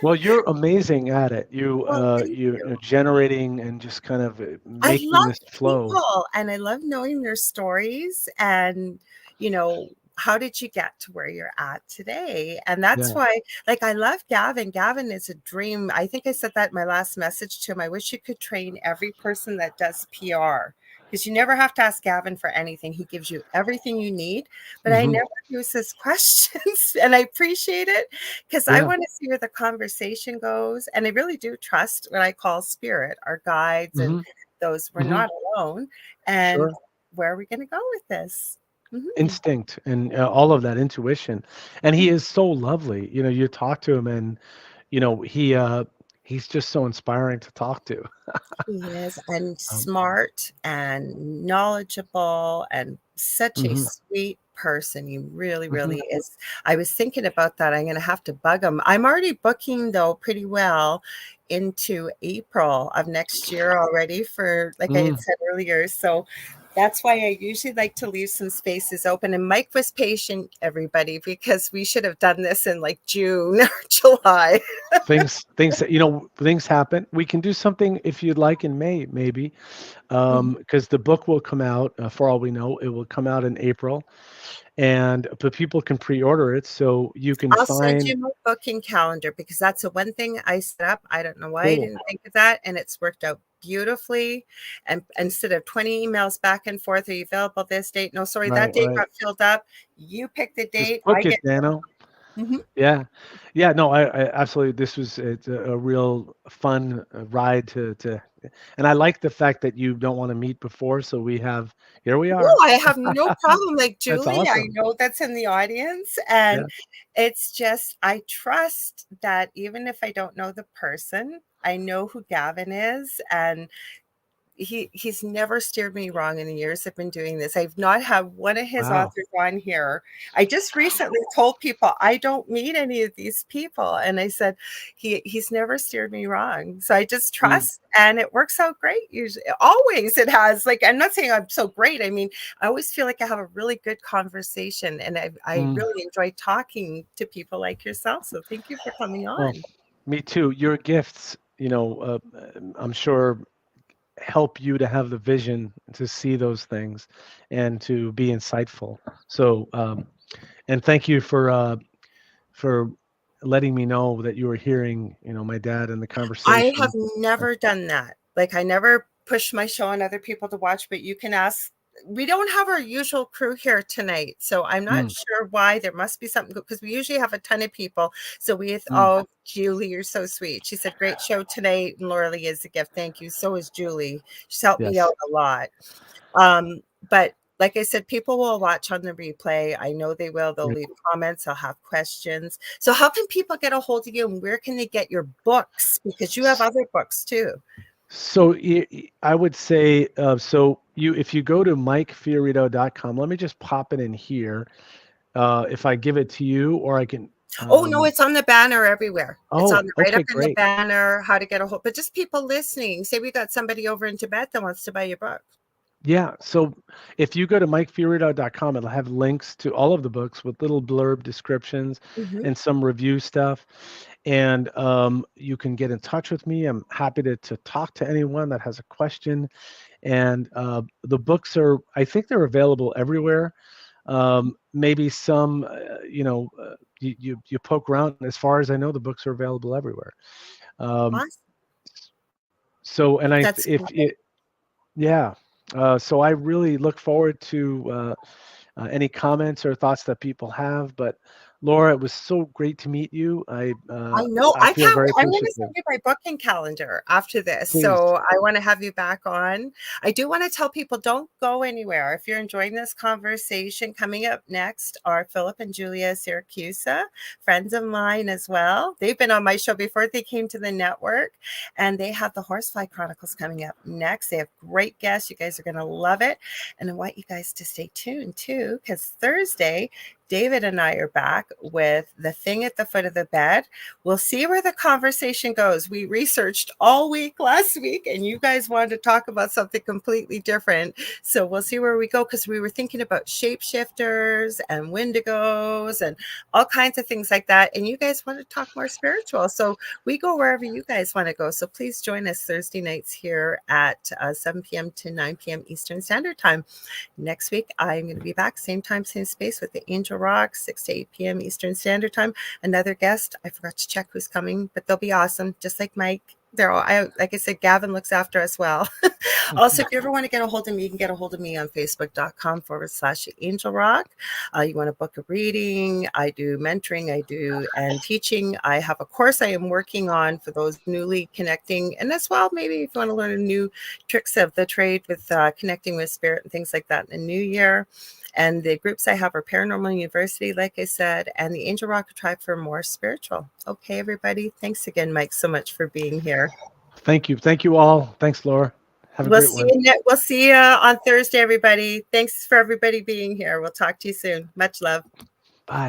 Speaker 2: Well, you're amazing at it.
Speaker 1: Well, thank you.
Speaker 2: You're generating and just kind of
Speaker 1: I
Speaker 2: making
Speaker 1: love
Speaker 2: this flow.
Speaker 1: people and I love knowing their stories and, you know, how did you get to where you're at today? And that's
Speaker 2: Yeah.
Speaker 1: why, like, I love Gavin. Gavin is a dream. I think I said that in my last message to him. I wish you could train every person that does PR because you never have to ask Gavin for anything. He gives you everything you need, but I
Speaker 2: Hmm.
Speaker 1: never use his questions and I appreciate it because I
Speaker 2: Yeah.
Speaker 1: want to see where the conversation goes. And I really do trust what I call spirit, our guides and
Speaker 2: Hmm.
Speaker 1: those we're
Speaker 2: Hmm.
Speaker 1: not alone. And
Speaker 2: Sure.
Speaker 1: where are we going to go with this? Mhm.
Speaker 2: Instinct and all of that intuition. And he is so lovely. You know, you talk to him and he's just so inspiring to talk to.
Speaker 1: He is, and
Speaker 2: Um,
Speaker 1: smart and knowledgeable and such a
Speaker 2: mhm,
Speaker 1: sweet person. He really,
Speaker 2: mhm,
Speaker 1: really is. I was thinking about that. I'm going to have to bug him. I'm already booking, though, pretty well into April of next year already for, like I had
Speaker 2: mm.
Speaker 1: said earlier. So that's why I usually like to leave some spaces open. And Mike was patient, everybody, because we should have done this in like June or July.
Speaker 2: Things that things happen. We can do something if you'd like in May, maybe, because the book will come out. For all we know, it will come out in April, and but people can pre-order it, so you can
Speaker 1: I'll send
Speaker 2: find
Speaker 1: you my booking calendar because that's the one thing I set up. I don't know why I
Speaker 2: cool.
Speaker 1: didn't think of that, and it's worked out beautifully. And instead of 20 emails back and forth, are you available this date? No, sorry, that
Speaker 2: Right,
Speaker 1: date
Speaker 2: right.
Speaker 1: got filled up. You pick the
Speaker 2: Just
Speaker 1: date. I
Speaker 2: book it,
Speaker 1: get.
Speaker 2: Dano.
Speaker 1: Mhm.
Speaker 2: Yeah, yeah. No, I absolutely. It's a real fun ride and I like the fact that you don't want to meet before, so here we
Speaker 1: No,
Speaker 2: are.
Speaker 1: I have no problem. Like
Speaker 2: That's
Speaker 1: Julie, I
Speaker 2: awesome.
Speaker 1: know that's in the audience,
Speaker 2: Yeah.
Speaker 1: and it's just I trust that even if I don't know the person, I know who Gavin is, and he's never steered me wrong in the years I've been doing this. I've not had one of his
Speaker 2: Wow.
Speaker 1: authors on here. I just recently told people I don't meet any of these people. And I said, he's never steered me wrong. So I just
Speaker 2: Mm,
Speaker 1: trust and it works out great. Usually always it has. Like I'm not saying I'm so great. I mean, I always feel like I have a really good conversation and I
Speaker 2: mm.
Speaker 1: really enjoy talking to people like yourself. So thank you for coming
Speaker 2: Well,
Speaker 1: on.
Speaker 2: me too. Your gifts, I'm sure help you to have the vision to see those things and to be insightful. So, and thank you for letting me know that you were hearing, my dad in the
Speaker 1: I have
Speaker 2: conversation.
Speaker 1: never done that. Like, I never push my show on other people to watch, but you can ask. We don't have our usual crew here tonight, so I'm not
Speaker 2: Mm,
Speaker 1: sure why. There must be something because we usually have a ton of people. So
Speaker 2: mm,
Speaker 1: oh, Julie, you're so sweet. She said, "Great show tonight." And Lorilei is a gift. Thank you. So is Julie. She's helped me
Speaker 2: yes.
Speaker 1: out a lot. But like I said, people will watch on the replay. I know they will. They'll
Speaker 2: Right.
Speaker 1: leave comments. They'll have questions. So, how can people get a hold of you and where can they get your books? Because you have
Speaker 2: S-
Speaker 1: other books too.
Speaker 2: So I would say, if you go to MikeFiorito.com, let me just pop it in here. If I give it to you, or I can.
Speaker 1: Oh, no,
Speaker 2: Um,
Speaker 1: it's on the banner everywhere. It's
Speaker 2: oh,
Speaker 1: on right
Speaker 2: okay,
Speaker 1: up in the
Speaker 2: great.
Speaker 1: banner, how to get a hold. But just people listening. Say we got somebody over in Tibet that wants to buy your book.
Speaker 2: Yeah. So if you go to MikeFiorito.com, it'll have links to all of the books with little blurb descriptions
Speaker 1: Mhm.
Speaker 2: and some review stuff. And you can get in touch with me. I'm happy to talk to anyone that has a question. And the books are, I think they're available everywhere. Maybe some, you poke around. As far as I know, the books are available everywhere. Um,
Speaker 1: Awesome.
Speaker 2: so, and I,
Speaker 1: That's
Speaker 2: if
Speaker 1: great.
Speaker 2: it, yeah. So I really look forward to any comments or thoughts that people have. But Laura, it was so great to meet you.
Speaker 1: I know.
Speaker 2: I
Speaker 1: I
Speaker 2: feel
Speaker 1: can't.
Speaker 2: very
Speaker 1: I'm going to
Speaker 2: appreciative.
Speaker 1: send you my booking calendar after this.
Speaker 2: Please.
Speaker 1: So I want to have you back on. I do want to tell people don't go anywhere. If you're enjoying this conversation, coming up next are Philip and Julia Syracusa, friends of mine as well. They've been on my show before they came to the network, and they have the Horsefly Chronicles coming up next. They have great guests. You guys are going to love it. And I want you guys to stay tuned too, because Thursday, David and I are back with The Thing at the Foot of the Bed. We'll see where the conversation goes. We researched all week last week, and you guys wanted to talk about something completely different. So we'll see where we go, because we were thinking about shapeshifters and wendigos and all kinds of things like that. And you guys want to talk more spiritual. So we go wherever you guys want to go. So please join us Thursday nights here at 7 p.m. to 9 p.m. Eastern Standard Time. Next week, I'm going to be back, same time, same space, with the Angel Rock, 6 to 8 p.m. Eastern Standard Time. Another guest. I forgot to check who's coming, but they'll be awesome, just like Mike. They're all, like I said, Gavin looks after us well. Also, if you ever want to get a hold of me, you can get a hold of me on Facebook.com/Angel Rock. You want to book a reading? I do mentoring, I do and teaching. I have a course I am working on for those newly connecting, and as well, maybe if you want to learn new tricks of the trade with connecting with spirit and things like that in the new year. And the groups I have are Paranormal University, like I said, and the Angel Rock Tribe for more spiritual. Okay, everybody. Thanks again, Mike, so much for being here.
Speaker 2: Thank you. Thank you all. Thanks, Laura. Have a great one.
Speaker 1: We'll see you on Thursday, everybody. Thanks for everybody being here. We'll talk to you soon. Much love.
Speaker 2: Bye.